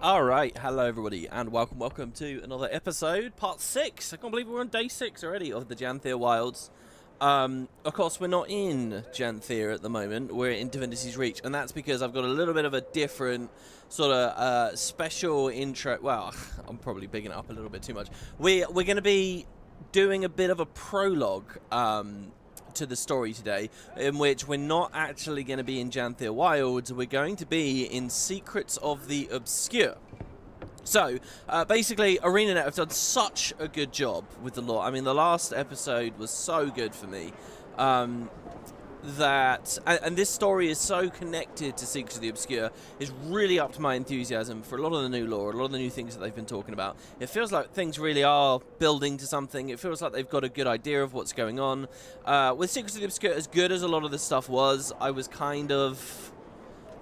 Alright, hello everybody, and welcome to another episode, part 6. I can't believe we're on day 6 already of the Janthir Wilds. Of course, we're not in Janthir at the moment, we're in Divinity's Reach, and that's because I've got a little bit of a different sort of special intro. Well, I'm probably bigging it up a little bit too much. We're going to be doing a bit of a prologue to the story today, in which we're not actually going to be in Janthir Wilds, we're going to be in Secrets of the Obscure. So, basically, ArenaNet have done such a good job with the lore. I mean, the last episode was so good for me. And this story is so connected to Secrets of the Obscure, is really up to my enthusiasm for a lot of the new lore, a lot of the new things that they've been talking about. It feels like things really are building to something. It feels like they've got a good idea of what's going on. With Secrets of the Obscure, as good as a lot of this stuff was, I was kind of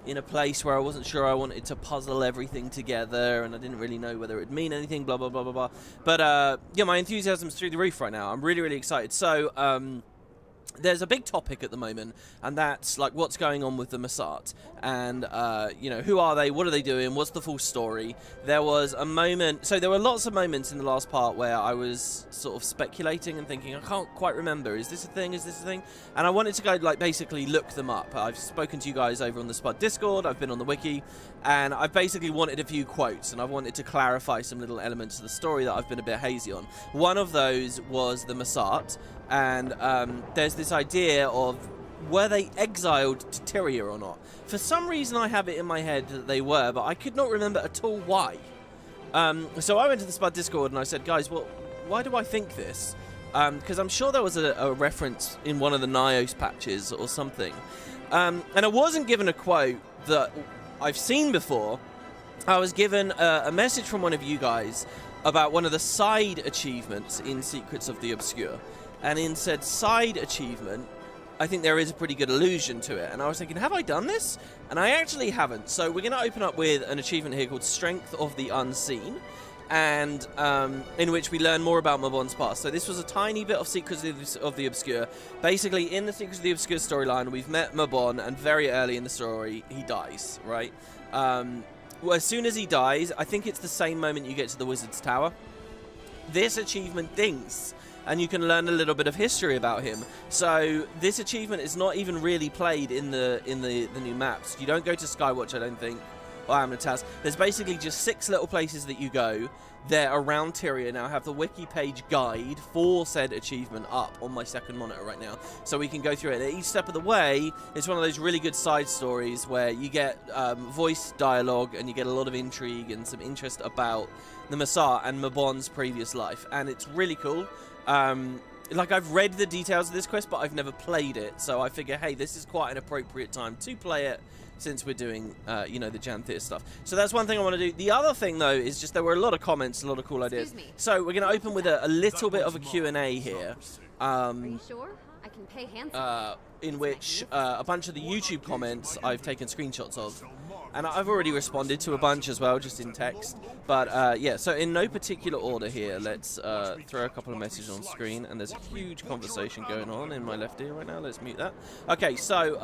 in a place where I wasn't sure I wanted to puzzle everything together, and I didn't really know whether it would mean anything, blah, blah, blah, blah, blah. But, yeah, my enthusiasm's through the roof right now. I'm really, really excited. So, there's a big topic at the moment, and that's like what's going on with the Masat, and you know, who are they, what are they doing, what's the full story. There was a moment, so there were lots of moments in the last part where I was sort of speculating and thinking, I can't quite remember, is this a thing, is this a thing? And I wanted to go like basically look them up. I've spoken to you guys over on the Spud Discord, I've been on the wiki, and I've basically wanted a few quotes, and I've wanted to clarify some little elements of the story that I've been a bit hazy on. One of those was the Masat, and there's this idea of were they exiled to Tyria or not. For some reason I have it in my head that they were, but I could not remember at all why. So I went to the Spud Discord and I said, guys, why do I think this? Because I'm sure there was a reference in one of the Nios patches or something. And I wasn't given a quote that I've seen before. I was given a message from one of you guys about one of the side achievements in Secrets of the Obscure. And in said side achievement, I think there is a pretty good allusion to it. And I was thinking, have I done this? And I actually haven't. So we're going to open up with an achievement here called Strength of the Unseen, and in which we learn more about Mabon's past. So this was a tiny bit of Secrets of the Obscure. Basically, in the Secrets of the Obscure storyline, we've met Mabon, and very early in the story, he dies, right? Well, as soon as he dies, I think it's the same moment you get to the Wizard's Tower. This achievement dinks, and you can learn a little bit of history about him. So this achievement is not even really played in the new maps. You don't go to Skywatch, I don't think, or Amnatas. There's basically just 6 little places that you go. They're around Tyria. Now I have the wiki page guide for said achievement up on my second monitor right now, so we can go through it. At each step of the way, it's one of those really good side stories where you get voice dialogue and you get a lot of intrigue and some interest about the Masat and Mabon's previous life, and it's really cool. Like, I've read the details of this quest, but I've never played it, so I figure, hey, this is quite an appropriate time to play it, since we're doing, you know, the Janthir stuff. So that's one thing I want to do. The other thing, though, is just there were a lot of comments, a lot of cool ideas. So we're going to open with a little bit of a Q&A here. Are you sure? I can pay handsomely. In which a bunch of the YouTube comments I've taken screenshots of. And I've already responded to a bunch as well, just in text. But, yeah, so in no particular order here, let's throw a couple of messages on screen. And there's a huge conversation going on in my left ear right now. Let's mute that. Okay, so,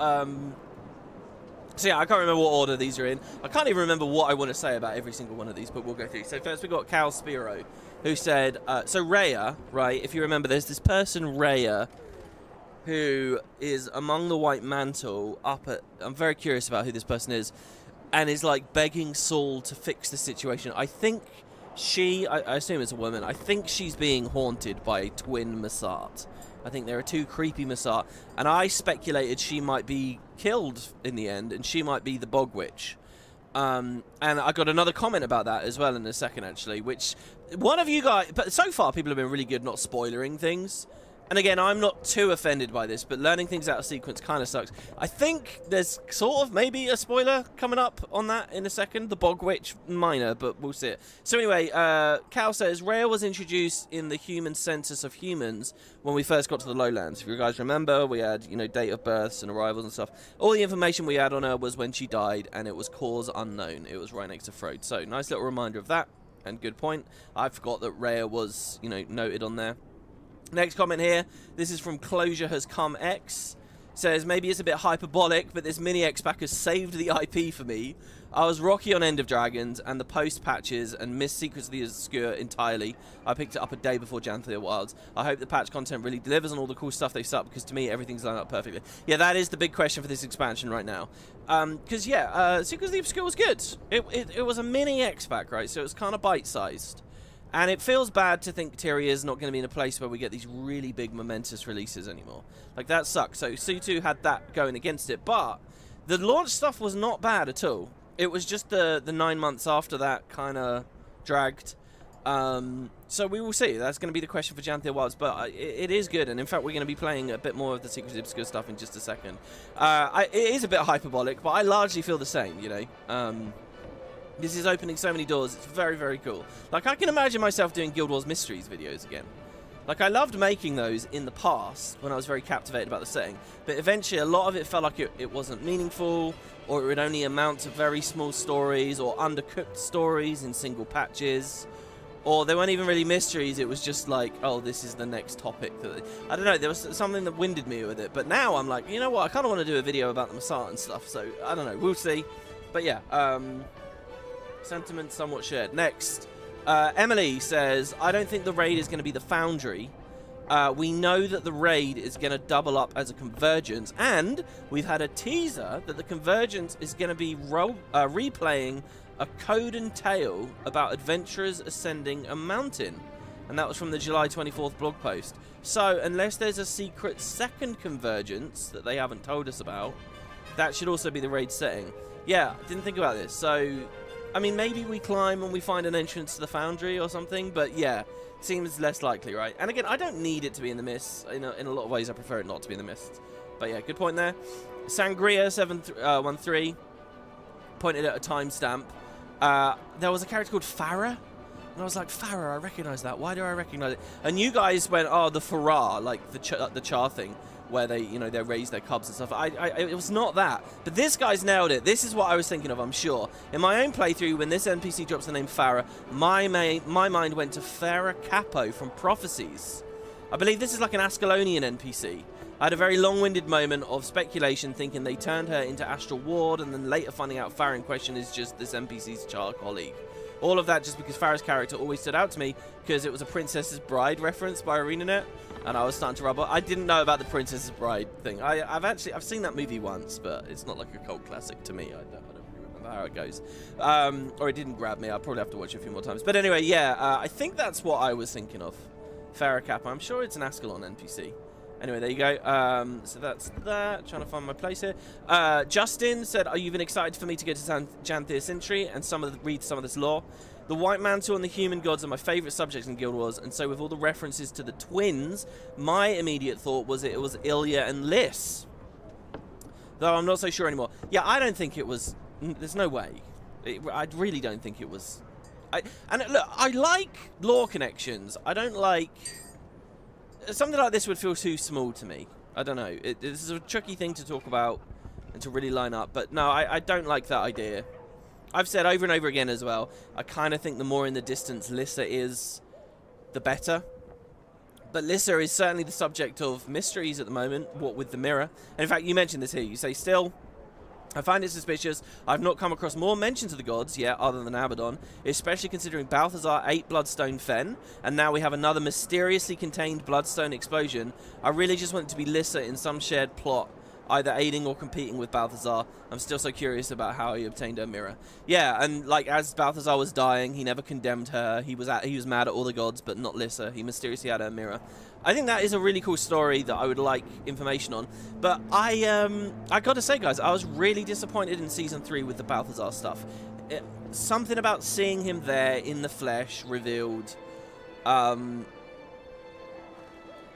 yeah, I can't remember what order these are in. I can't even remember what I want to say about every single one of these, but we'll go through. So first we've got Cal Spiro, who said, so Rhea, right, if you remember, there's this person, Rhea, who is among the White Mantle up at... I'm very curious about who this person is. And is, like, begging Saul to fix the situation. I think she... I assume it's a woman. I think she's being haunted by a twin Masat. I think there are 2 creepy Masat. And I speculated she might be killed in the end, and she might be the Bog Witch. And I got another comment about that as well in a second, actually, which one of you guys... But so far, people have been really good not spoilering things. And again, I'm not too offended by this, but learning things out of sequence kind of sucks. I think there's sort of maybe a spoiler coming up on that in a second. The Bog Witch, minor, but we'll see it. So anyway, Cal says, Rhea was introduced in the human census of humans when we first got to the lowlands. If you guys remember, we had, you know, date of births and arrivals and stuff. All the information we had on her was when she died, and it was cause unknown. It was right next to Frode. So nice little reminder of that, and good point. I forgot that Rhea was, you know, noted on there. Next comment here, this is from Closure Has Come X. says, maybe it's a bit hyperbolic, but this mini X-Pack has saved the IP for me. I was rocky on End of Dragons and the post patches and missed Secrets of the Obscure entirely. I picked it up a day before Janthir Wilds. I hope the patch content really delivers on all the cool stuff they've set up, because to me everything's lined up perfectly. Yeah, that is the big question for this expansion right now. Because yeah, Secrets of the Obscure was good. It was a mini X-Pack, right? So it was kind of bite-sized. And it feels bad to think Tyria is not going to be in a place where we get these really big momentous releases anymore. Like, that sucks. So Su2 had that going against it, but the launch stuff was not bad at all. It was just the 9 months after that kind of dragged. So we will see. That's going to be the question for Janthir Wilds, but it is good. And in fact, we're going to be playing a bit more of the Secrets of the Obscure stuff in just a second. It is a bit hyperbolic, but I largely feel the same, you know. This is opening so many doors. It's very, very cool. Like, I can imagine myself doing Guild Wars Mysteries videos again. Like, I loved making those in the past when I was very captivated about the setting. But eventually, a lot of it felt like it wasn't meaningful, or it would only amount to very small stories, or undercooked stories in single patches. Or they weren't even really mysteries. It was just like, oh, this is the next topic. I don't know. There was something that winded me with it. But now I'm like, you know what? I kind of want to do a video about the Masat and stuff. So, I don't know. We'll see. But yeah, sentiment somewhat shared. Next, Emily says, I don't think the raid is going to be the Foundry. We know that the raid is going to double up as a Convergence, and we've had a teaser that the Convergence is going to be replaying a Coden tale about adventurers ascending a mountain. And that was from the July 24th blog post. So, unless there's a secret second Convergence that they haven't told us about, that should also be the raid setting. Yeah, didn't think about this. So, I mean, maybe we climb and we find an entrance to the Foundry or something, but yeah, seems less likely, right? And again, I don't need it to be in the mist. In a lot of ways, I prefer it not to be in the mist. But yeah, good point there. Sangria713 pointed at a timestamp. There was a character called Farah, and I was like, Farah, I recognize that. Why do I recognize it? And you guys went, oh, the Farah, like the Char thing, where they, you know, they raise their cubs and stuff. It was not that. But this guy's nailed it. This is what I was thinking of, I'm sure. In my own playthrough, when this NPC drops the name Farah, my mind went to Farah Capo from Prophecies. I believe this is like an Ascalonian NPC. I had a very long-winded moment of speculation, thinking they turned her into Astral Ward, and then later finding out Farah in question is just this NPC's child colleague. All of that just because Farah's character always stood out to me, because it was a Princess's Bride reference by ArenaNet, and I was starting to rub it. I didn't know about the Princess's Bride thing. I've seen that movie once, but it's not like a cult classic to me. I don't remember how it goes. Or it didn't grab me. I'll probably have to watch it a few more times. But anyway, yeah, I think that's what I was thinking of. Farah Kappa. I'm sure it's an Ascalon NPC. Anyway, there you go. So that's that. Trying to find my place here. Justin said, "Are you even excited for me to go to Janthir Sentry and read some of this lore? The White Mantle and the Human Gods are my favourite subjects in Guild Wars, and so with all the references to the twins, my immediate thought was it was Ilya and Liss. Though I'm not so sure anymore. Yeah, I don't think it was. There's no way. I really don't think it was. And look, I like lore connections. I don't like. Something like this would feel too small to me. I don't know. This is a tricky thing to talk about and to really line up. But no, I don't like that idea. I've said over and over again as well, I kind of think the more in the distance Lissa is, the better. But Lissa is certainly the subject of mysteries at the moment, what with the mirror. And in fact, you mentioned this here. You say, still, I find it suspicious. I've not come across more mentions of the gods yet, other than Abaddon, especially considering Balthazar ate Bloodstone Fen, and now we have another mysteriously contained Bloodstone explosion. I really just want it to be Lissa in some shared plot, either aiding or competing with Balthazar. I'm still so curious about how he obtained her mirror. Yeah, and like as Balthazar was dying, he never condemned her. He was mad at all the gods, but not Lissa. He mysteriously had her mirror. I think that is a really cool story that I would like information on. But I gotta say, guys, I was really disappointed in Season 3 with the Balthazar stuff. Something about seeing him there in the flesh, revealed,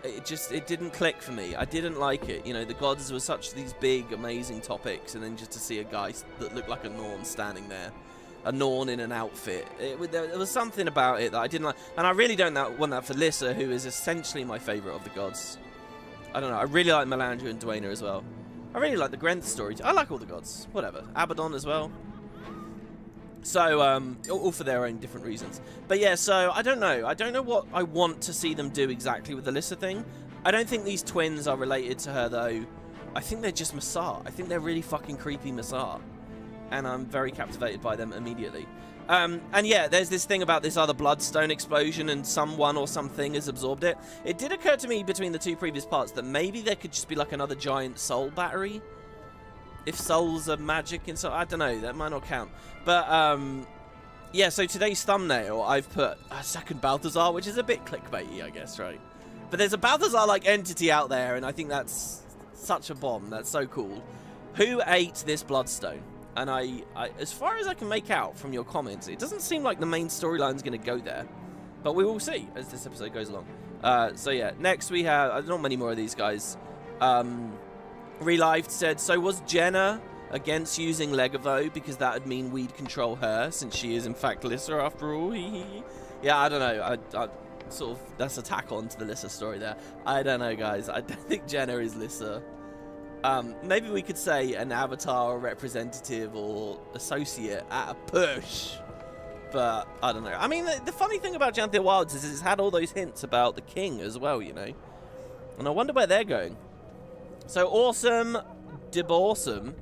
it didn't click for me. I didn't like it. You know, the gods were such these big, amazing topics, and then just to see a guy that looked like a Norn standing there. A Norn in an outfit. There was something about it that I didn't like. And I really don't want that for Lissa, who is essentially my favourite of the gods. I don't know. I really like Melandra and Dwayna as well. I really like the Grenth story. I like all the gods. Whatever. Abaddon as well. So, all for their own different reasons. But yeah, so, I don't know. I don't know what I want to see them do exactly with the Lissa thing. I don't think these twins are related to her, though. I think they're just Massart. I think they're really fucking creepy Massart. And I'm very captivated by them immediately. And yeah, there's this thing about this other bloodstone explosion and someone or something has absorbed it. It did occur to me between the two previous parts that maybe there could just be like another giant soul battery. If souls are magic inside, I don't know, that might not count. But yeah, so today's thumbnail, I've put a second Balthazar, which is a bit clickbaity, I guess, right? But there's a Balthazar-like entity out there, and I think that's such a bomb. That's so cool. Who ate this bloodstone? And I, as far as I can make out from your comments, it doesn't seem like the main storyline's going to go there. But we will see as this episode goes along. So yeah, next we have, not many more of these guys. Relived said, so was Jenna against using Legavo because that would mean we'd control her since she is in fact Lissa after all? Yeah, I don't know. I sort of, that's a tack on to the Lissa story there. I don't know, guys. I don't think Jenna is Lissa. Maybe we could say an avatar or representative or associate at a push. But I don't know. I mean, the funny thing about Janthir Wilds is it's had all those hints about the king as well, you know. And I wonder where they're going. So Awesome Dibawesome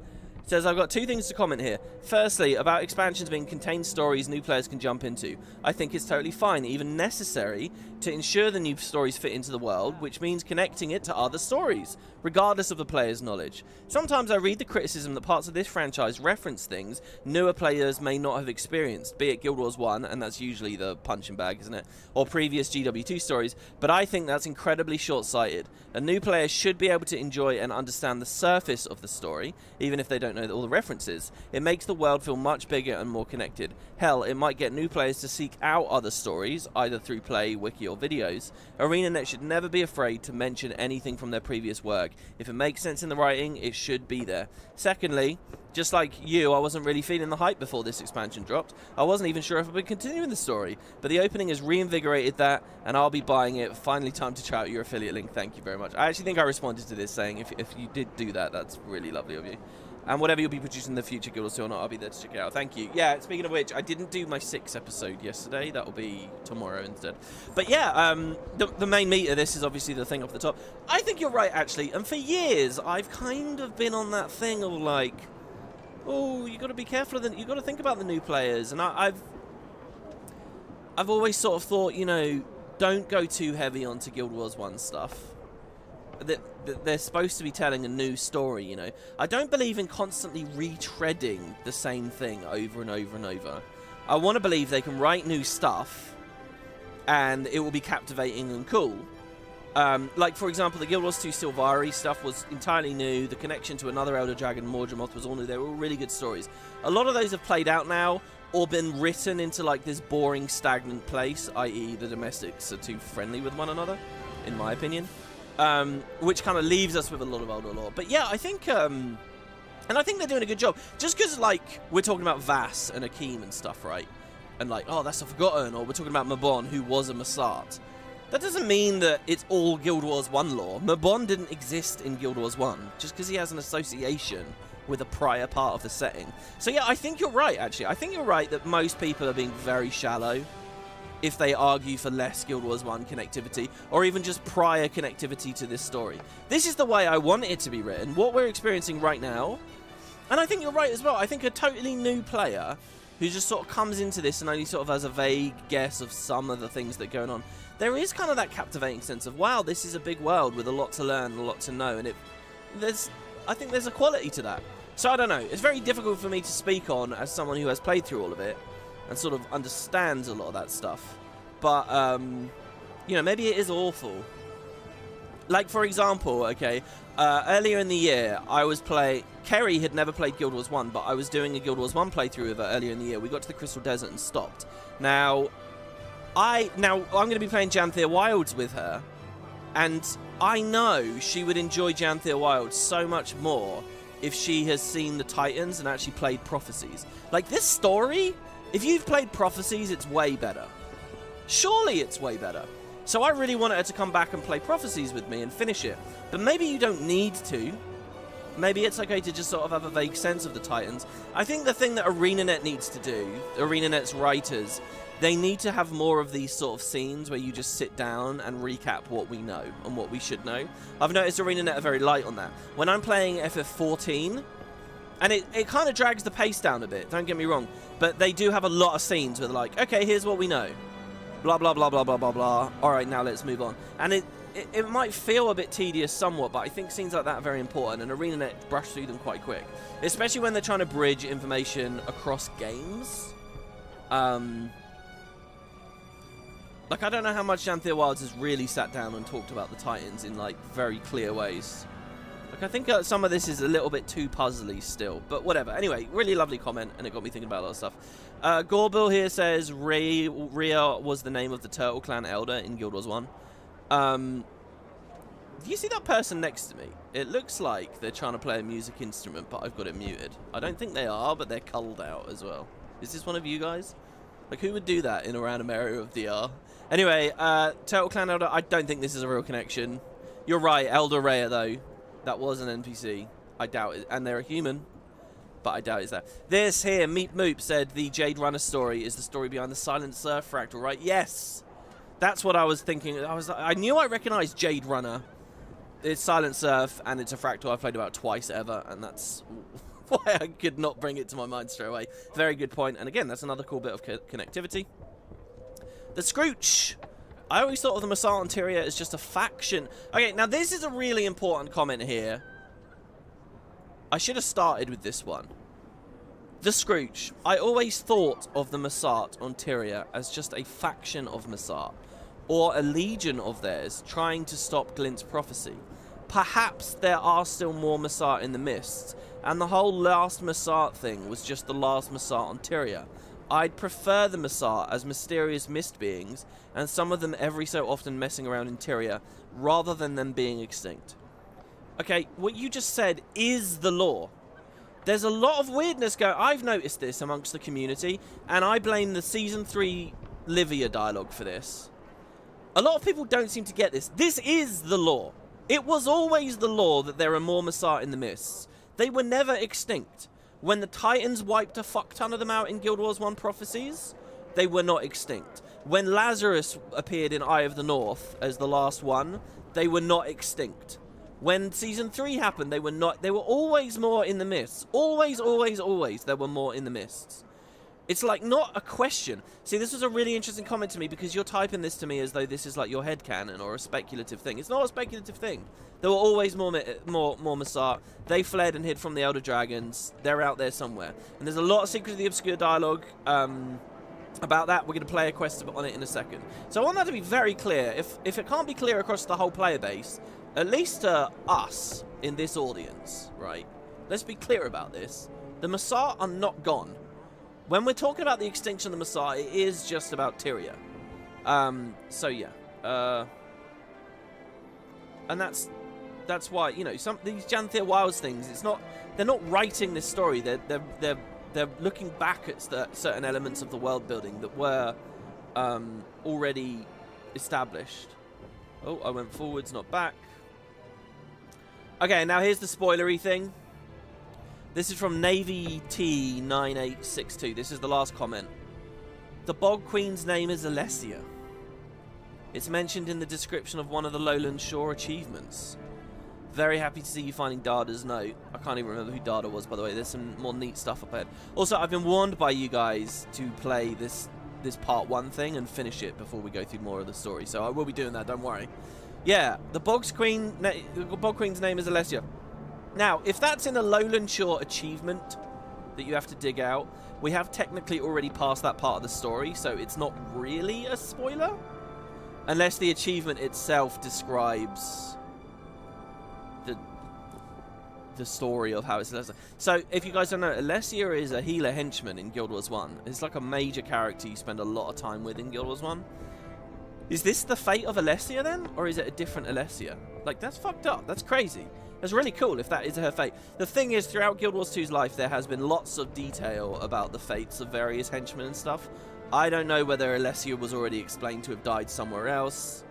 says, I've got two things to comment here. Firstly, about expansions being contained stories new players can jump into. I think it's totally fine, even necessary, to ensure the new stories fit into the world, which means connecting it to other stories, regardless of the player's knowledge. Sometimes I read the criticism that parts of this franchise reference things newer players may not have experienced, be it Guild Wars 1, and that's usually the punching bag, isn't it, or previous GW2 stories, but I think that's incredibly short-sighted. A new player should be able to enjoy and understand the surface of the story, even if they don't know all the references. It makes the world feel much bigger and more connected. Hell, it might get new players to seek out other stories, either through play, wiki, or videos. ArenaNet should never be afraid to mention anything from their previous work. If it makes sense in the writing, it should be there. Secondly, just like you, I wasn't really feeling the hype before this expansion dropped. I wasn't even sure if I would continue the story, but the opening has reinvigorated that, and I'll be buying it. Finally time to try out your affiliate link. Thank you very much. I actually think I responded to this saying if you did do that, that's really lovely of you. And whatever you'll be producing in the future, Guild Wars 2 or not, I'll be there to check it out. Thank you. Yeah, speaking of which, I didn't do my 6th episode yesterday. That'll be tomorrow instead. But yeah, the main meat of this is obviously the thing off the top. I think you're right, actually. And for years, I've kind of been on that thing of like, oh, you got to be careful. You got to think about the new players. And I've always sort of thought, you know, don't go too heavy onto Guild Wars 1 stuff. They're supposed to be telling a new story, you know. I don't believe in constantly retreading the same thing over and over and over. I want to believe they can write new stuff and it will be captivating and cool. Like, for example, the Guild Wars 2 Sylvari stuff was entirely new. The connection to another Elder Dragon, Mordramoth, was all new. They were all really good stories. A lot of those have played out now or been written into, like, this boring, stagnant place, i.e. the domestics are too friendly with one another, in my opinion. Which kind of leaves us with a lot of older lore. But yeah, I think, and I think they're doing a good job. Just because, like, we're talking about Vass and Akeem and stuff, right? And like, oh, that's a Forgotten, or we're talking about Mabon, who was a Massart. That doesn't mean that it's all Guild Wars 1 lore. Mabon didn't exist in Guild Wars 1, just because he has an association with a prior part of the setting. So yeah, I think you're right, actually. I think you're right that most people are being very shallow if they argue for less Guild Wars 1 connectivity, or even just prior connectivity to this story. This is the way I want it to be written, what we're experiencing right now. And I think you're right as well. I think a totally new player who just sort of comes into this and only sort of has a vague guess of some of the things that are going on, there is kind of that captivating sense of, wow, this is a big world with a lot to learn, a lot to know, and I think there's a quality to that. So I don't know, it's very difficult for me to speak on as someone who has played through all of it, and sort of understands a lot of that stuff. But, you know, maybe it is awful. Like, for example, okay, earlier in the year, I was Kerry had never played Guild Wars 1, but I was doing a Guild Wars 1 playthrough of her earlier in the year. We got to the Crystal Desert and stopped. Now I'm going to be playing Janthir Wilds with her, and I know she would enjoy Janthir Wilds so much more if she has seen the Titans and actually played Prophecies. Like, this story, if you've played Prophecies, it's way better. Surely it's way better. So I really wanted her to come back and play Prophecies with me and finish it. But maybe you don't need to. Maybe it's okay to just sort of have a vague sense of the Titans. I think the thing that ArenaNet needs to do, ArenaNet's writers, They need to have more of these sort of scenes where you just sit down and recap what we know and what we should know. I've noticed ArenaNet are very light on that. When I'm playing FF14, and it kind of drags the pace down a bit, don't get me wrong, but they do have a lot of scenes where they're like, okay, here's what we know. Blah, blah, blah, blah, blah, blah, blah. All right, now let's move on. And it might feel a bit tedious somewhat, but I think scenes like that are very important, and ArenaNet brush through them quite quick. Especially when they're trying to bridge information across games. Like, I don't know how much Janthir Wilds has really sat down and talked about the Titans in, like, very clear ways. Like, I think some of this is a little bit too puzzly still, but whatever. Anyway, really lovely comment, and it got me thinking about a lot of stuff. Gorbil here says Rhea was the name of the Turtle Clan Elder in Guild Wars 1. Do you see that person next to me? It looks like they're trying to play a music instrument, but I've got it muted. I don't think they are, but they're culled out as well. Is this one of you guys? Like, who would do that in a random area of DR? Anyway, Turtle Clan Elder, I don't think this is a real connection. You're right, Elder Rhea, though. That was an NPC. I doubt it. And they're a human, but I doubt it's that. This here, Meep Moop, said the Jade Runner story is the story behind the Silent Surf fractal, right? Yes! That's what I was thinking. I knew I recognized Jade Runner. It's Silent Surf, and it's a fractal I've played about twice ever, and that's why I could not bring it to my mind straight away. Very good point. And again, that's another cool bit of connectivity. The Scrooch. I always thought of the Massart and Tyria as just a faction. Okay, now this is a really important comment here. I should have started with this one. The Scrooch. I always thought of the Massart on Tyria as just a faction of Massart, or a legion of theirs trying to stop Glint's prophecy. Perhaps there are still more Massart in the Mists, and the whole last Massart thing was just the last Massart on Tyria. I'd prefer the Massart as mysterious mist beings, and some of them every so often messing around in Tyria, rather than them being extinct. Okay, what you just said is the lore. There's a lot of weirdness going. I've noticed this amongst the community, and I blame the Season 3 Livia dialogue for this. A lot of people don't seem to get this. This is the lore. It was always the lore that there are more Massart in the Mists. They were never extinct. When the Titans wiped a fuck ton of them out in Guild Wars 1 Prophecies, they were not extinct. When Lazarus appeared in Eye of the North as the last one, they were not extinct. When Season 3 happened, they were not. They were always more in the Mists. Always, always, always, there were more in the Mists. It's like not a question. See, this was a really interesting comment to me because you're typing this to me as though this is like your headcanon or a speculative thing. It's not a speculative thing. There were always more Massart. They fled and hid from the Elder Dragons. They're out there somewhere. And there's a lot of Secret of the Obscure dialogue about that. We're going to play a quest on it in a second. So I want that to be very clear. If it can't be clear across the whole player base, at least to us in this audience, right? Let's be clear about this. The Massart are not gone. When we're talking about the extinction of the Massart, it is just about Tyria. So yeah. And that's why, you know, these Janthir Wilds things, they're not writing this story. They're looking back at certain elements of the world building that were already established. Oh, I went forwards, not back. Okay, now here's the spoilery thing. This is from Navy T9862. This is the last comment. The Bog Queen's name is Alessia. It's mentioned in the description of one of the Lowland Shore achievements. Very happy to see you finding Dada's note. I can't even remember who Dada was, by the way. There's some more neat stuff up ahead. Also, I've been warned by you guys to play this part 1 thing and finish it before we go through more of the story. So I will be doing that, don't worry. Yeah, the Bog Queen's name is Alessia. Now, if that's in a Lowland Shore achievement that you have to dig out, we have technically already passed that part of the story, so it's not really a spoiler. Unless the achievement itself describes the story of how it's Alessia. So, if you guys don't know, Alessia is a healer henchman in Guild Wars 1. It's like a major character you spend a lot of time with in Guild Wars 1. Is this the fate of Alessia then? Or is it a different Alessia? Like, that's fucked up. That's crazy. That's really cool if that is her fate. The thing is, throughout Guild Wars 2's life, there has been lots of detail about the fates of various henchmen and stuff. I don't know whether Alessia was already explained to have died somewhere else.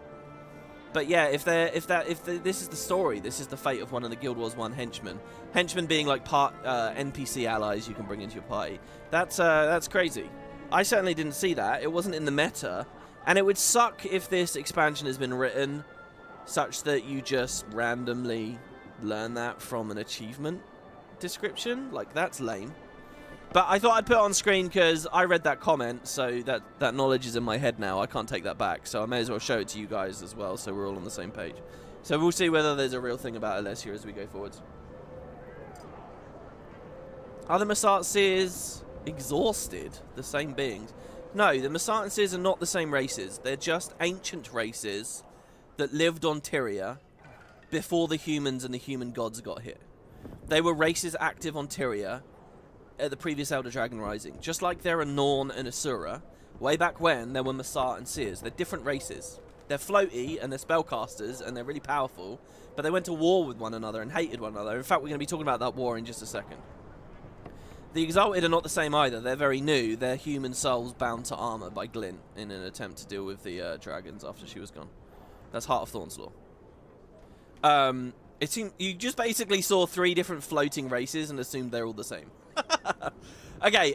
But yeah, if this is the story, this is the fate of one of the Guild Wars 1 henchmen. Henchmen being like part NPC allies you can bring into your party. That's crazy. I certainly didn't see that. It wasn't in the meta. And it would suck if this expansion has been written such that you just randomly learn that from an achievement description. Like, that's lame. But I thought I'd put it on screen because I read that comment, so that knowledge is in my head now. I can't take that back, so I may as well show it to you guys as well, so we're all on the same page. So we'll see whether there's a real thing about Alessia as we go forwards. Are the Masatsis exhausted? The same beings? No, the Masatsis are not the same races. They're just ancient races that lived on Tyria before the humans and the human gods got here. They were races active on Tyria at the previous Elder Dragon Rising. Just like there are Norn and Asura, way back when there were Masat and Seers. They're different races. They're floaty and they're spellcasters and they're really powerful, but they went to war with one another and hated one another. In fact, we're going to be talking about that war in just a second. The Exalted are not the same either. They're very new. They're human souls bound to armor by Glint in an attempt to deal with the dragons after she was gone. That's Heart of Thorn's law. It seemed you just basically saw 3 different floating races and assumed they're all the same. Okay,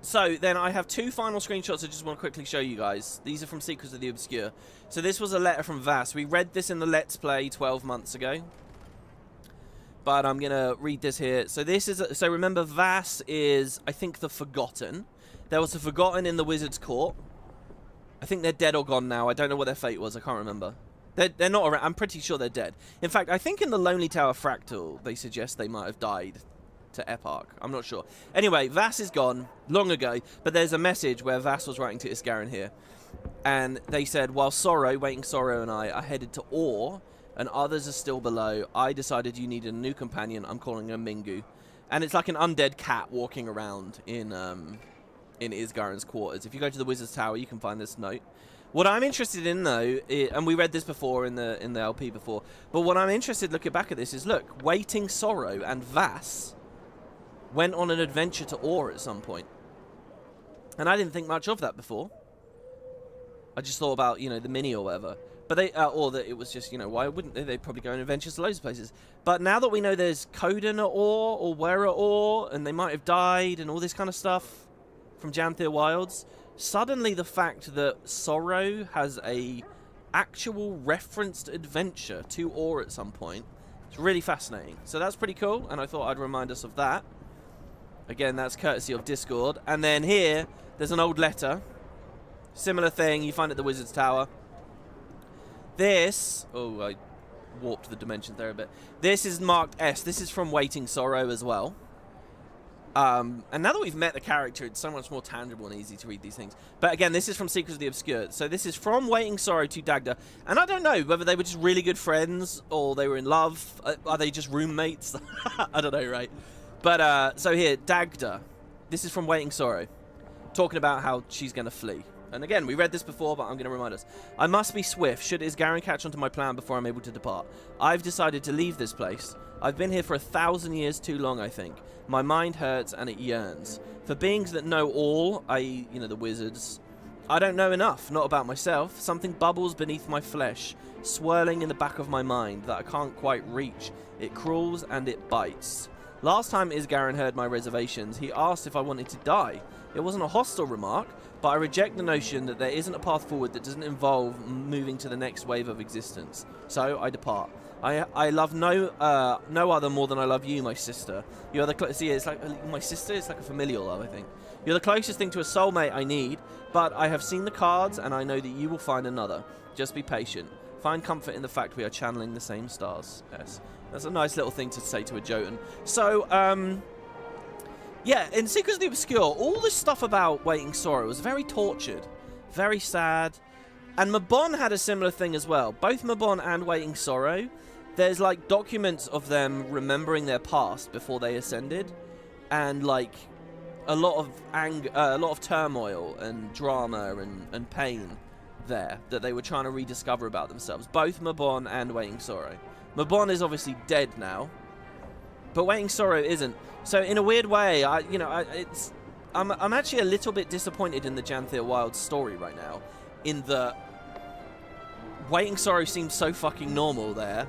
so then I have 2 final screenshots I just want to quickly show you guys. These are from Secrets of the Obscure. So this was a letter from Vass. We read this in the Let's Play 12 months ago. But I'm going to read this here. So this is... so remember, Vass is, I think, the Forgotten. There was a Forgotten in the Wizard's Court. I think they're dead or gone now. I don't know what their fate was. I can't remember. They're not around. I'm pretty sure they're dead. In fact, I think in the Lonely Tower Fractal, they suggest they might have died to Eparch. I'm not sure. Anyway, Vass is gone long ago, but there's a message where Vass was writing to Isgarin here. And they said, while Sorrow, Waiting Sorrow, and I are headed to Ore, and others are still below, I decided you needed a new companion. I'm calling her Mingu. And it's like an undead cat walking around in Isgarin's quarters. If you go to the Wizard's Tower, you can find this note. What I'm interested in, though, and we read this before in the LP before, but what I'm interested looking back at this is, look, Waiting Sorrow and Vass went on an adventure to Ore at some point. And I didn't think much of that before. I just thought about, you know, the mini or whatever. But they, or that it was just, you know, why wouldn't they? They'd probably go on adventures to loads of places. But now that we know there's Coden at Ore, or where at Ore, and they might have died, and all this kind of stuff from Janthir Wilds, suddenly the fact that Sorrow has a actual referenced adventure to Ore at some point, it's really fascinating. So that's pretty cool, and I thought I'd remind us of that. Again, that's courtesy of Discord. And then here, there's an old letter. Similar thing, you find at the Wizard's Tower. This... oh, I warped the dimensions there a bit. This is marked S. This is from Waiting Sorrow as well. And now that we've met the character, it's so much more tangible and easy to read these things. But again, this is from Secrets of the Obscure. So this is from Waiting Sorrow to Dagda. And I don't know whether they were just really good friends or they were in love. Are they just roommates? I don't know, right? But, so here, Dagda. This is from Waiting Sorrow. Talking about how she's going to flee. And again, we read this before, but I'm going to remind us. I must be swift, should Isgarin catch onto my plan before I'm able to depart. I've decided to leave this place. I've been here for 1,000 years too long, I think. My mind hurts and it yearns. For beings that know all, i.e., you know, the wizards, I don't know enough, not about myself. Something bubbles beneath my flesh, swirling in the back of my mind that I can't quite reach. It crawls and it bites. Last time Isgarin heard my reservations, he asked if I wanted to die. It wasn't a hostile remark, but I reject the notion that there isn't a path forward that doesn't involve moving to the next wave of existence. So I depart. I love no other more than I love you, my sister. You're the see, it's like my sister. It's like a familial love, I think. You're the closest thing to a soulmate I need, but I have seen the cards, and I know that you will find another. Just be patient. Find comfort in the fact we are channeling the same stars. Yes, that's a nice little thing to say to a Joan. So, yeah, in Secrets of the Obscure, all this stuff about Waiting Sorrow was very tortured, very sad, and Mabon had a similar thing as well. Both Mabon and Waiting Sorrow, there's like documents of them remembering their past before they ascended, and like a lot of anger, a lot of turmoil and drama and pain there that they were trying to rediscover about themselves. Both Mabon and Waiting Sorrow. Mabon is obviously dead now, but Waiting Sorrow isn't. So in a weird way, I'm actually a little bit disappointed in the Janthir Wilds story right now, in that Waiting Sorrow seems so fucking normal there,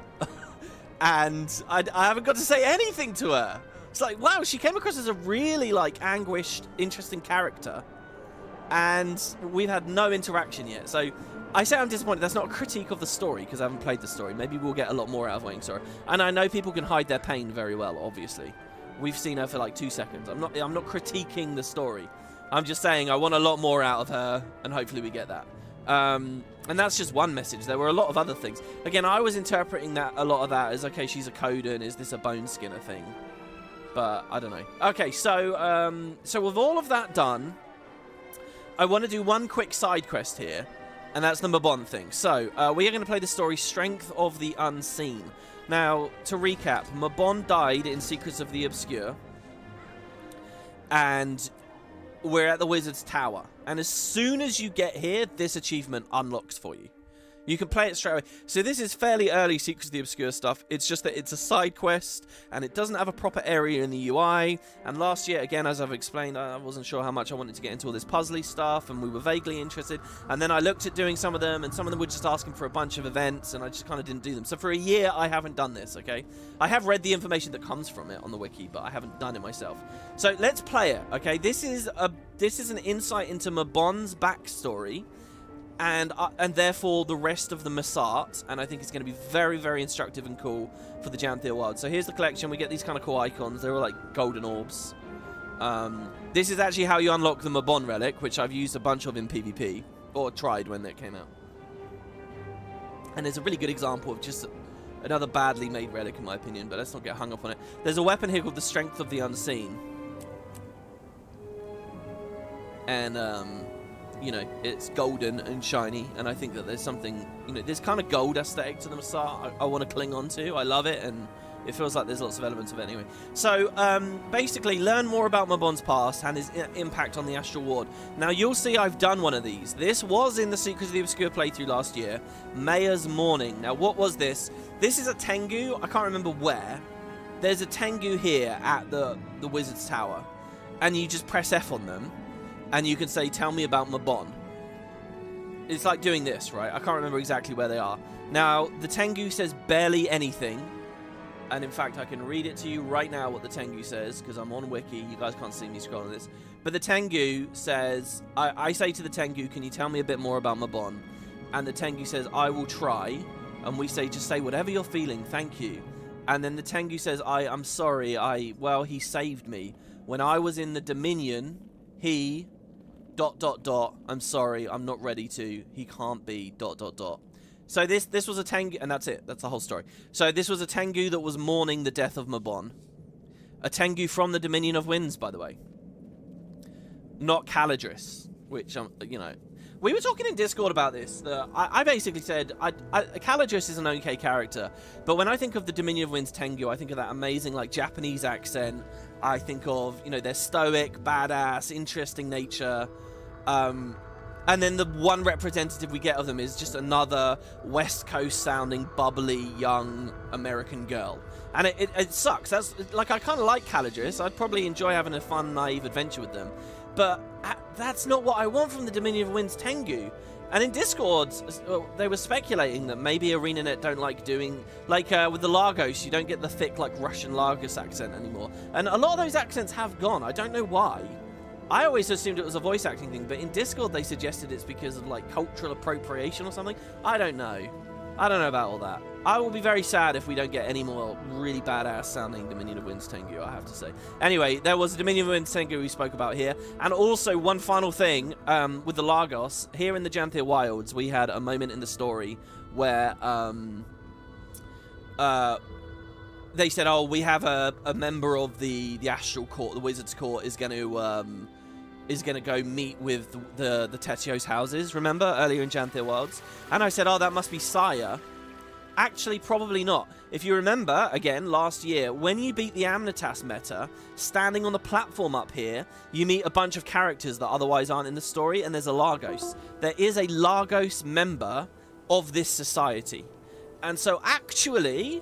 and I haven't got to say anything to her. It's like, wow, she came across as a really, like, anguished, interesting character. And we've had no interaction yet. So I say I'm disappointed. That's not a critique of the story, because I haven't played the story. Maybe we'll get a lot more out of Waiting Story. And I know people can hide their pain very well, obviously. We've seen her for, like, 2 seconds. I'm not critiquing the story. I'm just saying I want a lot more out of her, and hopefully we get that. And that's just one message. There were a lot of other things. Again, I was interpreting that a lot of that as, okay, she's a Coden. Is this a Bone Skinner thing? But I don't know. Okay, so with all of that done, I want to do one quick side quest here, and that's the Mabon thing. So we are going to play the story Strength of the Unseen. Now, to recap, Mabon died in Secrets of the Obscure, and we're at the Wizard's Tower. And as soon as you get here, this achievement unlocks for you. You can play it straight away. So this is fairly early Secrets of the Obscure stuff. It's just that it's a side quest, and it doesn't have a proper area in the UI. And last year, again, as I've explained, I wasn't sure how much I wanted to get into all this puzzly stuff, and we were vaguely interested. And then I looked at doing some of them, and some of them were just asking for a bunch of events, and I just kind of didn't do them. So for a year, I haven't done this, okay? I have read the information that comes from it on the wiki, but I haven't done it myself. So let's play it, okay? This is an insight into Mabon's backstory, and therefore the rest of the Masart, and I think it's going to be very, very instructive and cool for the Janthir world. So here's the collection. We get these kind of cool icons. They're all like golden orbs. This is actually how you unlock the Mabon relic, which I've used a bunch of in PvP, or tried when it came out. And it's a really good example of just another badly made relic, in my opinion, but let's not get hung up on it. There's a weapon here called the Strength of the Unseen. And, you know, it's golden and shiny, and I think that there's something, you know, there's kind of gold aesthetic to the Masart I want to cling on to. I love it, and it feels like there's lots of elements of it anyway. So, basically, learn more about Mabon's past and his impact on the Astral Ward. Now, you'll see I've done one of these. This was in the Secrets of the Obscure playthrough last year, Mayor's Morning. Now, what was this? This is a Tengu. I can't remember where. There's a Tengu here at the Wizard's Tower, and you just press F on them, and you can say, tell me about Mabon. It's like doing this, right? I can't remember exactly where they are. Now, the Tengu says barely anything. And in fact, I can read it to you right now what the Tengu says, because I'm on Wiki. You guys can't see me scrolling this. But the Tengu says, I say to the Tengu, can you tell me a bit more about Mabon? And the Tengu says, I will try. And we say, just say whatever you're feeling, thank you. And then the Tengu says, I'm sorry, well, he saved me. When I was in the Dominion, he... ... I'm sorry, I'm not ready to. He can't be ... So this was a Tengu, and that's it. That's the whole story. So this was a Tengu that was mourning the death of Mabon. A Tengu from the Dominion of Winds, by the way. Not Caladris, which, you know... We were talking in Discord about this. I basically said, Caladris is an okay character, but when I think of the Dominion of Winds Tengu, I think of that amazing, like, Japanese accent. I think of, you know, their stoic, badass, interesting nature. And then the one representative we get of them is just another West Coast sounding, bubbly, young American girl. And it sucks. That's, like, I kind of like Caladris. I'd probably enjoy having a fun, naive adventure with them. But that's not what I want from the Dominion of Winds Tengu. And in Discord, they were speculating that maybe ArenaNet don't like doing... Like, with the Lagos, you don't get the thick, like, Russian Lagos accent anymore. And a lot of those accents have gone. I don't know why. I always assumed it was a voice acting thing, but in Discord they suggested it's because of, like, cultural appropriation or something. I don't know. I don't know about all that. I will be very sad if we don't get any more really badass sounding Dominion of Winds Tengu, I have to say. Anyway, there was a Dominion of Winds Tengu we spoke about here. And also, one final thing, with the Lagos, here in the Janthir Wilds, we had a moment in the story where they said, oh, we have a member of the Astral Court, the Wizard's Court, is going to go meet with the Tetio's houses, remember, earlier in Janthir Wilds? And I said, oh, that must be Saya. Actually, probably not. If you remember, again, last year, when you beat the Amnitas meta, standing on the platform up here, you meet a bunch of characters that otherwise aren't in the story, and there's a Lagos. There is a Lagos member of this society. And so, actually...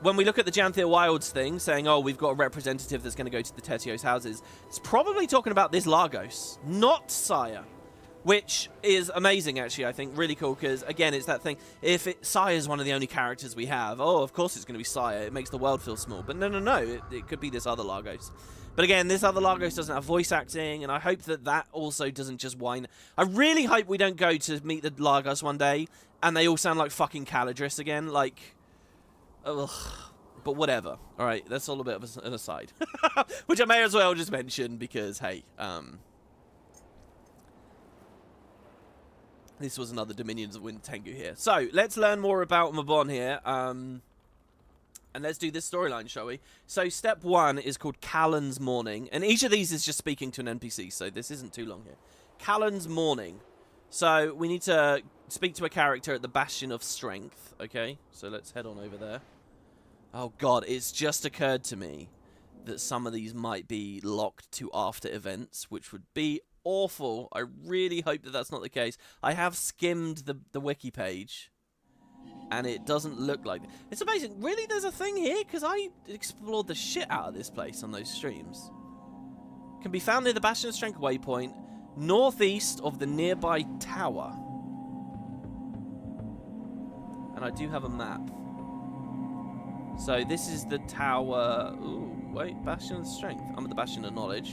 When we look at the Janthir Wilds thing, saying, oh, we've got a representative that's going to go to the Tetio's houses, it's probably talking about this Lagos, not Saya. which is amazing, actually. I think really cool because, again, it's that thing. If Sire is one of the only characters we have, oh, of course it's going to be Sire. It makes the world feel small. But no. It could be this other Lagos. But again, this other Lagos doesn't have voice acting, and I hope that also doesn't just whine. I really hope we don't go to meet the Lagos one day, and they all sound like fucking Caladris again. Like, ugh. But whatever. All right, that's all a bit of an aside, which I may as well just mention because, hey, this was another Dominions of Wind Tengu here. So let's learn more about Mabon here. And let's do this storyline, shall we? So step 1 is called Callan's Morning. And each of these is just speaking to an NPC, so this isn't too long here. Callan's Morning. So we need to speak to a character at the Bastion of Strength. Okay, so let's head on over there. Oh god, it's just occurred to me that some of these might be locked to after events, which would be awful. I really hope that that's not the case. I have skimmed the wiki page. And it doesn't look like it. It's amazing. Really, there's a thing here? Because I explored the shit out of this place on those streams. Can be found near the Bastion of Strength waypoint, northeast of the nearby tower. And I do have a map. So this is the tower. Ooh, wait, Bastion of Strength. I'm at the Bastion of Knowledge.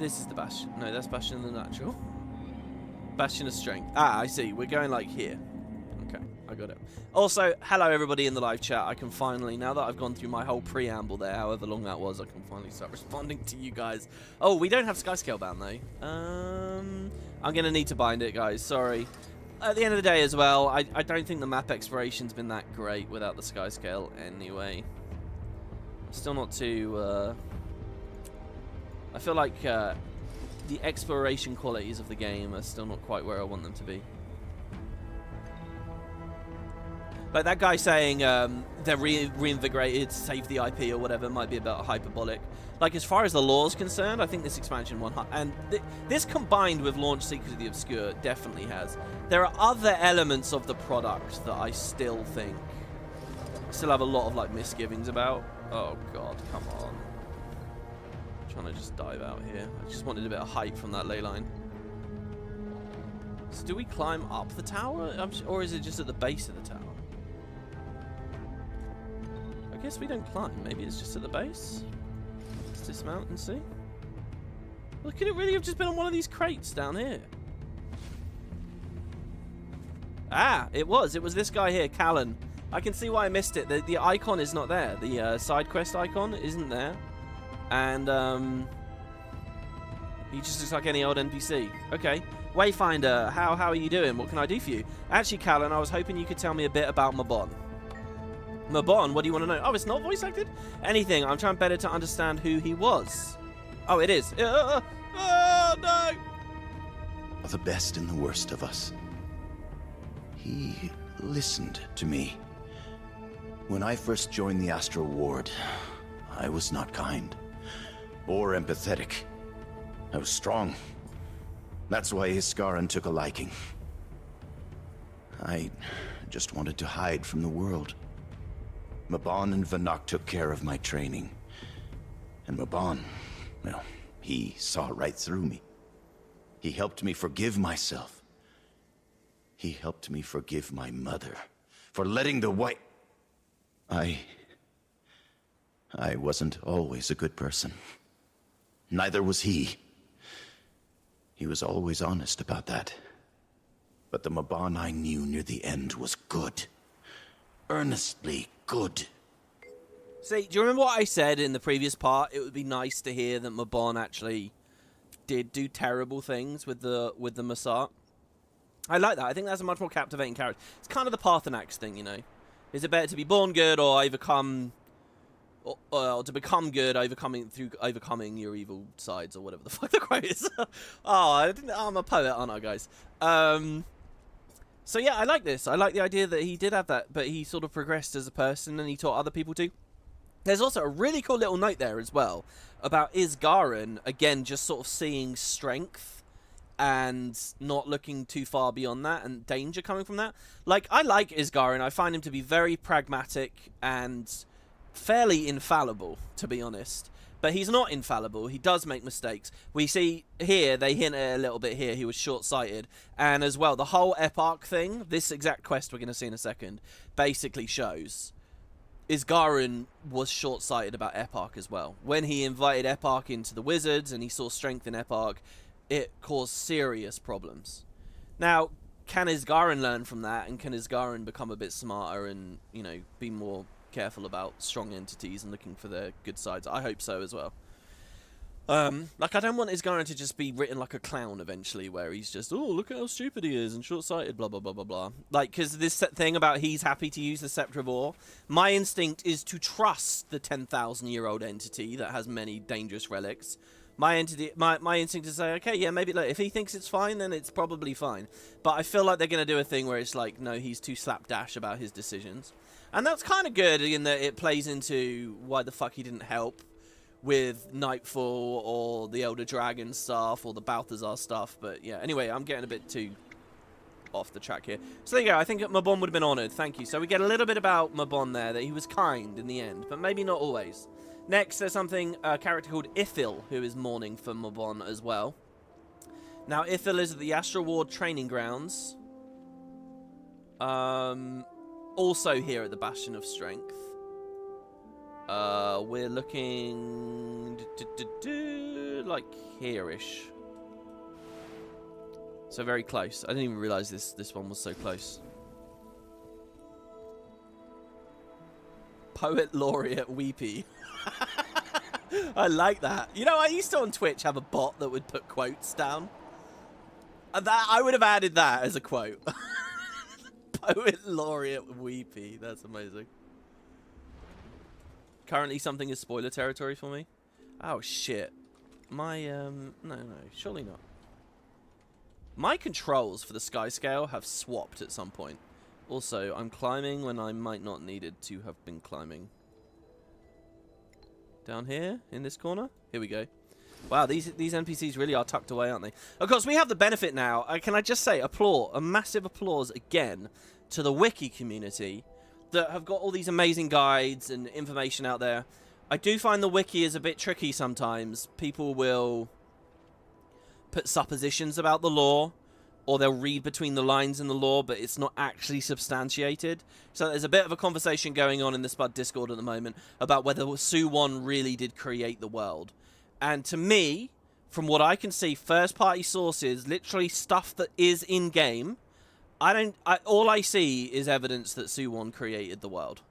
This is the Bastion. No, that's Bastion of the Natural. Bastion of Strength. Ah, I see. We're going like here. Okay, I got it. Also, hello everybody in the live chat. I can finally, now that I've gone through my whole preamble there, however long that was, I can finally start responding to you guys. Oh, we don't have Skyscale bound though. I'm going to need to bind it, guys. Sorry. At the end of the day as well, I don't think the map exploration's been that great without the Skyscale anyway. I'm still not too... I feel like... the exploration qualities of the game are still not quite where I want them to be. Like that guy saying they're reinvigorated, save the IP or whatever might be a bit hyperbolic. Like as far as the lore is concerned, I think this expansion won. And this combined with Launch Secret of the Obscure definitely has. There are other elements of the product that I still think still have a lot of like misgivings about. Oh god, come on. Trying to just dive out here. I just wanted a bit of height from that ley line. So do we climb up the tower? Or is it just at the base of the tower? I guess we don't climb. Maybe it's just at the base. Let's dismount and see. Well, could it really have just been on one of these crates down here? Ah, it was. It was this guy here, Callan. I can see why I missed it. The icon is not there. The side quest icon isn't there. And he just looks like any old NPC. Okay. Wayfinder, how are you doing? What can I do for you? Actually, Callan, I was hoping you could tell me a bit about Mabon. Mabon, what do you want to know? Oh, it's not voice acted? Anything. I'm trying better to understand who he was. Oh, it is. Oh, no! The best and the worst of us. He listened to me. When I first joined the Astral Ward, I was not kind. Or empathetic. I was strong. That's why Iskaran took a liking. I just wanted to hide from the world. Mabon and Vanak took care of my training. And Mabon, well, he saw right through me. He helped me forgive myself. He helped me forgive my mother for letting the white... I wasn't always a good person. Neither was he. He was always honest about that. But the Mabon I knew near the end was good. Earnestly good. See, do you remember what I said in the previous part? It would be nice to hear that Mabon actually did do terrible things with the Masat. I like that. I think that's a much more captivating character. It's kind of the Parthenax thing, you know. Is it better to be born good or overcome... Or to become good, overcoming your evil sides, or whatever the fuck the quote is. I'm a poet, aren't I, guys? So yeah, I like this. I like the idea that he did have that, but he sort of progressed as a person, and he taught other people too. There's also a really cool little note there as well about Isgarin, again, just sort of seeing strength and not looking too far beyond that, and danger coming from that. Like, I like Isgarin. I find him to be very pragmatic and fairly infallible, to be honest. But he's not infallible. He does make mistakes. We see here, they hint at it a little bit here, he was short-sighted. And as well, the whole Eparch thing, this exact quest we're going to see in a second, basically shows Isgarin was short-sighted about Eparch as well. When he invited Eparch into the Wizards and he saw strength in Eparch, it caused serious problems. Now, can Isgarin learn from that, and can Isgarin become a bit smarter and, you know, be more careful about strong entities and looking for their good sides? I hope so as well. Like, I don't want Isgarin to just be written like a clown eventually, where he's just, oh, look at how stupid he is and short-sighted, blah, blah, blah, blah, blah. Like, because this thing about he's happy to use the Scepter of Ore, my instinct is to trust the 10,000-year-old entity that has many dangerous relics. My instinct is to say, okay, yeah, maybe, look, if he thinks it's fine, then it's probably fine. But I feel like they're going to do a thing where it's like, no, he's too slapdash about his decisions. And that's kind of good in that it plays into why the fuck he didn't help with Nightfall or the Elder Dragon stuff or the Balthazar stuff. But yeah, anyway, I'm getting a bit too off the track here. So there you go. I think Mabon would have been honoured. Thank you. So we get a little bit about Mabon there, that he was kind in the end, but maybe not always. Next, there's a character called Ithil, who is mourning for Mabon as well. Now, Ithil is at the Astral Ward training grounds. Also here at the Bastion of Strength. We're looking like here-ish. So very close. I didn't even realise this one was so close. Poet Laureate Weepy. I like that. You know, I used to on Twitch have a bot that would put quotes down. I would have added that as a quote. Poet Laureate Weepy. That's amazing. Currently something is spoiler territory for me. Oh shit. My no, surely not. My controls for the sky scale have swapped at some point. Also, I'm climbing when I might not needed to have been climbing. Down here in this corner. Here we go. Wow, these NPCs really are tucked away, aren't they? Of course, we have the benefit now. Can I just say, a massive applause again to the wiki community that have got all these amazing guides and information out there. I do find the wiki is a bit tricky sometimes. People will put suppositions about the lore, or they'll read between the lines in the lore, but it's not actually substantiated. So there's a bit of a conversation going on in the Spud Discord at the moment about whether Suwon really did create the world. And to me, from what I can see, first-party sources, literally stuff that is in-game, all I see is evidence that Suwon created the world.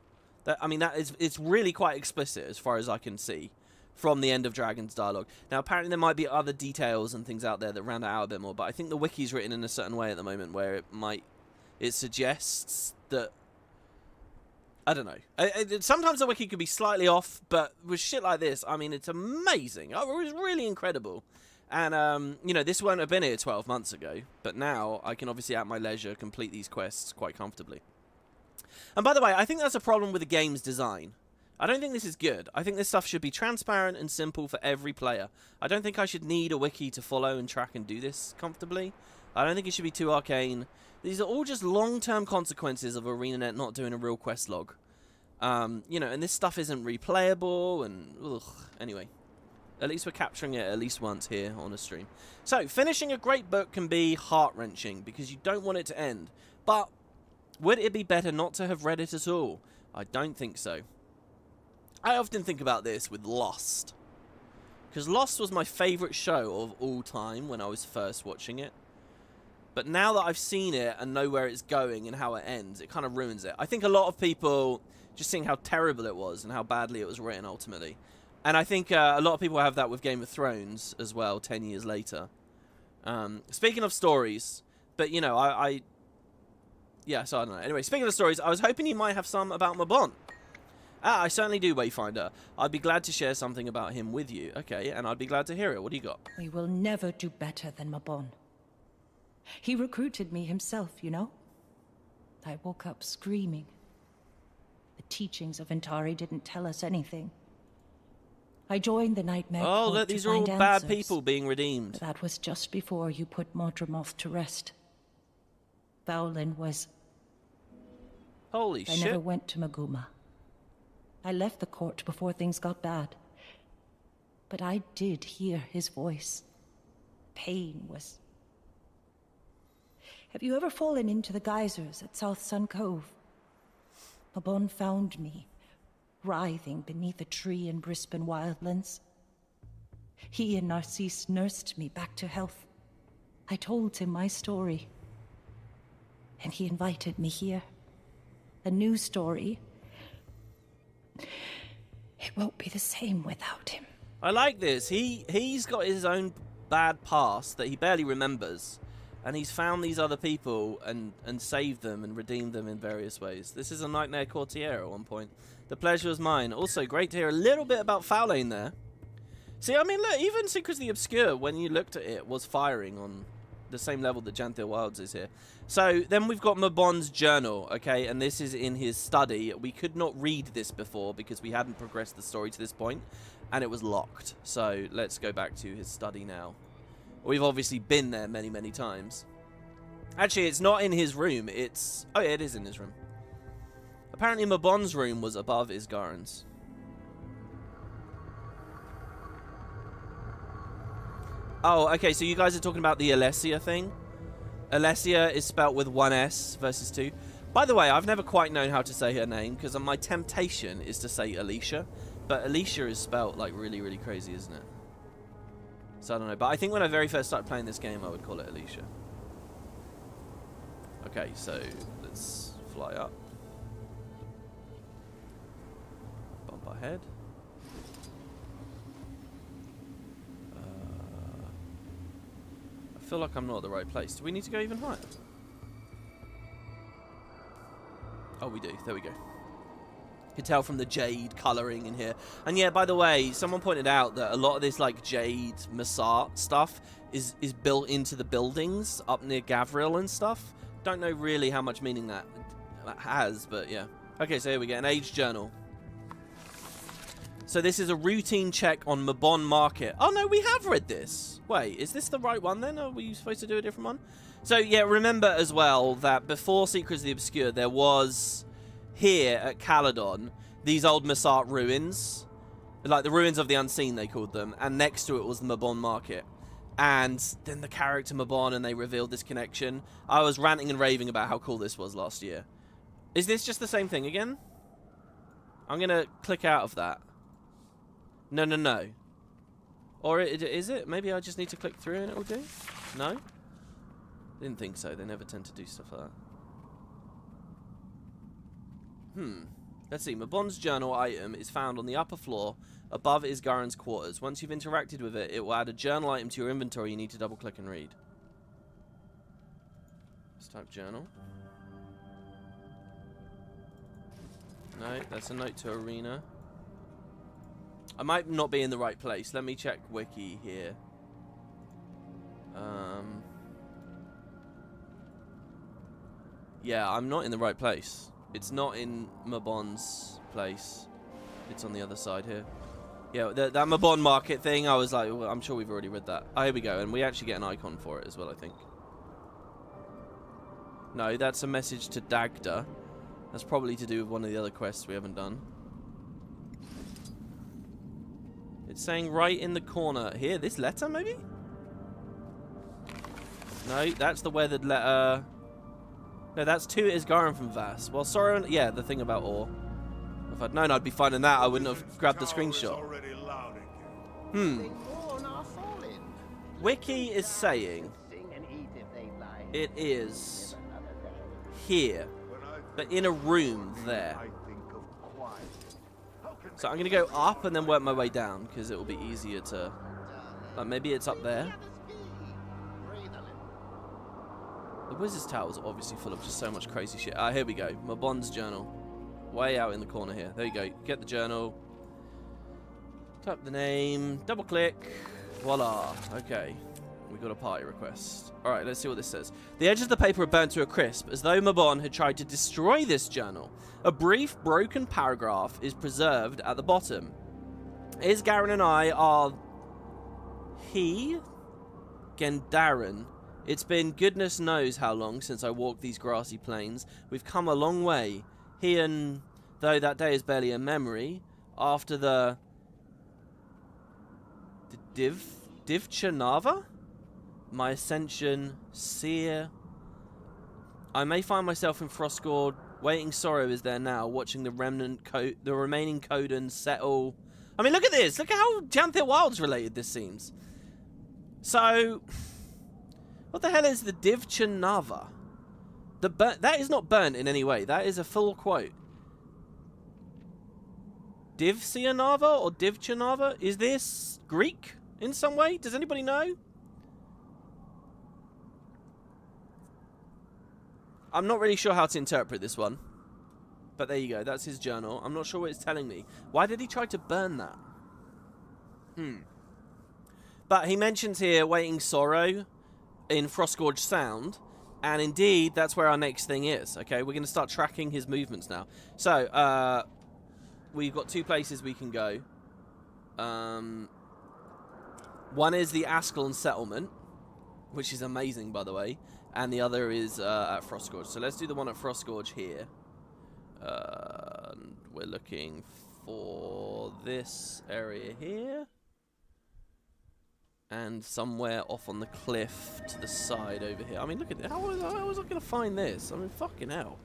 It's really quite explicit as far as I can see from the End of Dragons dialogue. Now, apparently there might be other details and things out there that round it out a bit more, but I think the wiki's written in a certain way at the moment where it suggests that, I don't know. Sometimes the wiki could be slightly off, but with shit like this, I mean, it's amazing. It was really incredible. And, you know, this won't have been here 12 months ago, but now I can obviously at my leisure complete these quests quite comfortably. And by the way, I think that's a problem with the game's design. I don't think this is good. I think this stuff should be transparent and simple for every player. I don't think I should need a wiki to follow and track and do this comfortably. I don't think it should be too arcane. These are all just long-term consequences of ArenaNet not doing a real quest log. You know, and this stuff isn't replayable, and ugh. Anyway, at least we're capturing it at least once here on a stream. So, finishing a great book can be heart-wrenching because you don't want it to end. But would it be better not to have read it at all? I don't think so. I often think about this with Lost. Because Lost was my favourite show of all time when I was first watching it. But now that I've seen it and know where it's going and how it ends, it kind of ruins it. I think a lot of people, just seeing how terrible it was and how badly it was written ultimately. And I think a lot of people have that with Game of Thrones as well, 10 years later. Speaking of stories, but you know, yeah, so I don't know. Anyway, speaking of stories, I was hoping you might have some about Mabon. Ah, I certainly do, Wayfinder. I'd be glad to share something about him with you. Okay, and I'd be glad to hear it. What do you got? We will never do better than Mabon. He recruited me himself, you know? I woke up screaming. The teachings of Antari didn't tell us anything. I joined the Nightmare Court. Oh, look, these are all bad people being redeemed. That was just before you put Modramoth to rest. Vowlin was... Holy shit. I never went to Maguma. I left the court before things got bad. But I did hear his voice. Pain was... Have you ever fallen into the geysers at South Sun Cove? Mabon found me, writhing beneath a tree in Brisbane wildlands. He and Narcisse nursed me back to health. I told him my story. And he invited me here. A new story. It won't be the same without him. I like this. He's got his own bad past that he barely remembers. And he's found these other people and saved them and redeemed them in various ways. This is a Nightmare Courtier at one point. The pleasure was mine. Also, great to hear a little bit about Fowlane there. See, I mean, look, even Secrets of the Obscure, when you looked at it, was firing on the same level that Janthir Wilds is here. So, then we've got Mabon's journal, okay? And this is in his study. We could not read this before because we hadn't progressed the story to this point. And it was locked. So, let's go back to his study now. We've obviously been there many, many times. Actually, it's not in his room. It's... Oh, yeah, it is in his room. Apparently, Mabon's room was above Isgaren's. Oh, okay, so you guys are talking about the Alessia thing? Alessia is spelt with one S versus two. By the way, I've never quite known how to say her name, because my temptation is to say Alicia. But Alicia is spelt, like, really, really crazy, isn't it? So I don't know. But I think when I very first started playing this game, I would call it Alicia. Okay, so let's fly up. Bump ahead. I feel like I'm not at the right place. Do we need to go even higher? Oh, we do. There we go. You can tell from the jade colouring in here. And yeah, by the way, someone pointed out that a lot of this like jade Massart stuff is built into the buildings up near Gavril and stuff. Don't know really how much meaning that has, but yeah. Okay, so here we go. An age journal. So this is a routine check on Mabon Market. Oh no, we have read this. Wait, is this the right one then? Or were you supposed to do a different one? So yeah, remember as well that before Secrets of the Obscure, there was here at Caledon these old Massart ruins. Like the ruins of the unseen, they called them. And next to it was the Mabon Market. And then the character Mabon, and they revealed this connection. I was ranting and raving about how cool this was last year. Is this just the same thing again? I'm going to click out of that. No, no, no. Or is it? Maybe I just need to click through and it will do? No? Didn't think so. They never tend to do stuff like that. Let's see. Mabon's journal item is found on the upper floor above Isgaren's quarters. Once you've interacted with it, it will add a journal item to your inventory you need to double click and read. Let's type journal. No, that's a note to Arena. I might not be in the right place. Let me check Wiki here. Yeah, I'm not in the right place. It's not in Mabon's place. It's on the other side here. Yeah, that Mabon Market thing, I was like, well, I'm sure we've already read that. Oh, here we go. And we actually get an icon for it as well, I think. No, that's a message to Dagda. That's probably to do with one of the other quests we haven't done. It's saying right in the corner here. This letter, maybe? No, that's the weathered letter. No, that's to Isgaren from Vass. Well, sorry, yeah, the thing about ore. If I'd known I'd be finding that, I wouldn't have grabbed the screenshot. Wiki is saying it is here, but in a room there. So I'm going to go up and then work my way down, because it will be easier to... Like, maybe it's up there. The Wizard's Tower is obviously full of just so much crazy shit. Ah, here we go. Mabon's journal. Way out in the corner here. There you go. Get the journal. Type the name. Double click. Voila. Okay. We got a party request. Alright, let's see what this says. The edges of the paper are burnt to a crisp, as though Mabon had tried to destroy this journal. A brief, broken paragraph is preserved at the bottom. Isgaren and I are... Gendaren. It's been goodness knows how long since I walked these grassy plains. We've come a long way. And though that day is barely a memory, after the Divchanava? My ascension, Seer. I may find myself in Frostgord. Waiting sorrow is there now, watching the remaining Coden settle. I mean, look at this. Look at how Janthir Wild's related this seems. So, what the hell is the Divchanava? That is not burnt in any way. That is a full quote. Divcianava or Divchanava? Is this Greek in some way? Does anybody know? I'm not really sure how to interpret this one. But there you go. That's his journal. I'm not sure what it's telling me. Why did he try to burn that? But he mentions here Waiting Sorrow in Frostgorge Sound. And indeed, that's where our next thing is. Okay, we're going to start tracking his movements now. So, we've got two places we can go. One is the Ascalon Settlement, which is amazing, by the way. And the other is at Frostgorge. So let's do the one at Frostgorge here. We're looking for this area here. And somewhere off on the cliff to the side over here. I mean, look at this. How was I going to find this? I mean, fucking hell.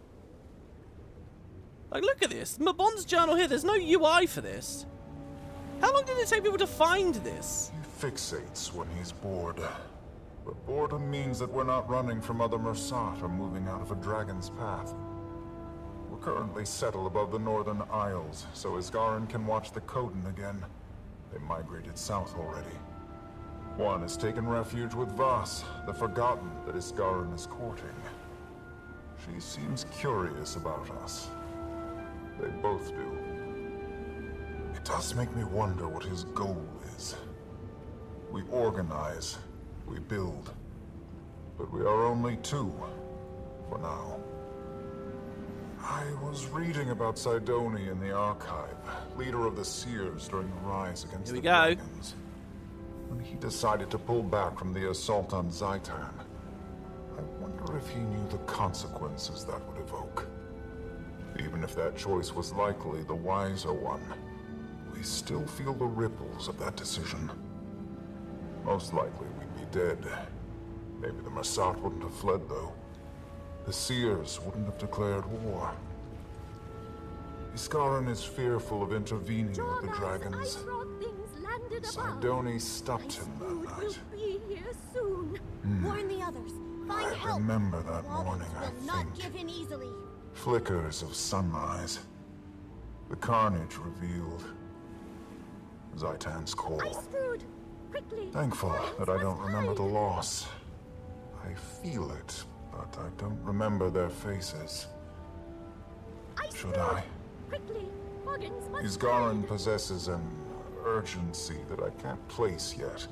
Like, look at this. Mabon's journal here. There's no UI for this. How long did it take people to find this? He fixates when he's bored. But boredom means that we're not running from other Mersat or moving out of a dragon's path. We're currently settled above the Northern Isles, so Isgarin can watch the Coden again. They migrated south already. One has taken refuge with Voss, the Forgotten that Isgarin is courting. She seems curious about us. They both do. It does make me wonder what his goal is. We organize. We build. But we are only two, for now. I was reading about Sidoni in the archive, leader of the Seers during the rise against the dragons. When he decided to pull back from the assault on Zaitan, I wonder if he knew the consequences that would evoke. Even if that choice was likely the wiser one, we still feel the ripples of that decision. Most likely we'd be dead. Maybe the Mersat wouldn't have fled, though. The Seers wouldn't have declared war. Isgarin is fearful of intervening with the dragons. Sidoni stopped him that night. Will be here soon. Warn the others. Find help. I remember that morning, I will not think. give in easily. Flickers of sunrise. The carnage revealed. Zaitan's call. Quickly. Thankful that I don't remember the loss. I feel it, but I don't remember their faces. Should I? Quickly. Isgarin possesses an urgency that I can't place yet.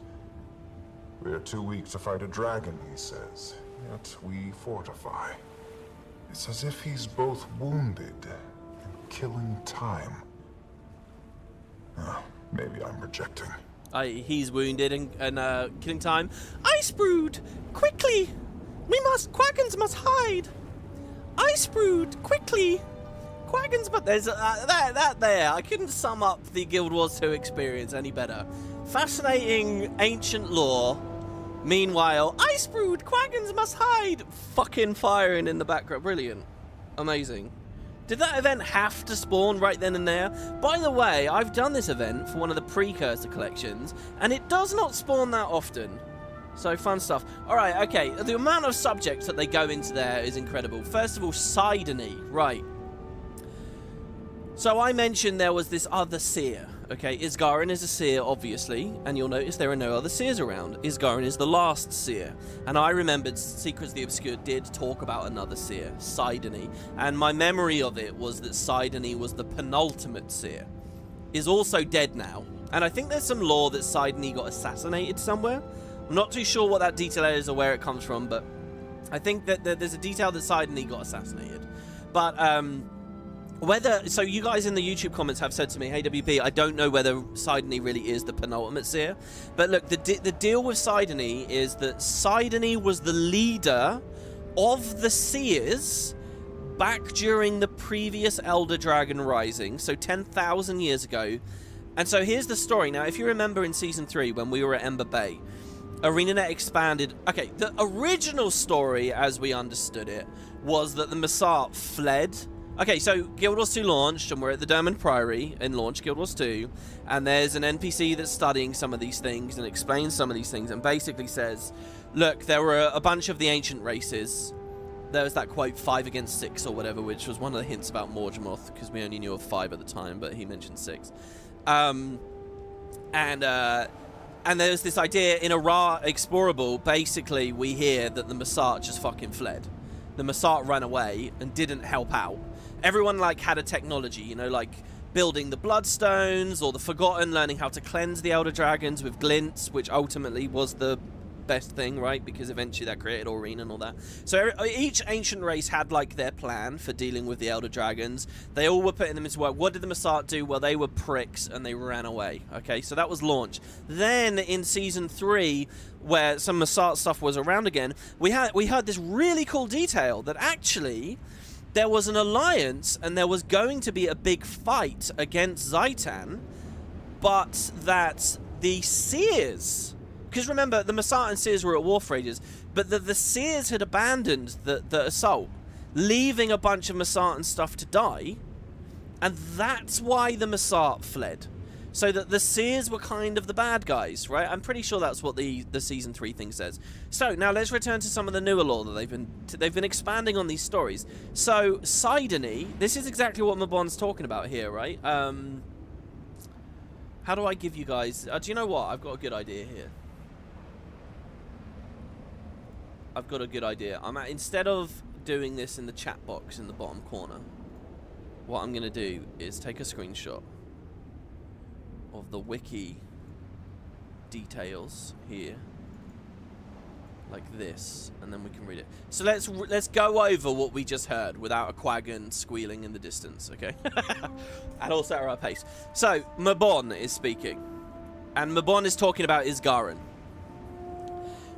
We're too weak to fight a dragon, he says. Yet we fortify. It's as if he's both wounded and killing time. Maybe I'm projecting. He's wounded and killing time. Ice Brood! Quickly! Quaggins must hide! Ice Brood! Quickly! Quaggins, but there's that there. I couldn't sum up the Guild Wars 2 experience any better. Fascinating ancient lore. Meanwhile, Ice Brood! Quaggins must hide! Fucking firing in the background. Brilliant. Amazing. Did that event have to spawn right then and there? By the way, I've done this event for one of the Precursor collections, and it does not spawn that often. So, fun stuff. Alright, okay, the amount of subjects that they go into there is incredible. First of all, Sidoni. Right. So, I mentioned there was this other seer. Okay, Isgarin is a seer, obviously, and you'll notice there are no other seers around. Isgarin is the last seer. And I remembered Secrets of the Obscure did talk about another seer, Sidoni. And my memory of it was that Sidoni was the penultimate seer. Is also dead now. And I think there's some lore that Sidoni got assassinated somewhere. I'm not too sure what that detail is or where it comes from, but I think that there's a detail that Sidoni got assassinated. But, so you guys in the YouTube comments have said to me, hey WP, I don't know whether Sidoni really is the penultimate seer. But look, the deal with Sidoni is that Sidoni was the leader of the seers back during the previous Elder Dragon Rising, so 10,000 years ago. And so here's the story. Now, if you remember in Season 3, when we were at Ember Bay, ArenaNet expanded. Okay, the original story, as we understood it, was that the Massart fled. Okay, so Guild Wars 2 launched, and we're at the Dermond Priory in launch Guild Wars 2, and there's an NPC that's studying some of these things and explains some of these things, and basically says, look, there were a bunch of the ancient races. There was that quote, 5 against 6 or whatever, which was one of the hints about Morgemoth, because we only knew of 5 at the time, but he mentioned 6. And there's this idea in a Ra Explorable, basically we hear that the Massart just fucking fled. The Massart ran away and didn't help out. Everyone, like, had a technology, you know, like building the Bloodstones or the Forgotten, learning how to cleanse the Elder Dragons with glints, which ultimately was the best thing, right? Because eventually that created Aurene and all that. So each ancient race had, like, their plan for dealing with the Elder Dragons. They all were putting them into work. What did the Massart do? Well, they were pricks and they ran away. Okay, so that was launch. Then in Season 3, where some Massart stuff was around again, we heard this really cool detail that actually there was an alliance and there was going to be a big fight against Zaitan, but that the Seers, because remember, the Massart and Seers were at war for ages, but the Seers had abandoned the assault, leaving a bunch of Massart and stuff to die, and that's why the Massart fled. So that the Seers were kind of the bad guys, right? I'm pretty sure that's what the Season 3 thing says. So, now let's return to some of the newer lore that they've been expanding on these stories. So, Sidony, this is exactly what Mabon's talking about here, right? How do I give you guys... do you know what? I've got a good idea here. I've got a good idea. Instead of doing this in the chat box in the bottom corner, what I'm going to do is take a screenshot of the wiki details here, like this, and then we can read it. So let's go over what we just heard without a quaggan squealing in the distance, okay? And also at our pace. So Mabon is speaking, and Mabon is talking about Isgarin.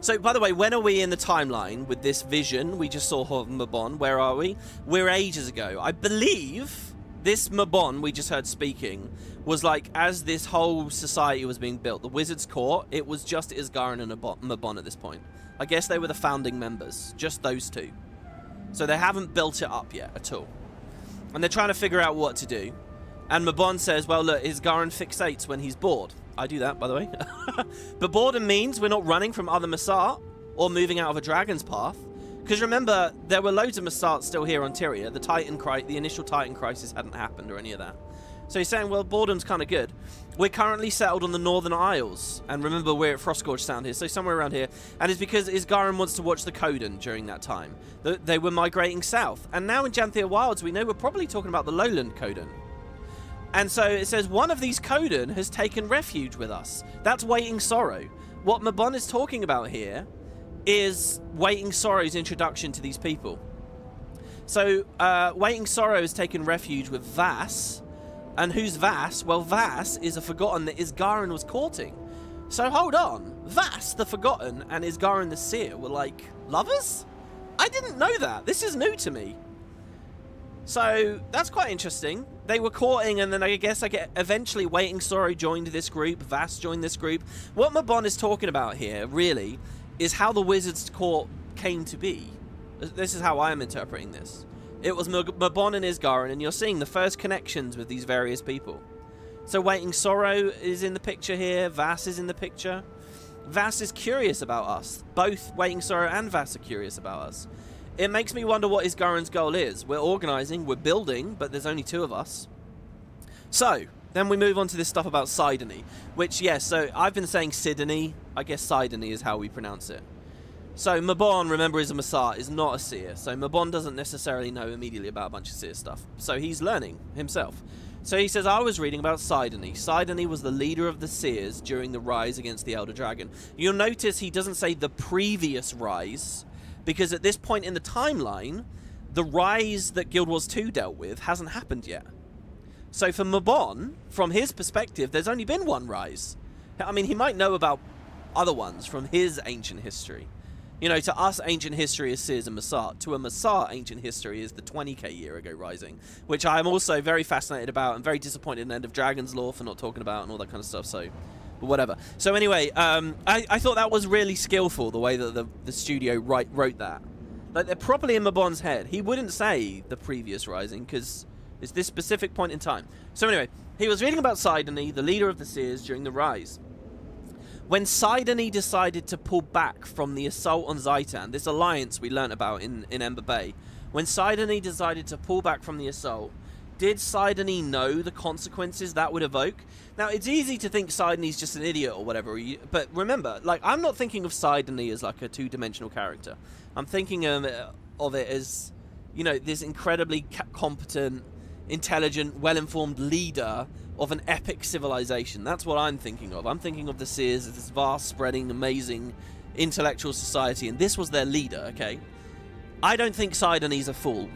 So, by the way, when are we in the timeline with this vision we just saw of Mabon? Where are we? We're ages ago. I believe this Mabon we just heard speaking was like, as this whole society was being built, the Wizard's Court, it was just Isgarin and Mabon at this point. I guess they were the founding members, just those two. So they haven't built it up yet at all. And they're trying to figure out what to do. And Mabon says, well, look, Isgarin fixates when he's bored. I do that, by the way. But boredom means we're not running from other Massart or moving out of a dragon's path. Because remember, there were loads of Massart still here on Tyria. The initial Titan crisis hadn't happened or any of that. So he's saying, well, boredom's kind of good. We're currently settled on the Northern Isles. And remember, we're at Frostgorge Sound here, so somewhere around here. And it's because Isgarin wants to watch the Coden during that time. They were migrating south. And now in Janthir Wilds, we know we're probably talking about the lowland Coden. And so it says, one of these Coden has taken refuge with us. That's Waiting Sorrow. What Mabon is talking about here is Waiting Sorrow's introduction to these people. So, Waiting Sorrow has taken refuge with Vass. And who's Vass? Well, Vass is a Forgotten that Isgarin was courting. So hold on. Vass, the Forgotten, and Isgarin the Seer were like lovers? I didn't know that. This is new to me. So that's quite interesting. They were courting, and then I guess eventually Waiting Sorrow joined this group. Vass joined this group. What Mabon is talking about here, really, is how the Wizard's Court came to be. This is how I am interpreting this. It was Mabon and Isgarin, and you're seeing the first connections with these various people. So Waiting Sorrow is in the picture here. Vass is in the picture. Vass is curious about us. Both Waiting Sorrow and Vass are curious about us. It makes me wonder what Isgarin's goal is. We're organising, we're building, but there's only 2 of us. So, then we move on to this stuff about Sidony, which, yes, so I've been saying Sidony. I guess Sidony is how we pronounce it. So Mabon, remember, is a Massart, is not a Seer. So Mabon doesn't necessarily know immediately about a bunch of Seer stuff. So he's learning himself. So he says, I was reading about Sidony. Sidony was the leader of the Seers during the rise against the Elder Dragon. You'll notice he doesn't say the previous rise, because at this point in the timeline, the rise that Guild Wars 2 dealt with hasn't happened yet. So for Mabon, from his perspective, there's only been one rise. I mean, he might know about other ones from his ancient history. You know, to us, ancient history is Seers and Masat. To a Masat, ancient history is the 20k year ago Rising, which I am also very fascinated about and very disappointed in End of Dragon's Law for not talking about and all that kind of stuff, so... But whatever. So anyway, I thought that was really skillful, the way that the studio wrote that. Like, they're properly in Mabon's head. He wouldn't say the previous Rising, because it's this specific point in time. So anyway, he was reading about Sidoney, the leader of the Seers, during the Rise. When Sidoney decided to pull back from the assault on Zaitan, this alliance we learnt about in Ember Bay, when Sidoney decided to pull back from the assault, did Sidoney know the consequences that would evoke? Now, it's easy to think Sidoney's just an idiot or whatever, but remember, like, I'm not thinking of Sidoney as like a two-dimensional character. I'm thinking of it as, you know, this incredibly competent, intelligent, well-informed leader of an epic civilization. That's what I'm thinking of. I'm thinking of the Seers as this vast, spreading, amazing intellectual society, and this was their leader, okay? I don't think Sidoney's a fool.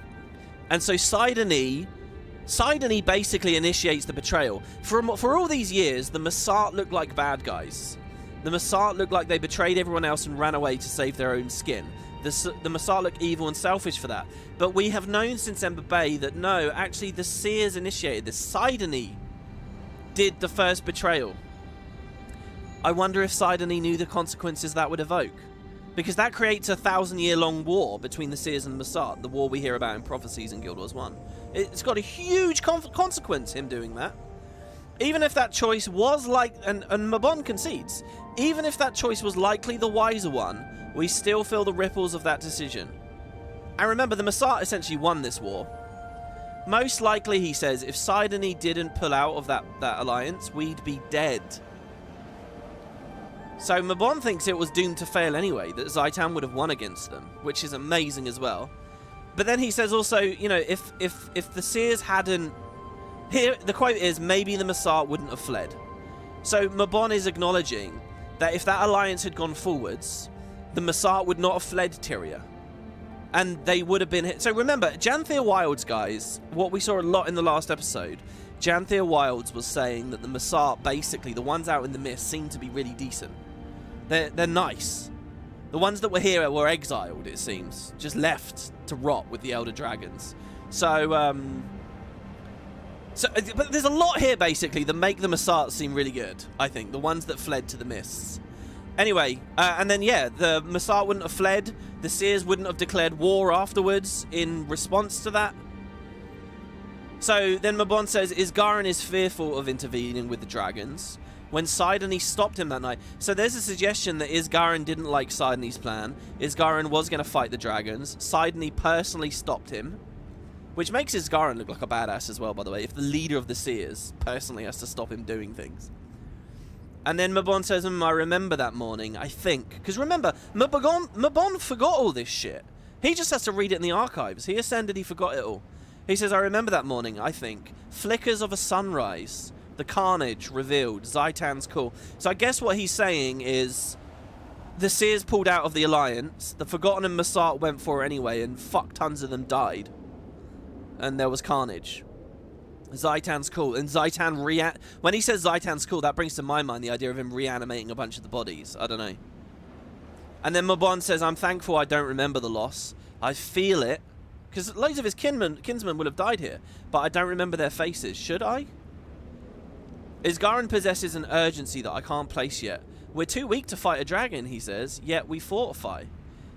And so Sidoney basically initiates the betrayal. For all these years, the Masat looked like bad guys. The Masat looked like they betrayed everyone else and ran away to save their own skin. The Masat look evil and selfish for that. But we have known since Ember Bay that no, actually the Seers initiated this. Sidoney did the first betrayal. I wonder if Sidoney knew the consequences that would evoke. Because that creates a 1,000-year-long war between the Seers and the Masat, the war we hear about in Prophecies in Guild Wars 1. It's got a huge consequence, him doing that. Even if that choice was like, and Mabon concedes, even if that choice was likely the wiser one, we still feel the ripples of that decision. And remember, the Masat essentially won this war. Most likely, he says, if Sidoney didn't pull out of that alliance, we'd be dead. So Mabon thinks it was doomed to fail anyway, that Zaitan would have won against them, which is amazing as well. But then he says also, you know, if the Seers hadn't... Here, the quote is, maybe the Masat wouldn't have fled. So Mabon is acknowledging that if that alliance had gone forwards, the Masat would not have fled Tyria. And they would have been hit. So remember, Janthir Wilds, guys, what we saw a lot in the last episode, Janthir Wilds was saying that the Masat, basically, the ones out in the mist, seem to be really decent. They're nice. The ones that were here were exiled, it seems. Just left to rot with the Elder Dragons. So, but there's a lot here, basically, that make the Masat seem really good, I think. The ones that fled to the mists. Anyway, and then, yeah, the Masat wouldn't have fled. The Seers wouldn't have declared war afterwards in response to that. So then Mabon says, Isgarin is fearful of intervening with the dragons. When Sidoney stopped him that night. So there's a suggestion that Isgarin didn't like Sidoney's plan. Isgarin was going to fight the dragons. Sidoney personally stopped him. Which makes Isgarin look like a badass as well, by the way. If the leader of the Seers personally has to stop him doing things. And then Mabon says, I remember that morning, I think. Because remember, Mabon forgot all this shit. He just has to read it in the archives. He ascended, he forgot it all. He says, I remember that morning, I think. Flickers of a sunrise. The carnage revealed. Zaitan's call. So I guess what he's saying is the Seers pulled out of the alliance. The Forgotten and Masat went for it anyway, and fuck tons of them died. And there was carnage. Zaitan's cool. And Zaitan when he says Zaitan's cool, that brings to my mind the idea of him reanimating a bunch of the bodies. I don't know. And then Mabon says, I'm thankful I don't remember the loss. I feel it. Because loads of his kinsmen will have died here. But I don't remember their faces. Should I? Isgarin possesses an urgency that I can't place yet. We're too weak to fight a dragon, he says, yet we fortify.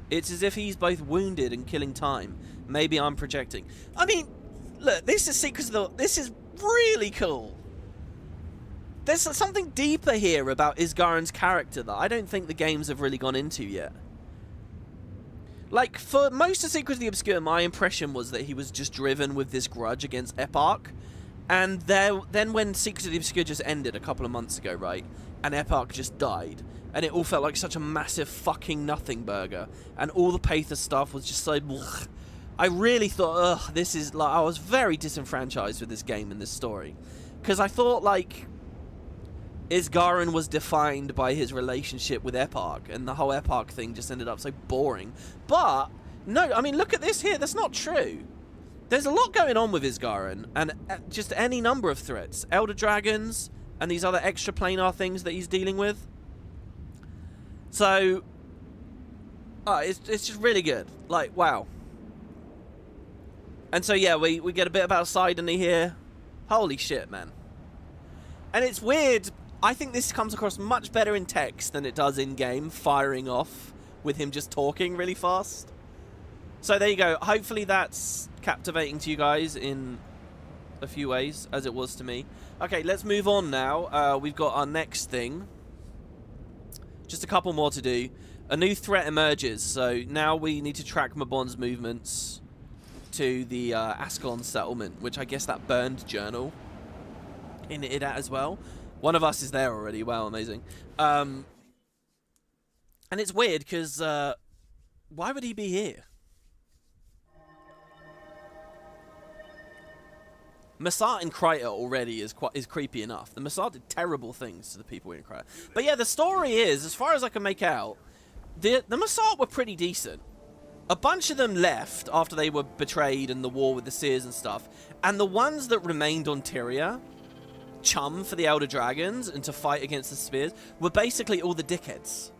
It's as if he's both wounded and killing time. Maybe I'm projecting. I mean, look, this is Secrets of the... This is really cool. There's something deeper here about Isgarin's character that I don't think the games have really gone into yet. Like, for most of Secrets of the Obscure, my impression was that he was just driven with this grudge against Eparch. And then when Secrets of the Obscure just ended a couple of months ago, right? And Eparch just died. And it all felt like such a massive fucking nothing burger. And all the Pathos stuff was just so... Blech. I really thought, ugh, this is... like, I was very disenfranchised with this game and this story. Because I thought, like... Isgarin was defined by his relationship with Eparch. And the whole Eparch thing just ended up so boring. But, no, I mean, look at this here. That's not true. There's a lot going on with Isgarin, and just any number of threats. Elder Dragons, and these other extra planar things that he's dealing with. So, it's just really good. Like, wow. And so, yeah, we get a bit about Sidony here. Holy shit, man. And it's weird. I think this comes across much better in text than it does in-game, firing off with him just talking really fast. So there you go. Hopefully that's captivating to you guys in a few ways, as it was to me. Okay, let's move on now. We've got our next thing. Just a couple more to do. A new threat emerges, so now we need to track Mabon's movements to the Ascalon settlement, which I guess that burned journal in it as well. One of us is there already. Wow, amazing. And it's weird because why would he be here? Massart in Kryta already is creepy enough. The Massart did terrible things to the people in Kryta. But yeah, the story is, as far as I can make out, the Massart were pretty decent. A bunch of them left after they were betrayed in the war with the Seers and stuff. And the ones that remained on Tyria, chum for the Elder Dragons and to fight against the Spears, were basically all the dickheads.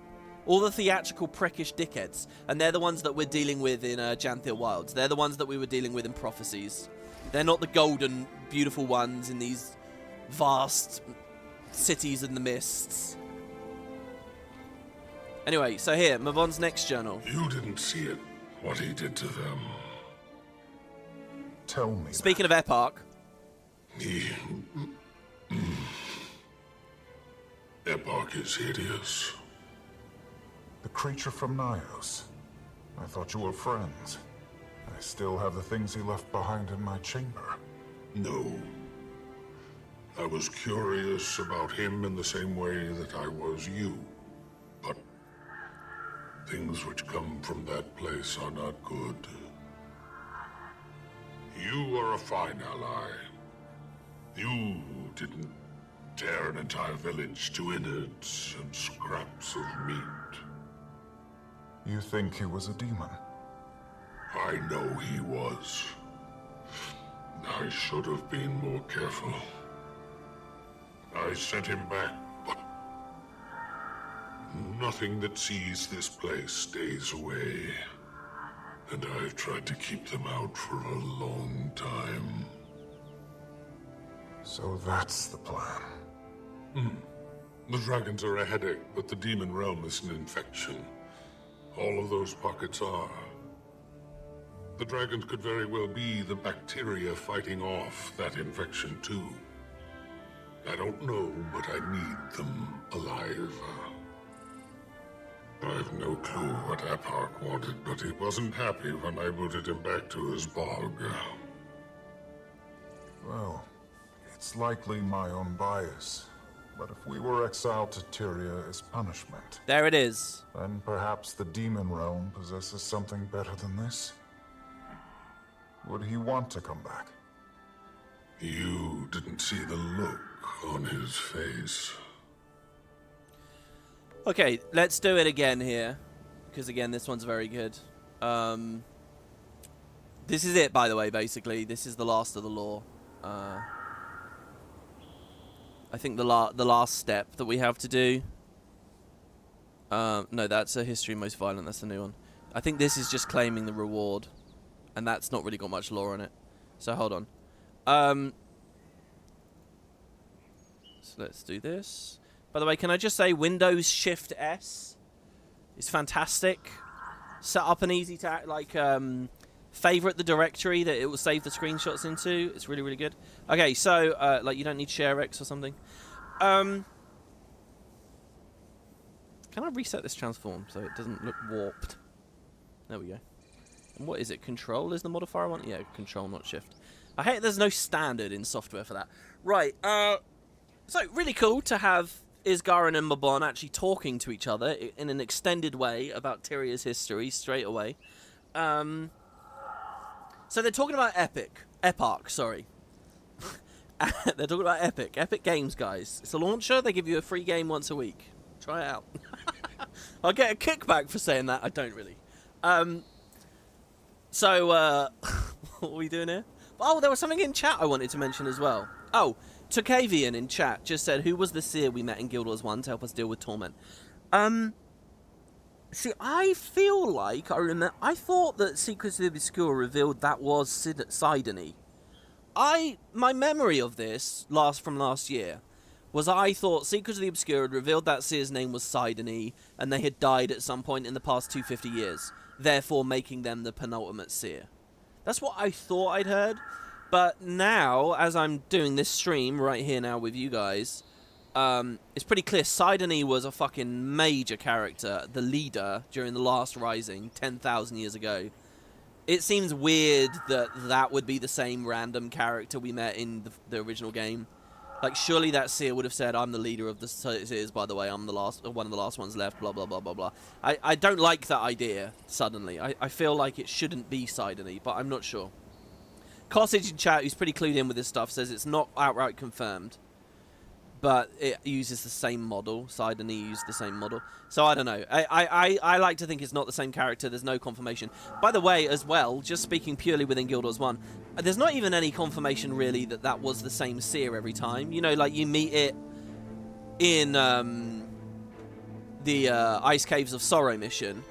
All the theatrical, prickish dickheads. And they're the ones that we're dealing with in Janthir Wilds. They're the ones that we were dealing with in Prophecies. They're not the golden, beautiful ones in these vast cities in the mists. Anyway, so here, Mabon's next journal. You didn't see it, what he did to them. Tell me. Speaking of Eparch. Eparch is hideous. The creature from Nyos. I thought you were friends. I still have the things he left behind in my chamber. No. I was curious about him in the same way that I was you. But things which come from that place are not good. You are a fine ally. You didn't tear an entire village to innards and scraps of meat. You think he was a demon? I know he was. I should have been more careful. I sent him back, but nothing that sees this place stays away. And I've tried to keep them out for a long time. So that's the plan. The dragons are a headache, but the demon realm is an infection. All of those pockets are. The dragons could very well be the bacteria fighting off that infection too. I don't know, but I need them alive. I've no clue what Eparch wanted, but he wasn't happy when I booted him back to his bog. Well, it's likely my own bias. But if we were exiled to Tyria as punishment... There it is. Then perhaps the demon realm possesses something better than this? Would he want to come back? You didn't see the look on his face. Okay, let's do it again here. Because again, this one's very good. This is it, by the way, basically. This is the last of the lore. I think the last step that we have to do. No, that's a history most violent. That's the new one. I think this is just claiming the reward. And that's not really got much lore in it. So hold on. So let's do this. By the way, can I just say Windows Shift S is fantastic. Set up an easy favorite the directory that it will save the screenshots into. It's really, really good. Okay, so like you don't need ShareX or something. Can I reset this transform so it doesn't look warped? There we go. And what is it? Control is the modifier I want? Yeah, control, not shift. I hate there's no standard in software for that. Right, so really cool to have Isgarin and Mabon actually talking to each other in an extended way about Tyria's history straight away. So they're talking about Eparch, sorry. They're talking about Epic Games, guys. It's a launcher. They give you a free game once a week. Try it out. I'll get a kickback for saying that. I don't really. So, what are we doing here? Oh, there was something in chat I wanted to mention as well. Oh, Tokavian in chat just said, who was the seer we met in Guild Wars 1 to help us deal with torment? See, I feel like I thought that Secrets of the Obscure revealed that was Sidony. My memory of this from last year was I thought Secrets of the Obscure had revealed that Seer's name was Sidony, and they had died at some point in the past 250 years, therefore making them the penultimate Seer. That's what I thought I'd heard, but now, as I'm doing this stream right here now with you guys, it's pretty clear Sidony was a fucking major character, the leader during the last Rising 10,000 years ago. It seems weird that that would be the same random character we met in the original game. Like, surely that Seer would have said, I'm the leader of the Seers, by the way, I'm the one of the last ones left, blah, blah, blah, blah, blah. I don't like that idea, suddenly. I feel like it shouldn't be Sidony, but I'm not sure. Costage in chat, who's pretty clued in with this stuff, says it's not outright confirmed, but it uses the same model. Sidony used the same model. So I don't know. I like to think it's not the same character. There's no confirmation. By the way, as well, just speaking purely within Guild Wars 1, there's not even any confirmation, really, that that was the same Seer every time. You know, like, you meet it in the Ice Caves of Sorrow mission,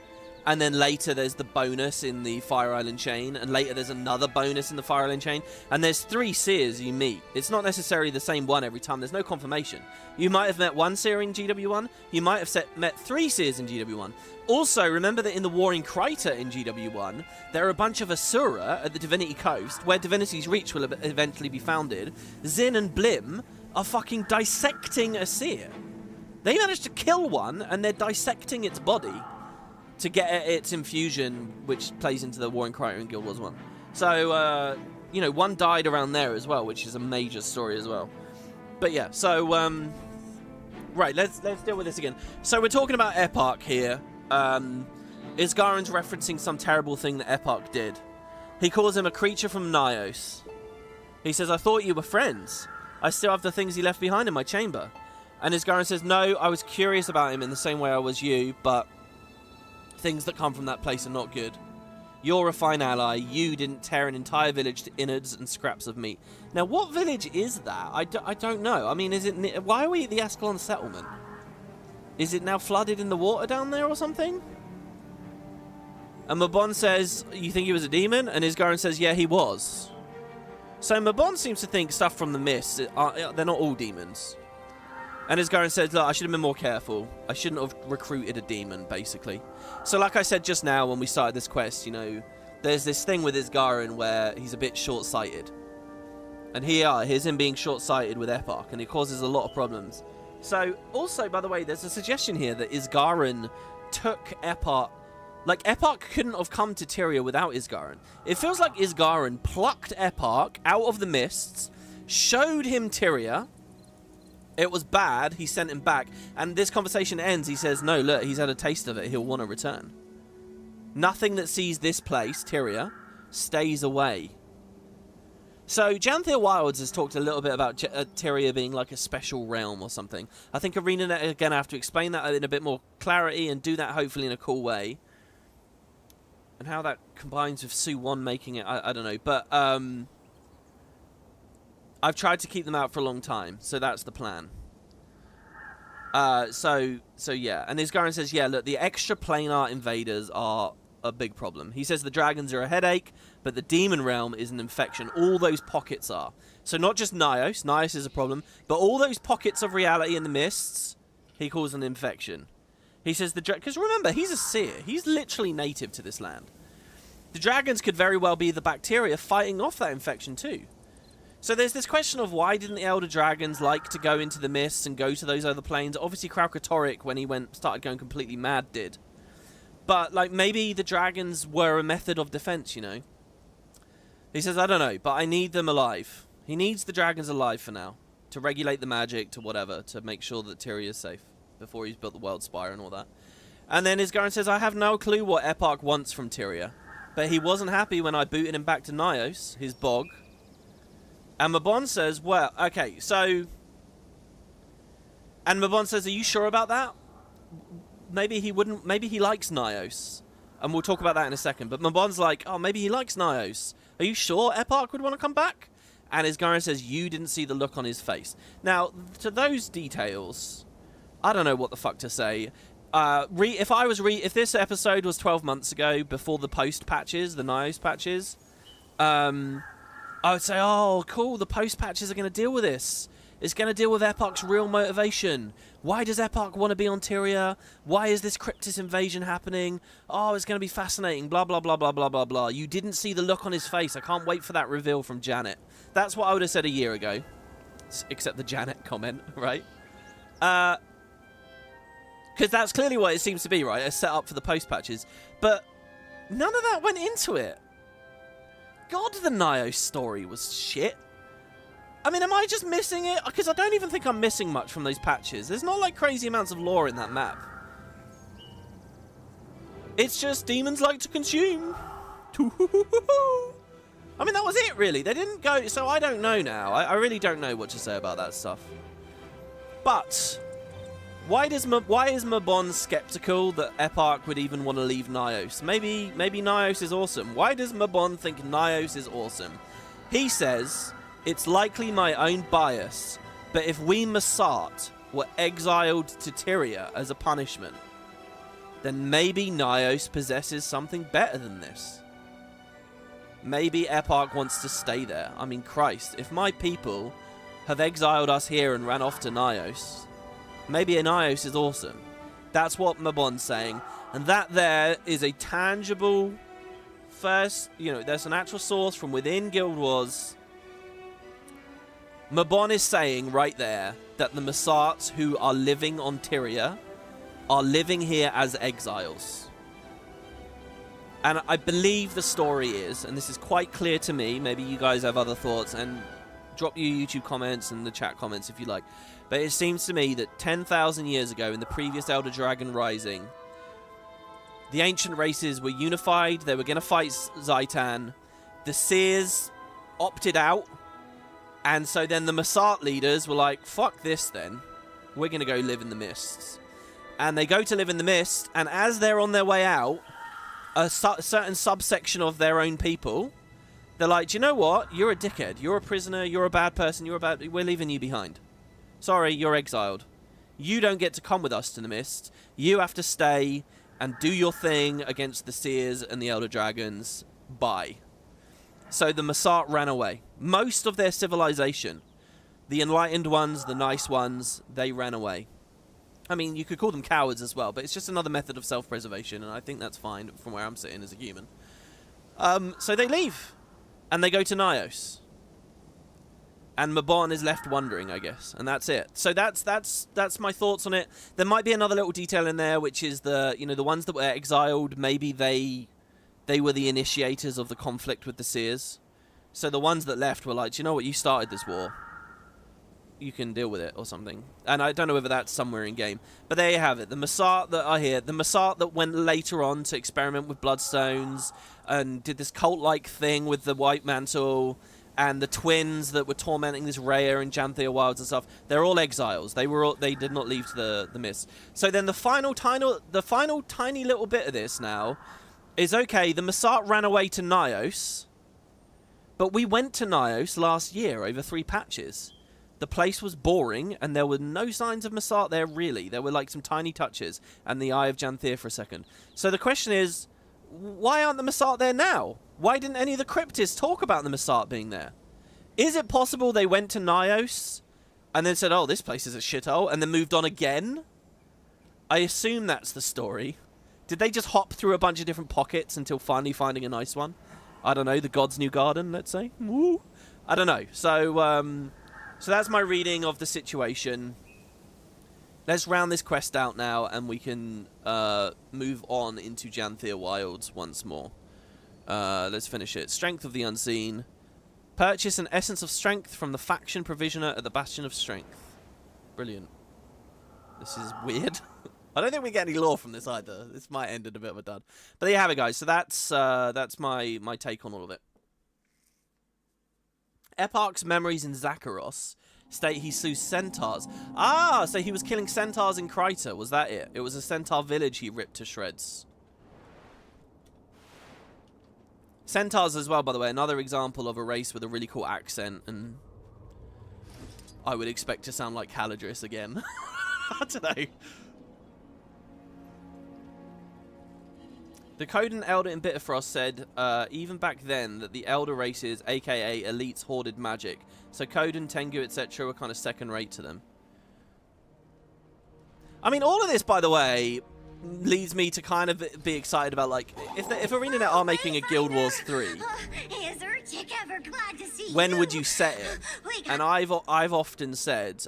and then later there's the bonus in the Fire Island chain, and later there's another bonus in the Fire Island chain, and there's 3 Seers you meet. It's not necessarily the same one every time. There's no confirmation. You might have met 1 Seer in GW1. You might have met 3 Seers in GW1. Also, remember that in the Warring Crater in GW1, there are a bunch of Asura at the Divinity Coast, where Divinity's Reach will eventually be founded. Zin and Blim are fucking dissecting a Seer. They managed to kill one, and they're dissecting its body to get at its infusion, which plays into the Warring Crater in Guild Wars 1. So, you know, one died around there as well, which is a major story as well. But yeah, so, right, let's deal with this again. So we're talking about Epoch here. Isgaren's referencing some terrible thing that Epoch did. He calls him a creature from Nyos. He says, I thought you were friends. I still have the things he left behind in my chamber. And Isgaren says, no, I was curious about him in the same way I was you, but things that come from that place are not good. You're a fine ally. You didn't tear an entire village to innards and scraps of meat. Now, what village is that? I don't know. I mean, is it... Why are we at the Ascalon settlement? Is it now flooded in the water down there or something? And Mabon says, you think he was a demon? And Isgaren says, yeah, he was. So Mabon seems to think stuff from the mist, they're not all demons. And Isgaren said, look, I should have been more careful. I shouldn't have recruited a demon, basically. So like I said just now when we started this quest, you know, there's this thing with Isgaren where he's a bit short-sighted. And here's him being short-sighted with Epoch, and it causes a lot of problems. So, also, by the way, there's a suggestion here that Isgaren took Epoch. Like, Epoch couldn't have come to Tyria without Isgaren. It feels like Isgaren plucked Epoch out of the mists, showed him Tyria. It was bad, he sent him back, and this conversation ends, he says, no, look, he's had a taste of it, he'll want to return. Nothing that sees this place, Tyria, stays away. So, Janthir Wilds has talked a little bit about Tyria being like a special realm or something. I think ArenaNet are going to have to explain that in a bit more clarity and do that hopefully in a cool way. And how that combines with Sue 1 making it, I don't know, but, I've tried to keep them out for a long time, so that's the plan. So yeah. And Isgaren says, yeah, look, the extra planar invaders are a big problem. He says the dragons are a headache, but the demon realm is an infection. All those pockets are. So not just Nyos. Nyos is a problem, but all those pockets of reality in the mists, he calls an infection. He says because remember, he's a seer. He's literally native to this land. The dragons could very well be the bacteria fighting off that infection too. So there's this question of why didn't the Elder Dragons like to go into the mists and go to those other planes? Obviously Kralkatorrik, when he started going completely mad, did. But, like, maybe the dragons were a method of defense, you know? He says, I don't know, but I need them alive. He needs the dragons alive for now. To regulate the magic, to whatever, to make sure that Tyria is safe. Before he's built the World Spire and all that. And then Isgaren says, I have no clue what Epoch wants from Tyria. But he wasn't happy when I booted him back to Nyos, his bog. And Mabon says, well, okay, so... And Mabon says, are you sure about that? Maybe he wouldn't... Maybe he likes Nyos. And we'll talk about that in a second. But Mabon's like, oh, maybe he likes Nyos. Are you sure Epoch would want to come back? And Isgaren says, you didn't see the look on his face. Now, to those details, I don't know what the fuck to say. if this episode was 12 months ago, before the post patches, the Nyos patches, I would say, oh, cool, the post patches are going to deal with this. It's going to deal with Epoch's real motivation. Why does Epoch want to be on Tyria? Why is this Cryptis invasion happening? Oh, it's going to be fascinating, blah, blah, blah, blah, blah, blah, blah. You didn't see the look on his face. I can't wait for that reveal from Janet. That's what I would have said a year ago. Except the Janet comment, right? Because that's clearly what it seems to be, right? A setup for the post patches. But none of that went into it. God, the Nyos story was shit. I mean, am I just missing it? Because I don't even think I'm missing much from those patches. There's not, like, crazy amounts of lore in that map. It's just demons like to consume. I mean, that was it, really. They didn't go... So I don't know now. I really don't know what to say about that stuff. But why is Mabon skeptical that Epoch would even want to leave Nyos? Maybe Nyos is awesome. Why does Mabon think Nyos is awesome? He says... It's likely my own bias, but if we Masat were exiled to Tyria as a punishment, then maybe Nyos possesses something better than this. Maybe Epoch wants to stay there. I mean, Christ, if my people have exiled us here and ran off to Nyos, maybe Nyos is awesome. That's what Mabon's saying. And that there is a tangible first, there's an actual source from within Guild Wars. Mabon is saying right there that the Masats who are living on Tyria are living here as exiles. And I believe the story is, and this is quite clear to me, maybe you guys have other thoughts, and drop your YouTube comments and the chat comments if you like, but it seems to me that 10,000 years ago in the previous Elder Dragon Rising, the ancient races were unified, they were going to fight Zaitan, the Seers opted out, and so then the Masat leaders were like, fuck this then. We're going to go live in the mists. And they go to live in the mist, and as they're on their way out, a certain subsection of their own people, they're like, do you know what? You're a dickhead. You're a prisoner. You're a bad person. We're leaving you behind. Sorry, you're exiled. You don't get to come with us to the mist. You have to stay and do your thing against the Seers and the Elder Dragons. Bye. So the Masat ran away. Most of their civilization, the enlightened ones, the nice ones, they ran away. I mean, you could call them cowards as well, but it's just another method of self-preservation, and I think that's fine from where I'm sitting as a human. So they leave, and they go to Nyos. And Mabon is left wondering, I guess, and that's it. So that's my thoughts on it. There might be another little detail in there, which is the ones that were exiled, maybe they were the initiators of the conflict with the Seers. So the ones that left were like, do you know what, you started this war. You can deal with it or something. And I don't know whether that's somewhere in game. But there you have it. The Masat that are here. The Masat that went later on to experiment with bloodstones and did this cult-like thing with the White Mantle. And the twins that were tormenting this Rhea and Janthir wilds and stuff. They're all exiles. They did not leave to the mist. So then the final tiny little bit of this now is, okay, the Masat ran away to Nyos. But we went to Nyos last year over 3 patches. The place was boring, and there were no signs of Masat there, really. There were, like, some tiny touches, and the Eye of Janthir for a second. So the question is, why aren't the Masat there now? Why didn't any of the Cryptists talk about the Masat being there? Is it possible they went to Nyos, and then said, oh, this place is a shithole, and then moved on again? I assume that's the story. Did they just hop through a bunch of different pockets until finally finding a nice one? I don't know, the God's New Garden, let's say. Woo! I don't know. So that's my reading of the situation. Let's round this quest out now, and we can move on into Janthir Wilds once more. Let's finish it. Strength of the Unseen. Purchase an Essence of Strength from the Faction Provisioner at the Bastion of Strength. Brilliant. This is weird. I don't think we get any lore from this either. This might end in a bit of a dud. But there you have it, guys. So that's my take on all of it. Epoch's memories in Zakharos state he slew centaurs. Ah, so he was killing centaurs in Kryta. Was that it? It was a centaur village he ripped to shreds. Centaurs as well, by the way, another example of a race with a really cool accent, and I would expect to sound like Haladris again. I don't know. The Coden Elder in Bitterfrost said, even back then, that the Elder races, aka elites, hoarded magic. So Coden, Tengu, etc. were kind of second rate to them. I mean, all of this, by the way, leads me to kind of be excited about, like, if ArenaNet are making a Guild Wars 3, when would you set it? And I've often said,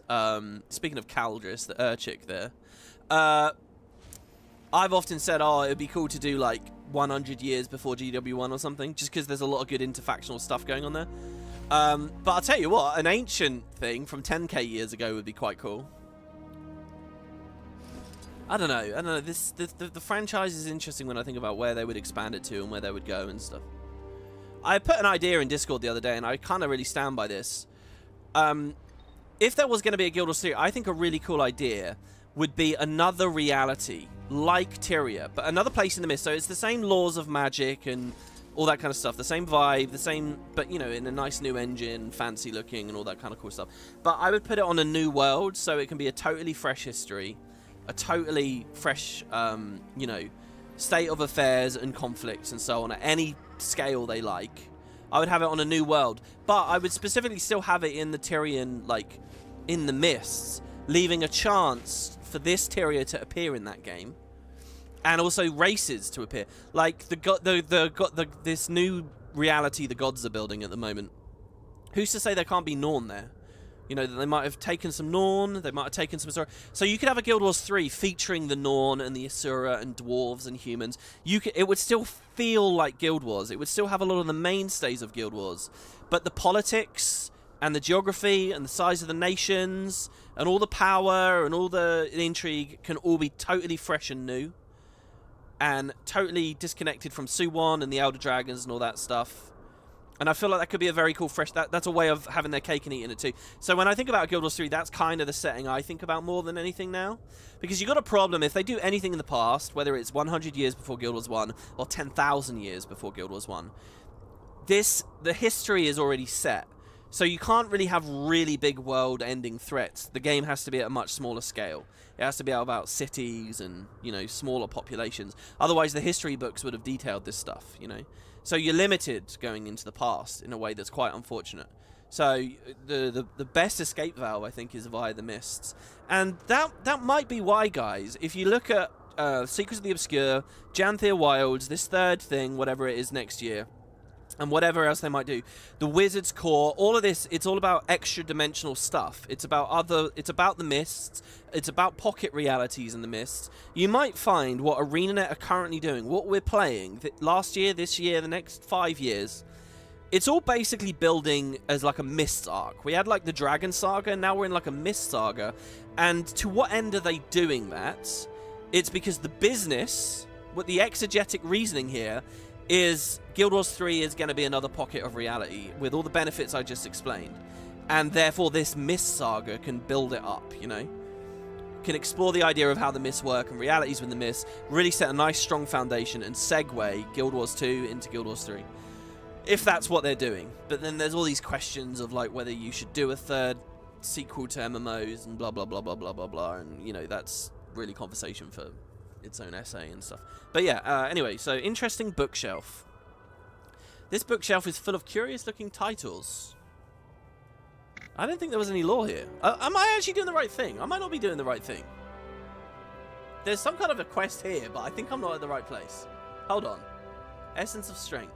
speaking of Caldris, the Urchik there, I've often said, oh, it'd be cool to do, like, 100 years before GW1 or something, just because there's a lot of good interfactional stuff going on there. But I'll tell you what, an ancient thing from 10k years ago would be quite cool. I don't know. The franchise is interesting when I think about where they would expand it to and where they would go and stuff. I put an idea in Discord the other day, and I kind of really stand by this. If there was going to be a Guild Wars 3, I think a really cool idea would be another reality, like Tyria, but another place in the mist. So it's the same laws of magic and all that kind of stuff, the same vibe, the same, but, you know, in a nice new engine, fancy looking and all that kind of cool stuff. But I would put it on a new world, so it can be a totally fresh history, a totally fresh, you know, state of affairs and conflicts and so on at any scale they like. I would have it on a new world, but I would specifically still have it in the Tyrian, like, in the mists, leaving a chance for this Tyria to appear in that game, and also races to appear, like this new reality the gods are building at the moment. Who's to say there can't be Norn there? You know, that they might have taken some Norn, they might have taken some Asura. So you could have a Guild Wars 3 featuring the Norn and the Asura and dwarves and humans. It would still feel like Guild Wars. It would still have a lot of the mainstays of Guild Wars. But the politics and the geography and the size of the nations and all the power and all the intrigue can all be totally fresh and new. And totally disconnected from Suwon and the Elder Dragons and all that stuff. And I feel like that could be a very cool fresh... That's a way of having their cake and eating it too. So when I think about Guild Wars 3, that's kind of the setting I think about more than anything now. Because you got a problem if they do anything in the past, whether it's 100 years before Guild Wars 1 or 10,000 years before Guild Wars 1. The history is already set. So you can't really have really big world-ending threats. The game has to be at a much smaller scale. It has to be about cities and, you know, smaller populations. Otherwise, the history books would have detailed this stuff, you know. So you're limited going into the past in a way that's quite unfortunate. So the best escape valve, I think, is via the mists. And that might be why, guys, if you look at Secrets of the Obscure, Janthir Wilds, this third thing, whatever it is next year, and whatever else they might do, the Wizard's Core, all of this, it's all about extra dimensional stuff. It's about the mists, it's about pocket realities in the mists. You might find what ArenaNet are currently doing, what we're playing last year, this year, the next 5 years. It's all basically building as like a Mist arc. We had like the Dragon Saga, and now we're in like a Mist Saga. And to what end are they doing that? It's because the business, what the exegetic reasoning here is Guild Wars 3 is going to be another pocket of reality with all the benefits I just explained. And therefore this Mist Saga can build it up, you know? Can explore the idea of how the Mists work and realities with the Mists, really set a nice strong foundation and segue Guild Wars 2 into Guild Wars 3. If that's what they're doing. But then there's all these questions of like whether you should do a third sequel to MMOs and blah blah blah blah blah blah blah, and you know, that's really conversation for its own essay and stuff. But yeah, anyway, so interesting bookshelf. This bookshelf is full of curious looking titles. I don't think there was any lore here. Am I actually doing the right thing? I might not be doing the right thing. There's some kind of a quest here, but I think I'm not at the right place. Hold on. Essence of Strength.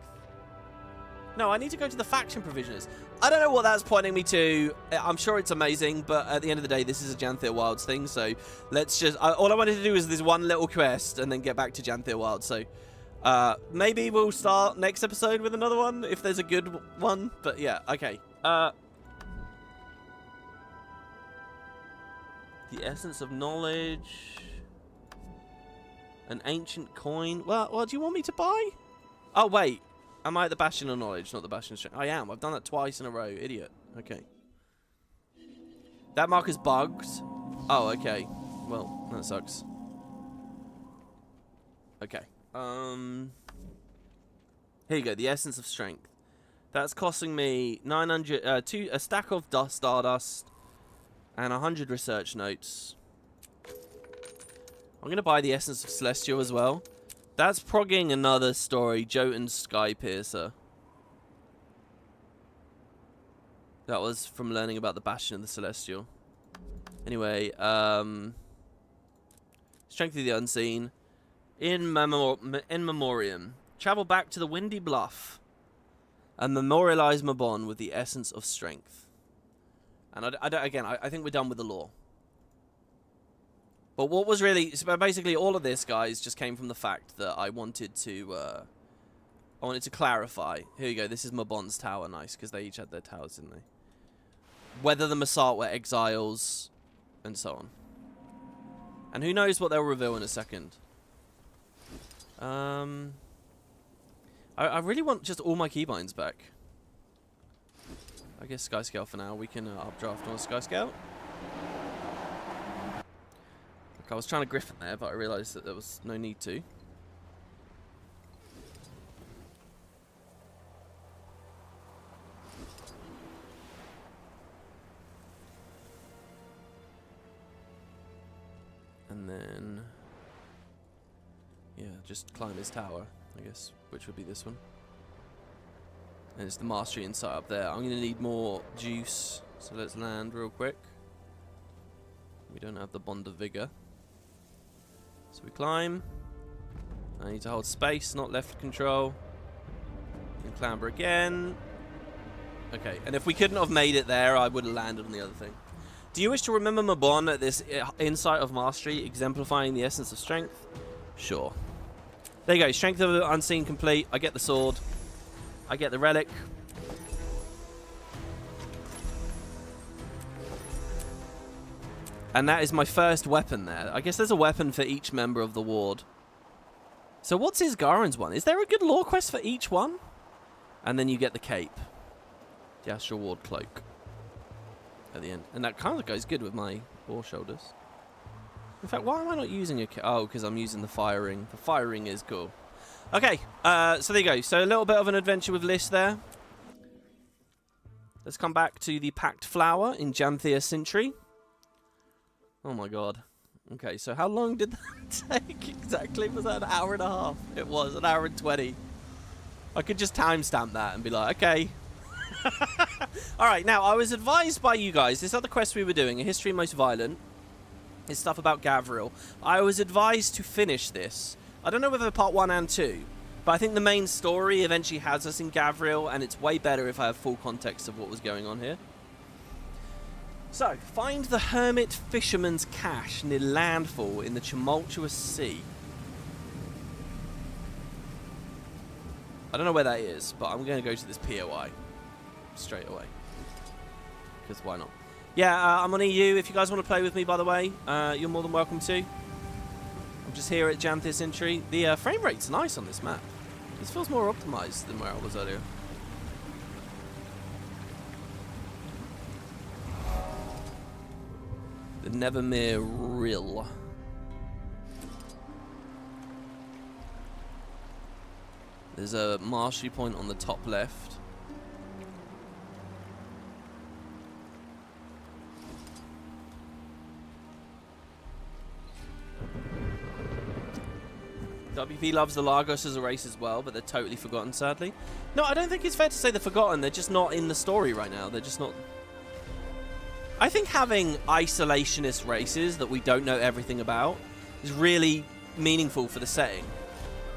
No, I need to go to the faction provisioners. I don't know what that's pointing me to. I'm sure it's amazing, but at the end of the day, this is a Janthir Wilds thing, so let's just... all I wanted to do is this one little quest and then get back to Janthir Wilds, so... maybe we'll start next episode with another one, if there's a good one, but yeah, okay. The Essence of Knowledge... An Ancient Coin... Well, what do you want me to buy? Oh, wait. Am I at the Bastion of Knowledge, not the Bastion of Strength? I am. I've done that twice in a row. Idiot. Okay. That marker's bugged. Oh, okay. Well, that sucks. Okay. Here you go. The Essence of Strength. That's costing me 900... a stack of Stardust and 100 research notes. I'm going to buy the Essence of Celestial as well. That's progging another story, Jotun's Sky Piercer. That was from learning about the Bastion of the Celestial. Anyway, Strength of the Unseen. In Memoriam. Travel back to the Windy Bluff and memorialize Mabon with the essence of strength. And I think we're done with the lore. But what was really... So basically, all of this, guys, just came from the fact that I wanted to clarify. Here you go. This is Mabon's tower. Nice, because they each had their towers, didn't they? Whether the Masat were exiles, and so on. And who knows what they'll reveal in a second. I really want just all my keybinds back. I guess Sky Scale for now. We can updraft on Sky Scale. I was trying to Griffin there, but I realised that there was no need to. And then... yeah, just climb his tower, I guess, which would be this one. And it's the Mastery Insight up there. I'm going to need more juice, so let's land real quick. We don't have the Bond of Vigor. So we climb. I need to hold space, not left control. And clamber again. Okay, and if we couldn't have made it there, I would have landed on the other thing. Do you wish to remember Mabon at this insight of mastery, exemplifying the essence of strength? Sure. There you go, Strength of the Unseen complete. I get the sword. I get the relic. And that is my first weapon there. I guess there's a weapon for each member of the ward. So what's Isgaren's one? Is there a good lore quest for each one? And then you get the cape. The Astral Ward cloak. At the end. And that kind of goes good with my war shoulders. In fact, why am I not using a... oh, because I'm using the fire ring. The fire ring is cool. Okay, so there you go. So a little bit of an adventure with Liz there. Let's come back to the Packed Flower in Janthir Sintry. Oh my god. Okay, so how long did that take exactly? Was that an hour and a half? It was, an hour and 20. I could just timestamp that and be like, okay. Alright, now, I was advised by you guys, this other quest we were doing, A History Most Violent, is stuff about Gavril. I was advised to finish this. I don't know whether part 1 and 2, but I think the main story eventually has us in Gavril, and it's way better if I have full context of what was going on here. So, find the Hermit Fisherman's Cache near landfall in the tumultuous sea. I don't know where that is, but I'm going to go to this POI straight away. Because why not? Yeah, I'm on EU. If you guys want to play with me, by the way, you're more than welcome to. I'm just here at Janthir Sintry. The frame rate's nice on this map. This feels more optimized than where I was earlier. The Nevermere Rill. There's a mastery point on the top left. WP loves the Lagos as a race as well, but they're totally forgotten, sadly. No, I don't think it's fair to say they're forgotten. They're just not in the story right now. They're just not... I think having isolationist races that we don't know everything about is really meaningful for the setting.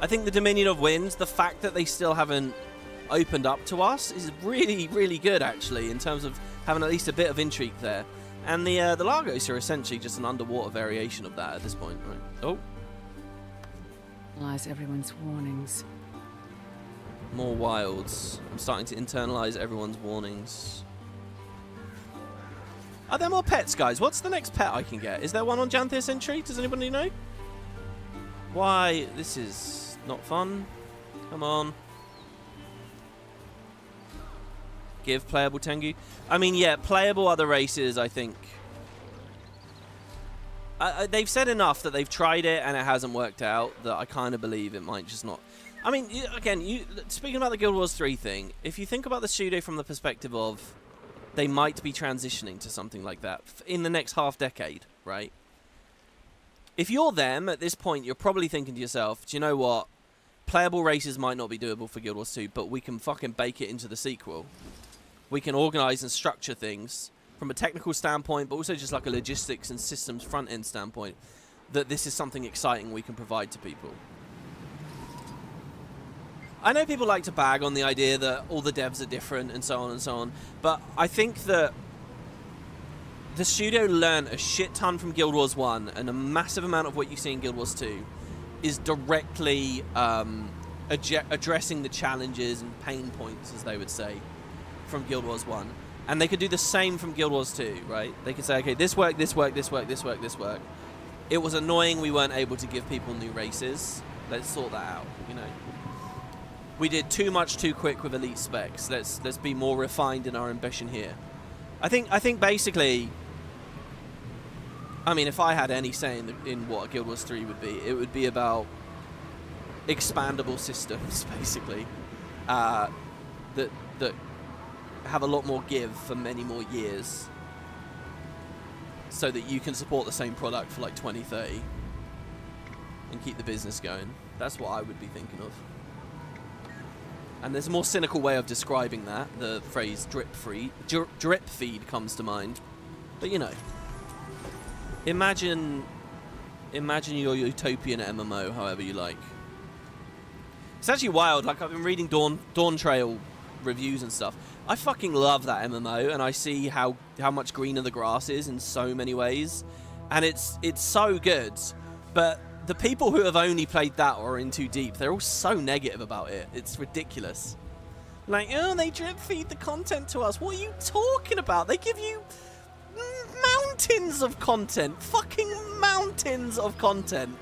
I think the Dominion of Winds, the fact that they still haven't opened up to us is really, really good, actually, in terms of having at least a bit of intrigue there. And the Lagos are essentially just an underwater variation of that at this point, right? Oh. Internalize everyone's warnings. More wilds. I'm starting to internalize everyone's warnings. Are there more pets, guys? What's the next pet I can get? Is there one on Janthir Sintry? Does anybody know? Why? This is not fun. Come on. Give playable Tengu. I mean, yeah, playable other races, I think. They've said enough that they've tried it and it hasn't worked out that I kind of believe it might just not. I mean, again, speaking about the Guild Wars 3 thing, if you think about the studio from the perspective of they might be transitioning to something like that in the next half decade, right? If you're them, at this point, you're probably thinking to yourself, do you know what? Playable races might not be doable for Guild Wars 2, but we can fucking bake it into the sequel. We can organize and structure things from a technical standpoint, but also just like a logistics and systems front-end standpoint, that this is something exciting we can provide to people. I know people like to bag on the idea that all the devs are different and so on, but I think that the studio learned a shit ton from Guild Wars 1, and a massive amount of what you see in Guild Wars 2 is directly addressing the challenges and pain points, as they would say, from Guild Wars 1. And they could do the same from Guild Wars 2, right? They could say, okay, this worked, this worked, this worked, this worked, this worked. It was annoying we weren't able to give people new races. Let's sort that out, you know? We did too much too quick with elite specs. Let's be more refined in our ambition here. I think basically, I mean, if I had any say in what Guild Wars 3 would be, it would be about expandable systems, basically, that have a lot more give for many more years, so that you can support the same product for like 20, 30 and keep the business going. That's what I would be thinking of. And there's a more cynical way of describing that. The phrase drip feed comes to mind. But you know, imagine your utopian MMO however you like. It's actually wild. Like, I've been reading Dawn Trail reviews and stuff. I fucking love that MMO, and I see how much greener the grass is in so many ways, and it's so good. But the people who have only played that or are in too deep, they're all so negative about it. It's ridiculous. Like, oh, they drip feed the content to us. What are you talking about? They give you mountains of content. Fucking mountains of content.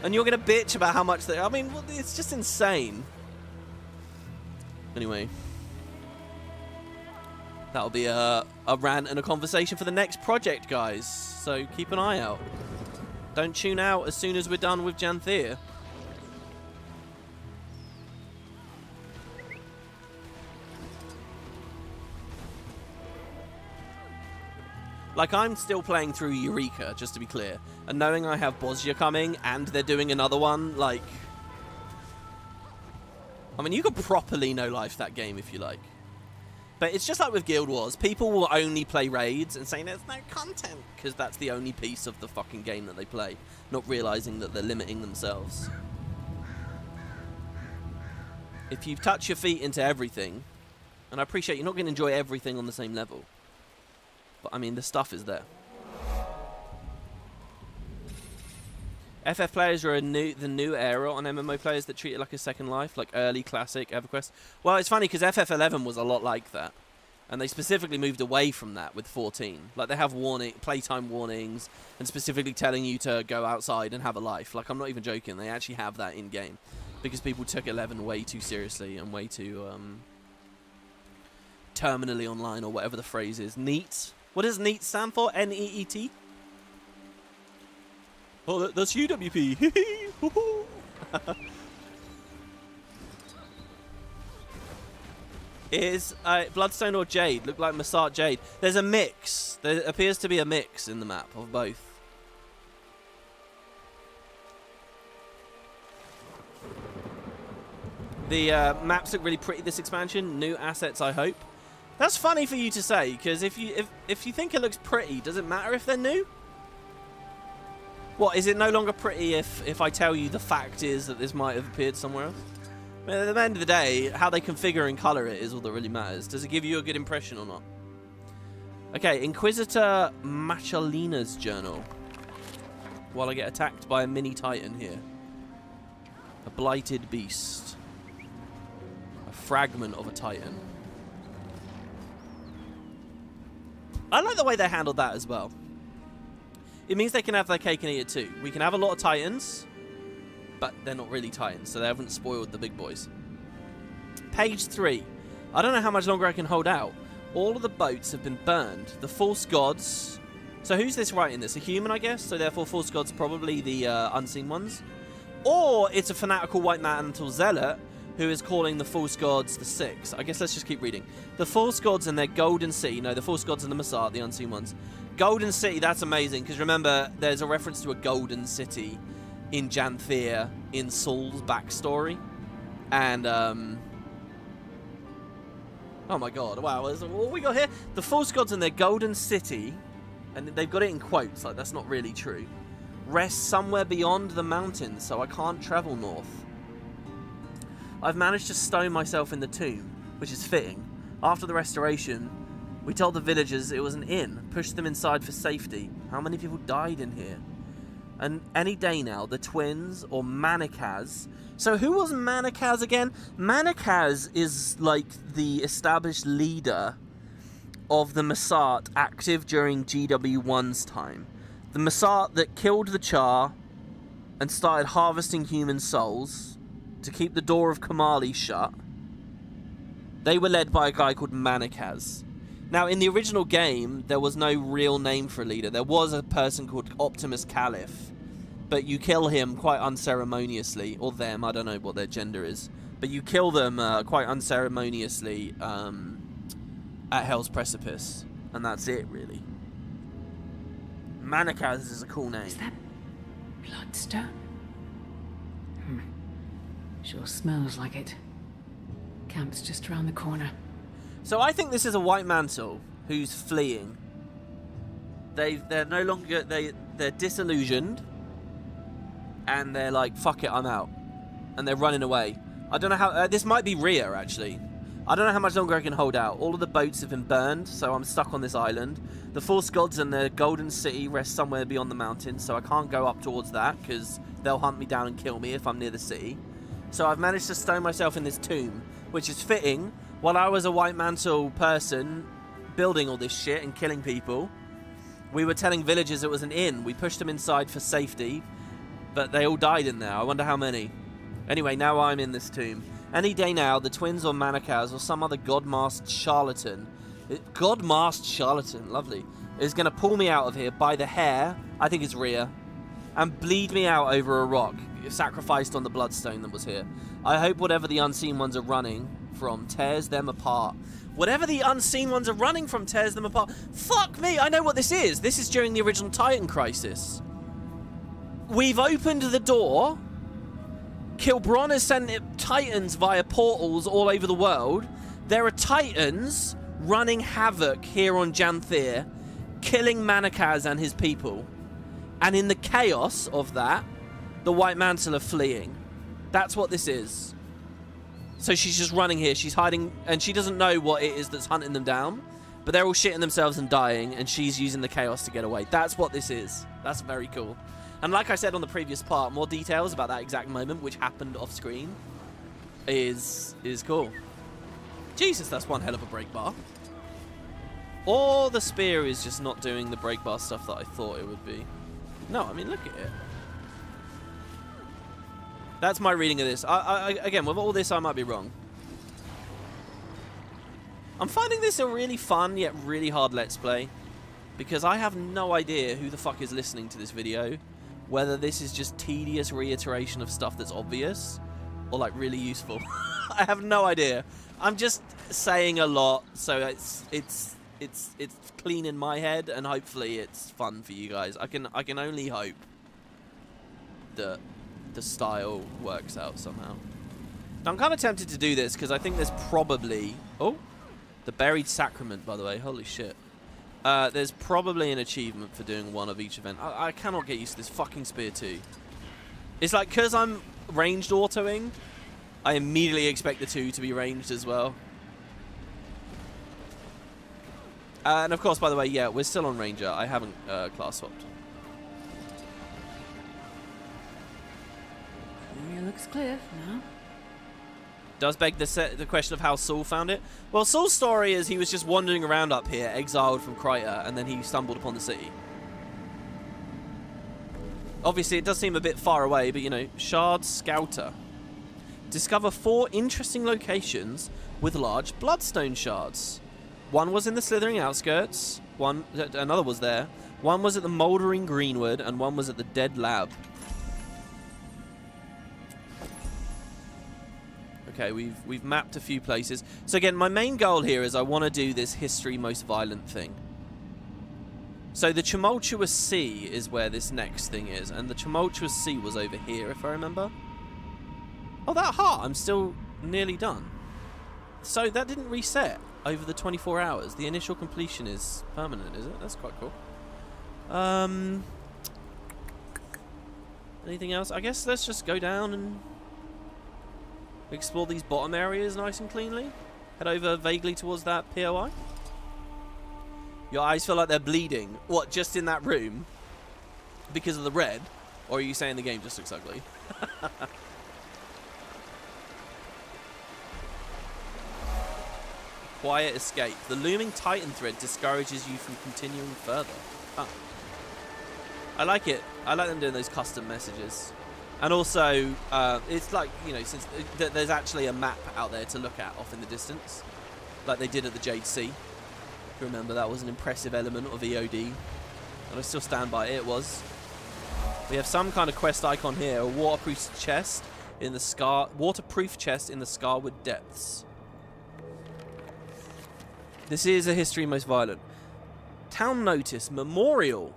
And you're going to bitch about how much they... I mean, it's just insane. Anyway. That'll be a rant and a conversation for the next project, guys. So keep an eye out. Don't tune out as soon as we're done with Janthir. Like, I'm still playing through Eureka, just to be clear. And knowing I have Bosnia coming and they're doing another one, like... I mean, you could properly no-life that game if you like. But it's just like with Guild Wars. People will only play raids and say there's no content, because that's the only piece of the fucking game that they play, not realizing that they're limiting themselves. If you touch your feet into everything, and I appreciate you're not going to enjoy everything on the same level, but I mean, the stuff is there. FF players are the new era on MMO players that treat it like a second life, like early classic EverQuest. Well, it's funny because FF11 was a lot like that, and they specifically moved away from that with 14. Like, they have playtime warnings, and specifically telling you to go outside and have a life. Like, I'm not even joking. They actually have that in game because people took 11 way too seriously and way too terminally online, or whatever the phrase is. NEET. What does NEET stand for? NEET. Oh, that's UWP. Is Bloodstone or Jade? Look like Massart Jade. There's a mix. There appears to be a mix in the map of both. The maps look really pretty this expansion. New assets, I hope. That's funny for you to say, because if you think it looks pretty, does it matter if they're new? What, is it no longer pretty if I tell you the fact is that this might have appeared somewhere else? I mean, at the end of the day, how they configure and colour it is all that really matters. Does it give you a good impression or not? Okay, Inquisitor Machalina's journal. While I get attacked by a mini titan here. A blighted beast. A fragment of a titan. I like the way they handled that as well. It means they can have their cake and eat it too. We can have a lot of titans, but they're not really titans, so they haven't spoiled the big boys. Page 3. I don't know how much longer I can hold out. All of the boats have been burned. The false gods... So who's this writing this? A human, I guess? So therefore false gods probably the unseen ones? Or it's a fanatical white mantle zealot who is calling the false gods the Six. I guess let's just keep reading. The false gods and their golden city. No, the false gods and the Massat, the unseen ones. Golden city, that's amazing, because remember, there's a reference to a golden city in Janthir in Saul's backstory. And, oh my god, wow, what we got here? The false gods and their golden city, and they've got it in quotes, like that's not really true, rest somewhere beyond the mountains, so I can't travel north. I've managed to stow myself in the tomb, which is fitting. After the restoration, we told the villagers it was an inn, pushed them inside for safety. How many people died in here? And any day now, the twins, or Manakaz. So who was Manakaz again? Manakaz is like the established leader of the Massat active during GW1's time. The Massat that killed the Char and started harvesting human souls to keep the door of Kamali shut. They were led by a guy called Manakaz. Now, in the original game, there was no real name for a leader. There was a person called Optimus Caliph, but you kill him quite unceremoniously, or them, I don't know what their gender is, but you kill them quite unceremoniously at Hell's Precipice, and that's it, really. Manakaz is a cool name. Is that bloodstone? Sure smells like it. Camp's just around the corner. So I think this is a white mantle who's fleeing. They're no longer they're disillusioned, and they're like, fuck it, I'm out, and they're running away. I don't know how this might be Rhea actually. I don't know how much longer I can hold out. All of the boats have been burned, so I'm stuck on this island. The false gods and the golden city rest somewhere beyond the mountains, so I can't go up towards that because they'll hunt me down and kill me if I'm near the city. So I've managed to stow myself in this tomb, which is fitting. While I was a white mantle person building all this shit and killing people, we were telling villagers it was an inn. We pushed them inside for safety, but they all died in there. I wonder how many. Anyway, now I'm in this tomb. Any day now, the twins or Manakaz or some other god-masked charlatan, lovely, is going to pull me out of here by the hair, I think it's Rhea, and bleed me out over a rock, sacrificed on the bloodstone that was here. I hope whatever the unseen ones are running from tears them apart. Whatever the unseen ones are running from tears them apart. Fuck me, I know what this is. This is during the original Titan crisis. We've opened the door. Kilbron has sent Titans via portals all over the world. There are Titans running havoc here on Janthir, killing Manakaz and his people. And in the chaos of that, the White Mantle are fleeing. That's what this is. So she's just running here. She's hiding, and she doesn't know what it is that's hunting them down. But they're all shitting themselves and dying, and she's using the chaos to get away. That's what this is. That's very cool. And like I said on the previous part, more details about that exact moment, which happened off screen, is cool. Jesus, that's one hell of a break bar. Or the spear is just not doing the break bar stuff that I thought it would be. No, I mean, look at it. That's my reading of this. Again, with all this, I might be wrong. I'm finding this a really fun, yet really hard Let's Play. Because I have no idea who the fuck is listening to this video. Whether this is just tedious reiteration of stuff that's obvious, or like really useful. I have no idea. I'm just saying a lot, so it's clean in my head, and hopefully it's fun for you guys. I can only hope that the style works out somehow. Now, I'm kind of tempted to do this because I think there's probably the buried sacrament, by the way. Holy shit. There's probably an achievement for doing one of each event. I cannot get used to this fucking spear too. It's like, because I'm ranged autoing, I immediately expect the two to be ranged as well. And of course, by the way, yeah, we're still on Ranger. I haven't class swapped. It looks clear now. Does beg the question of how Saul found it. Well, Saul's story is he was just wandering around up here, exiled from Kryta, and then he stumbled upon the city. Obviously, it does seem a bit far away, but, you know, Shard Scouter. Discover 4 interesting locations with large bloodstone shards. One was in the slithering outskirts, another was there, one was at the mouldering greenwood, and one was at the dead lab. Okay, we've mapped a few places. So again, my main goal here is I want to do this history most violent thing. So the Tumultuous Sea is where this next thing is, and the Tumultuous Sea was over here, if I remember. Oh, that heart! I'm still nearly done. So that didn't reset over the 24 hours. The initial completion is permanent, is it? That's quite cool. Anything else? I guess let's just go down and explore these bottom areas nice and cleanly. Head over vaguely towards that POI. Your eyes feel like they're bleeding. What, just in that room? Because of the red? Or are you saying the game just looks ugly? Quiet escape. The looming Titan thread discourages you from continuing further. Oh. I like it. I like them doing those custom messages. And also, it's like, you know, since there's actually a map out there to look at off in the distance. Like they did at the Jade Sea. Remember, that was an impressive element of EOD, and I still stand by it. It was. We have some kind of quest icon here: a waterproof chest in the Scarwood Depths. This is a history most violent. Town notice memorial.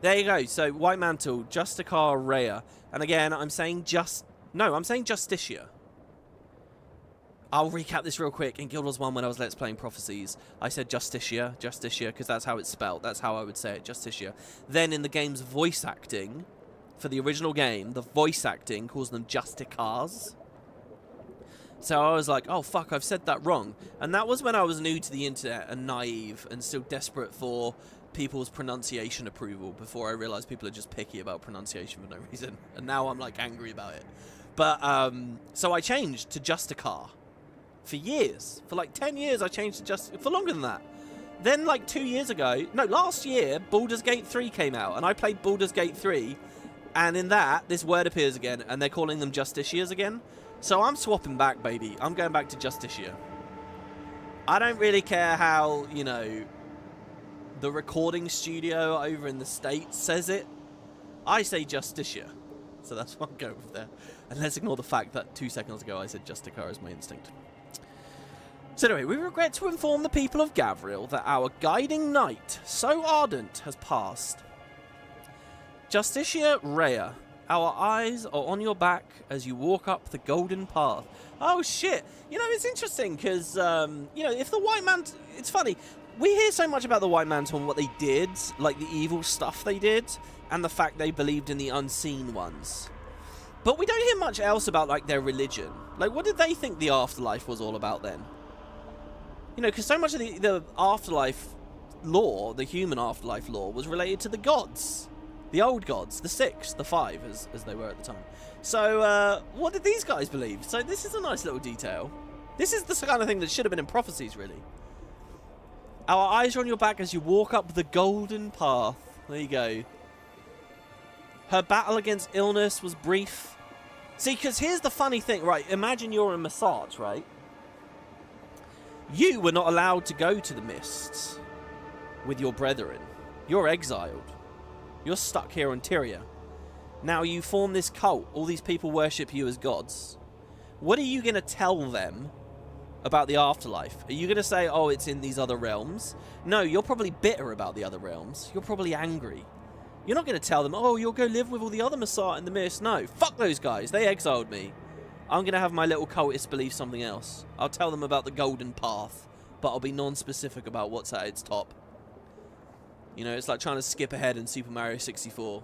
There you go. So White Mantle, Justicar, Rhea, and again, I'm saying Justicia. I'll recap this real quick. In Guild Wars 1, when I was Let's Playing Prophecies, I said Justicia, because that's how it's spelled. That's how I would say it, Justicia. Then in the game's voice acting, for the original game, the voice acting calls them Justicars. So I was like, oh, fuck, I've said that wrong. And that was when I was new to the internet and naive and still desperate for people's pronunciation approval before I realised people are just picky about pronunciation for no reason. And now I'm, like, angry about it. But, so I changed to Justicar. For years. For like 10 years I changed to for longer than that. Then like 2 years ago, no, last year, Baldur's Gate 3 came out, and I played Baldur's Gate 3, and in that, this word appears again, and they're calling them Justicias again. So I'm swapping back, baby. I'm going back to Justicia. I don't really care how, you know, the recording studio over in the States says it. I say Justicia. So that's what I'm going with there. And let's ignore the fact that 2 seconds ago I said Justicar as my instinct. So anyway, we regret to inform the people of Gavriel that our guiding knight, so ardent, has passed. Justicia Rhea, our eyes are on your back as you walk up the golden path. Oh shit! You know, it's interesting because, you know, if the White Mantle... It's funny, we hear so much about the White Mantle and what they did, like the evil stuff they did, and the fact they believed in the unseen ones. But we don't hear much else about, like, their religion. Like, what did they think the afterlife was all about then? You know, because so much of the afterlife lore, the human afterlife lore, was related to the gods. The old gods, the 6, the 5, as they were at the time. So, what did these guys believe? So this is a nice little detail. This is the kind of thing that should have been in Prophecies, really. Our eyes are on your back as you walk up the golden path. There you go. Her battle against illness was brief. See, because here's the funny thing, right? Imagine you're in Massage, right? You were not allowed to go to the Mists with your brethren. You're exiled. You're stuck here on Tyria. Now you form this cult. All these people worship you as gods. What are you going to tell them about the afterlife? Are you going to say, oh, it's in these other realms? No, you're probably bitter about the other realms. You're probably angry. You're not going to tell them, oh, you'll go live with all the other Massat in the Mist. No, fuck those guys. They exiled me. I'm going to have my little cultist believe something else. I'll tell them about the golden path, but I'll be non-specific about what's at its top. You know, it's like trying to skip ahead in Super Mario 64.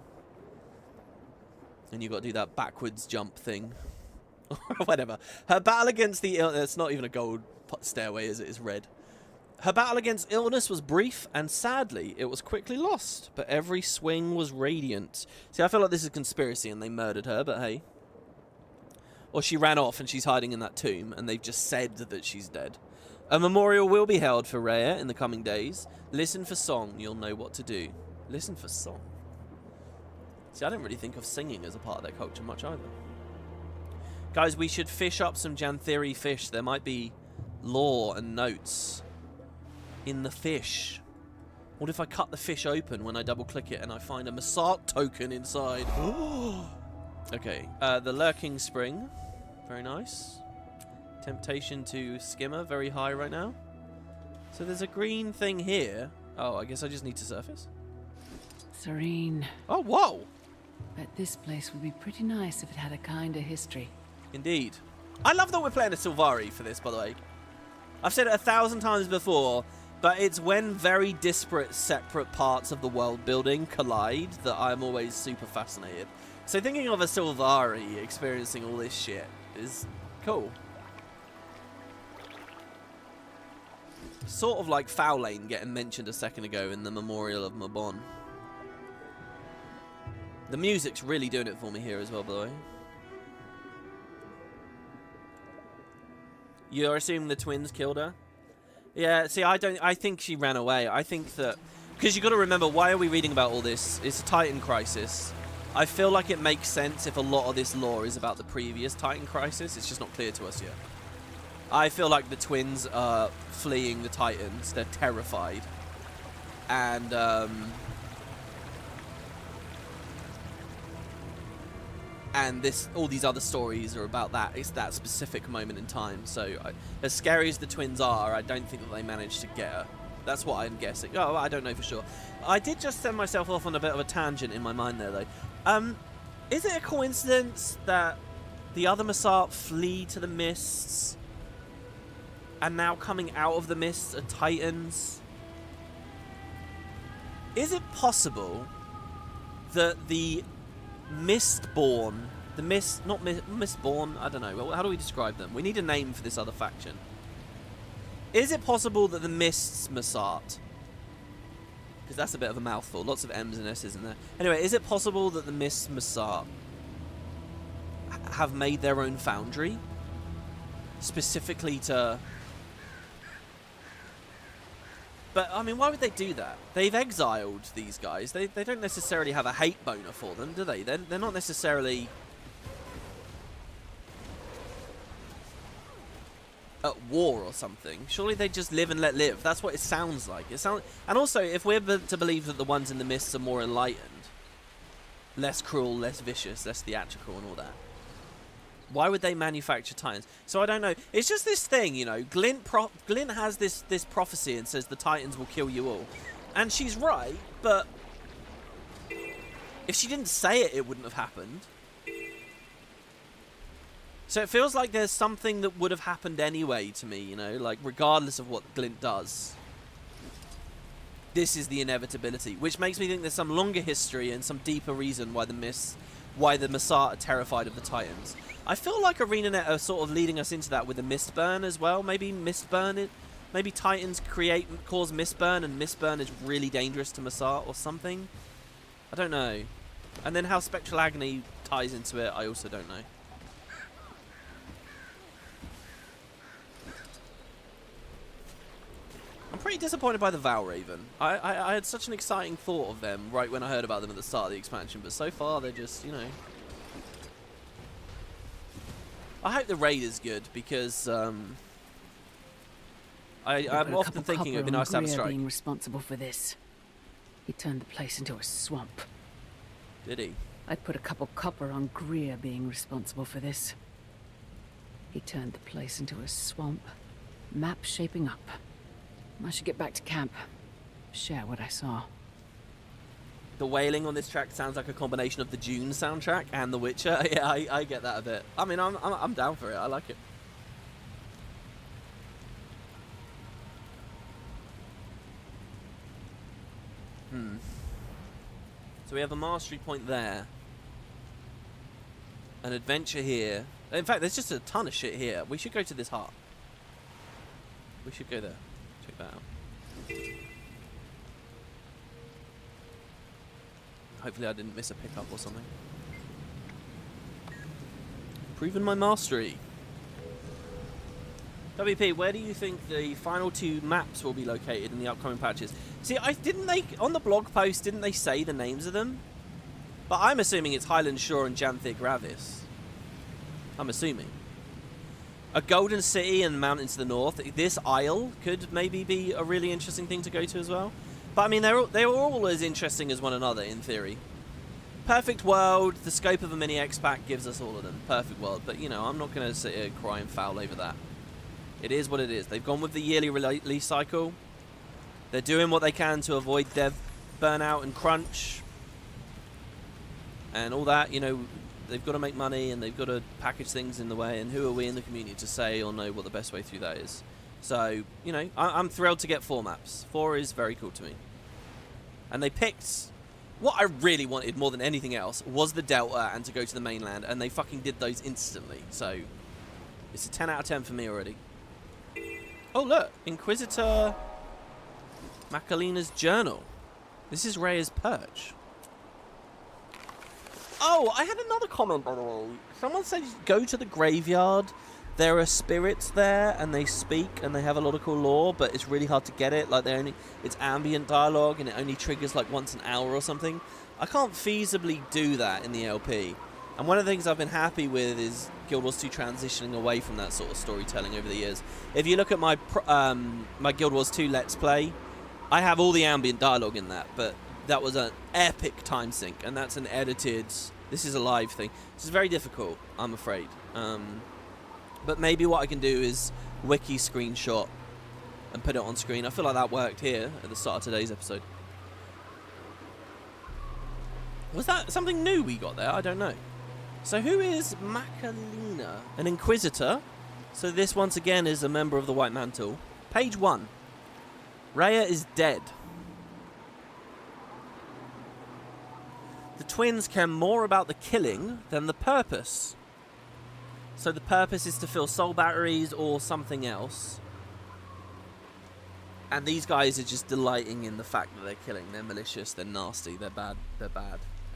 And you've got to do that backwards jump thing. Or whatever. Her battle against the... It's not even a gold stairway, is it? It's red. Her battle against illness was brief, and sadly, it was quickly lost. But every swing was radiant. See, I feel like this is a conspiracy and they murdered her, but hey. Or she ran off and she's hiding in that tomb, and they've just said that she's dead. A memorial will be held for Rhea in the coming days. Listen for song, you'll know what to do. Listen for song. See, I don't really think of singing as a part of their culture much either. Guys, we should fish up some Janthiri fish. There might be lore and notes in the fish. What if I cut the fish open when I double click it and I find a Massat token inside? Okay, the Lurking Spring. Very nice. Temptation to skimmer, very high right now. So there's a green thing here. Oh, I guess I just need to surface. Serene. Oh, whoa! Bet this place would be pretty nice if it had a kinder history. Indeed. I love that we're playing a Sylvari for this, by the way. I've said it 1,000 times before, but it's when very disparate, separate parts of the world building collide that I'm always super fascinated. So thinking of a Sylvari experiencing all this shit is cool. Sort of like Foul Lane getting mentioned a second ago in the Memorial of Mabon. The music's really doing it for me here as well, by the way. You're assuming the twins killed her? Yeah, see, I think she ran away. I think that... Because you got to remember, why are we reading about all this? It's a Titan crisis. I feel like it makes sense if a lot of this lore is about the previous Titan crisis. It's just not clear to us yet. I feel like the twins are fleeing the Titans. They're terrified. And, all these other stories are about that. It's that specific moment in time. So, as scary as the twins are, I don't think that they managed to get her. That's what I'm guessing. Oh, I don't know for sure. I did just send myself off on a bit of a tangent in my mind there, though. Is it a coincidence that the other Masart flee to the mists, and now coming out of the mists are Titans? Is it possible that the Mistborn, Mistborn, I don't know, how do we describe them? We need a name for this other faction. Is it possible that the Mists Masart, because that's a bit of a mouthful, lots of M's and S's in there. Anyway, is it possible that the Mists Masart have made their own foundry? Specifically to... But, I mean, why would they do that? They've exiled these guys. They don't necessarily have a hate boner for them, do they? They're not necessarily... at war or something. Surely they just live and let live. That's what it sounds like. And also, if we're to believe that the ones in the mists are more enlightened, less cruel, less vicious, less theatrical and all that, why would they manufacture Titans? So I don't know. It's just this thing, you know. Glint has this prophecy and says the Titans will kill you all. And she's right, but if she didn't say it, it wouldn't have happened. So it feels like there's something that would have happened anyway to me, you know, like regardless of what Glint does. This is the inevitability, which makes me think there's some longer history and some deeper reason why the Masart are terrified of the Titans. I feel like ArenaNet are sort of leading us into that with the Mistburn as well. Maybe Mistburn, maybe Titans cause Mistburn, and Mistburn is really dangerous to Masart or something. I don't know. And then how Spectral Agony ties into it, I also don't know. I'm pretty disappointed by the Valraven. I had such an exciting thought of them right when I heard about them at the start of the expansion, but so far they're just, you know... I hope the raid is good, because I'm often thinking it would be nice to have a strike. Being responsible for this. He turned the place into a swamp. Did he? I'd put a couple copper on Greer being responsible for this. He turned the place into a swamp. Map shaping up. I should get back to camp. Share what I saw. The wailing on this track sounds like a combination of the Dune soundtrack and The Witcher. Yeah, I get that a bit. I mean, I'm down for it. I like it. So we have a mastery point there. An adventure here. In fact, there's just a ton of shit here. We should go to this hut. We should go there. Check that out. Hopefully I didn't miss a pickup or something. Proven my mastery. WP, where do you think the final 2 maps will be located in the upcoming patches? See, on the blog post, didn't they say the names of them? But I'm assuming it's Highland Shore and Janthir Gravis. I'm assuming. A golden city and mountains to the north. This isle could maybe be a really interesting thing to go to as well. But I mean, they were all as interesting as one another in theory. Perfect world. The scope of a mini X-Pack gives us all of them. Perfect world. But you know, I'm not going to sit here and cry and foul over that. It is what it is. They've gone with the yearly release cycle. They're doing what they can to avoid dev burnout and crunch. And all that, you know, they've got to make money and they've got to package things in the way. And who are we in the community to say or know what the best way through that is? So, you know, I'm thrilled to get 4 maps. 4 is very cool to me. And they picked... What I really wanted more than anything else was the Delta and to go to the mainland. And they fucking did those instantly. So, it's a 10 out of 10 for me already. Oh, look. Inquisitor Machalina's journal. This is Rhea's perch. Oh, I had another comment, by the way. Someone said go to the graveyard. There are spirits there, and they speak, and they have a lot of cool lore, but it's really hard to get it. Like, it's ambient dialogue, and it only triggers, like, once an hour or something. I can't feasibly do that in the LP. And one of the things I've been happy with is Guild Wars 2 transitioning away from that sort of storytelling over the years. If you look at my my Guild Wars 2 Let's Play, I have all the ambient dialogue in that, but that was an epic time sink, and that's an edited... This is a live thing. This is very difficult, I'm afraid. But maybe what I can do is wiki screenshot and put it on screen. I feel like that worked here at the start of today's episode. Was that something new we got there? I don't know. So who is Machalina? An Inquisitor. So this once again is a member of the White Mantle. Page 1. Rhea is dead. The twins care more about the killing than the purpose. So the purpose is to fill soul batteries or something else. And these guys are just delighting in the fact that they're killing. They're malicious, they're nasty, they're bad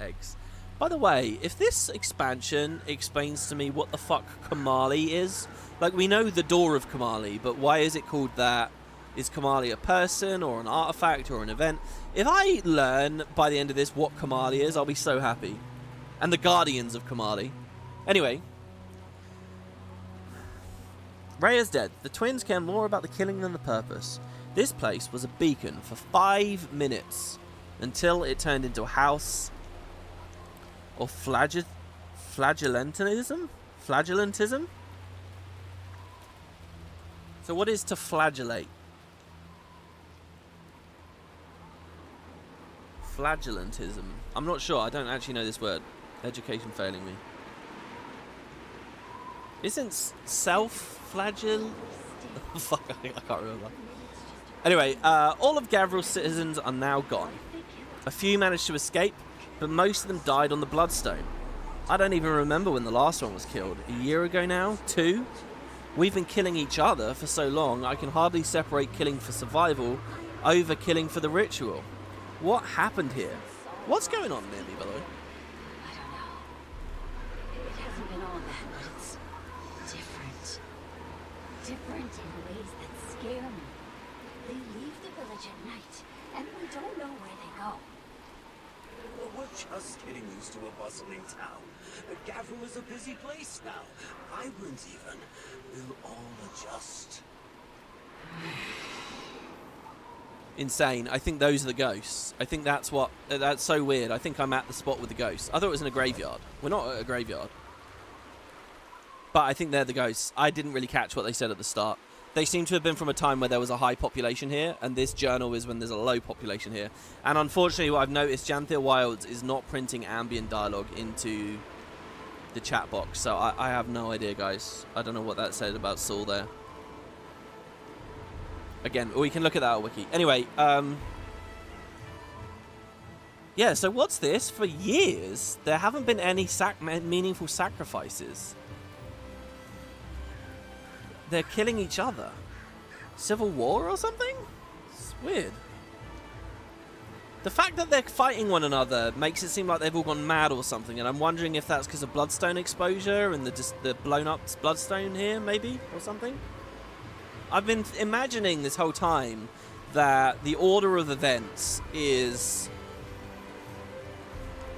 eggs. By the way, if this expansion explains to me what the fuck Kamali is, like we know the Door of Kamali, but why is it called that? Is Kamali a person or an artifact or an event? If I learn by the end of this what Kamali is, I'll be so happy. And the Guardians of Kamali. Anyway. Rhea's dead. The twins care more about the killing than the purpose. This place was a beacon for 5 minutes until it turned into a house of flagellantism? Flagellantism? So what is to flagellate? Flagellantism. I'm not sure. I don't actually know this word. Education failing me. Isn't self-flagell... Fuck, I can't remember. Anyway, all of Gavril's citizens are now gone. A few managed to escape, but most of them died on the Bloodstone. I don't even remember when the last one was killed. A year ago now? 2? We've been killing each other for so long, I can hardly separate killing for survival over killing for the ritual. What happened here? What's going on near me, by the way? I don't know. It hasn't been all that, but it's different. Different in ways that scare me. They leave the village at night, and we don't know where they go. Well, we're just getting used to a bustling town. Gavril is a busy place now. Vibrant even. We'll all adjust. Insane. I think those are the ghosts. I think that's what... That's so weird. I think I'm at the spot with the ghosts. I thought it was in a graveyard. We're not at a graveyard. But I think they're the ghosts. I didn't really catch what they said at the start. They seem to have been from a time where there was a high population here, and this journal is when there's a low population here. And unfortunately, what I've noticed, Janthir Wilds is not printing ambient dialogue into the chat box. So I have no idea, guys. I don't know what that said about Saul there. Again, we can look at that on Wiki. Anyway, yeah, so what's this? For years, there haven't been any meaningful sacrifices. They're killing each other. Civil war or something? It's weird. The fact that they're fighting one another makes it seem like they've all gone mad or something, and I'm wondering if that's because of bloodstone exposure and the blown up bloodstone here, maybe, or something. I've been imagining this whole time that the order of events is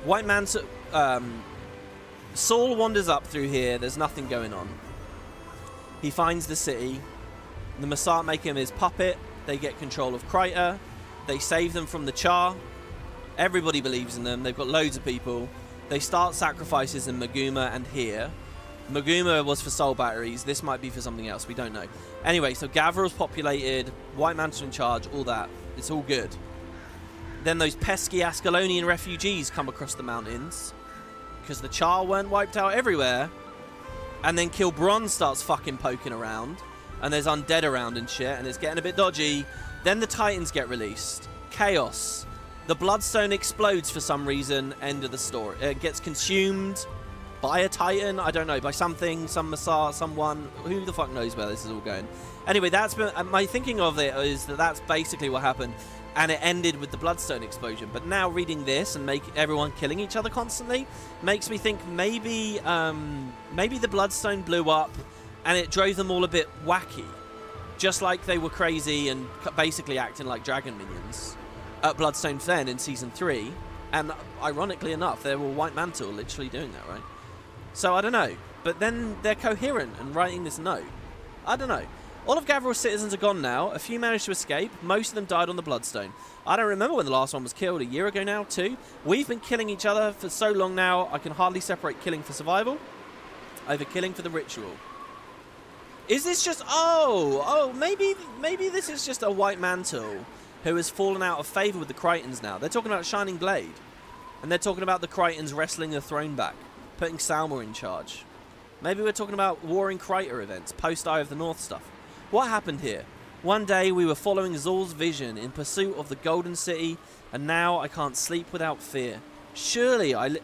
White Man. Saul wanders up through here. There's nothing going on. He finds the city. The Masat make him his puppet. They get control of Kryta. They save them from the Char. Everybody believes in them. They've got loads of people. They start sacrifices in Maguma and here. Maguma was for soul batteries. This might be for something else. We don't know. Anyway, so Gavra's populated, White Mantle in charge, all that. It's all good. Then those pesky Ascalonian refugees come across the mountains because the Char weren't wiped out everywhere. And then Kilbron starts fucking poking around. And there's undead around and shit. And it's getting a bit dodgy. Then the Titans get released. Chaos. The Bloodstone explodes for some reason. End of the story. It gets consumed by a Titan. I don't know. By something. Some Massar. Someone. Who the fuck knows where this is all going. Anyway, that's been, my thinking of it is that that's basically what happened. And it ended with the Bloodstone explosion. But now reading this and make everyone killing each other constantly makes me think maybe the Bloodstone blew up and it drove them all a bit wacky. Just like they were crazy and basically acting like dragon minions at Bloodstone Fen in Season 3. And ironically enough, they were White Mantle literally doing that, right? So I don't know. But then they're coherent and writing this note. I don't know. All of Gavril's citizens are gone now. A few managed to escape. Most of them died on the Bloodstone. I don't remember when the last one was killed. A year ago now, too. We've been killing each other for so long now, I can hardly separate killing for survival over killing for the ritual. Is this just... Oh, maybe this is just a White Mantle who has fallen out of favour with the Crichtons now. They're talking about Shining Blade. And they're talking about the Crichtons wrestling the throne back. Putting Salma in charge. Maybe we're talking about Warring Crichton events. Post Eye of the North stuff. What happened here? One day we were following Zul's vision in pursuit of the Golden City, and now I can't sleep without fear. Surely I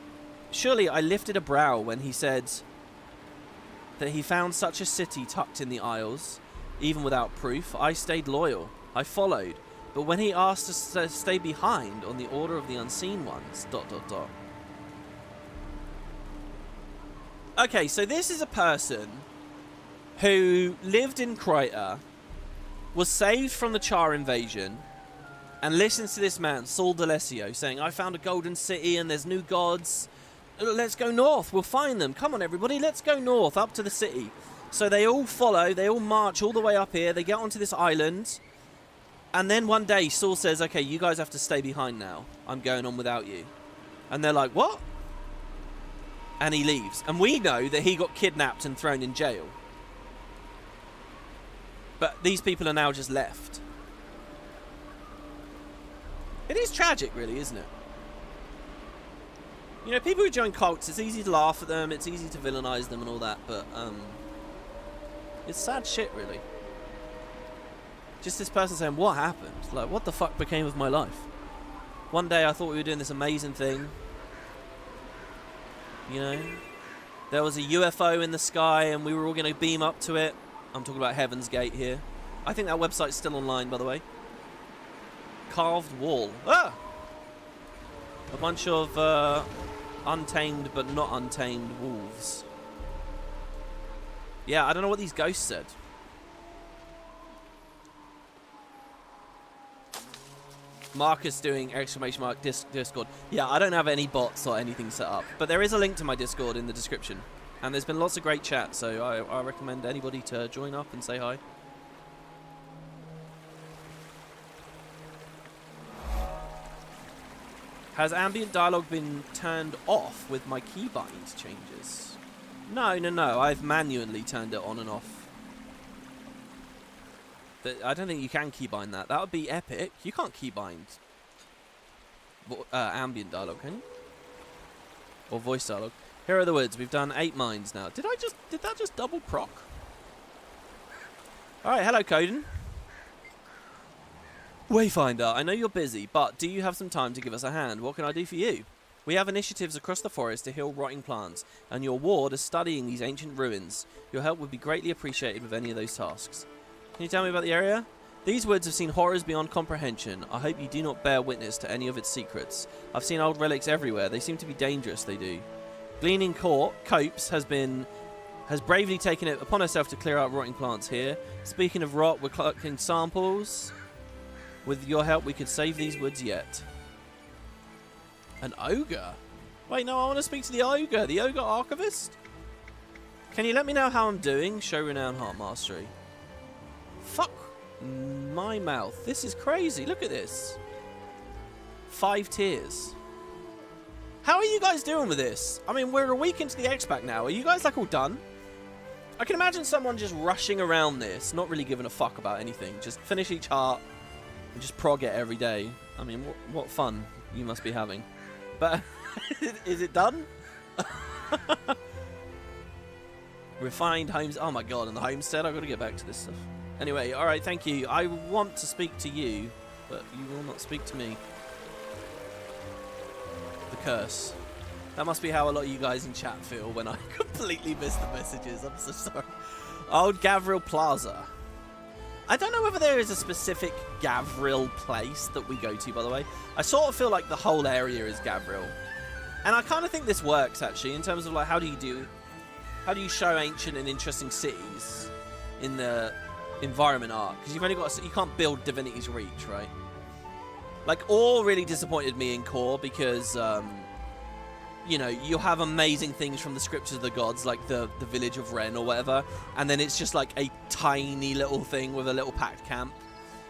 lifted a brow when he said that he found such a city tucked in the Isles, even without proof. I stayed loyal. I followed. But when he asked us to stay behind on the order of the Unseen Ones... ... Okay, so this is a person who lived in Kryta, was saved from the Char invasion, and listens to this man, Saul D'Alessio, saying, I found a golden city and there's new gods. Let's go north. We'll find them. Come on, everybody. Let's go north, up to the city. So they all follow. They all march all the way up here. They get onto this island. And then one day, Saul says, okay, you guys have to stay behind now. I'm going on without you. And they're like, what? And he leaves. And we know that he got kidnapped and thrown in jail. But these people are now just left. It is tragic, really, isn't it? You know, people who join cults, it's easy to laugh at them, it's easy to villainize them and all that, but, it's sad shit, really. Just this person saying, what happened? Like, what the fuck became of my life? One day I thought we were doing this amazing thing. You know? There was a UFO in the sky and we were all going to beam up to it. I'm talking about Heaven's Gate here. I think that website's still online, by the way. Carved wall. Ah! A bunch of untamed but not untamed wolves. Yeah, I don't know what these ghosts said. Marcus doing exclamation mark Discord. Yeah, I don't have any bots or anything set up. But there is a link to my Discord in the description. And there's been lots of great chat, so I recommend anybody to join up and say hi. Has ambient dialogue been turned off with my keybind changes? No. I've manually turned it on and off. I don't think you can keybind that. That would be epic. You can't keybind ambient dialogue, can you? Or voice dialogue. Here are the words. We've done 8 mines now. Did that just double proc? Alright, hello Coden. Wayfinder, I know you're busy, but do you have some time to give us a hand? What can I do for you? We have initiatives across the forest to heal rotting plants, and your ward is studying these ancient ruins. Your help would be greatly appreciated with any of those tasks. Can you tell me about the area? These woods have seen horrors beyond comprehension. I hope you do not bear witness to any of its secrets. I've seen old relics everywhere. They seem to be dangerous, they do. Gleaning Copes has bravely taken it upon herself to clear out rotting plants here. Speaking of rot, we're collecting samples. With your help, we could save these woods yet. An ogre? Wait, no, I want to speak to the ogre. The ogre archivist? Can you let me know how I'm doing? Show renown heart mastery. Fuck my mouth. This is crazy. Look at this. 5 tiers. How are you guys doing with this? I mean, we're a week into the X-Pack now. Are you guys, like, all done? I can imagine someone just rushing around this, not really giving a fuck about anything. Just finish each heart and just prog it every day. I mean, what fun you must be having. But is it done? Refined homes. Oh my god, and the homestead. I've got to get back to this stuff. Anyway, alright, thank you. I want to speak to you, but you will not speak to me. The curse. That must be how a lot of you guys in chat feel when I completely miss the messages. I'm so sorry. Old Gavril Plaza. I don't know whether there is a specific Gavril place that we go to, by the way. I sort of feel like the whole area is Gavril. And I kind of think this works, actually, in terms of, like, how do you show ancient and interesting cities in the environment art? Because you've only got, you can't build Divinity's Reach, right? Like, Ore really disappointed me in Core because, you know, you have amazing things from the scriptures of the gods, like the village of Ren or whatever, and then it's just like a tiny little thing with a little packed camp.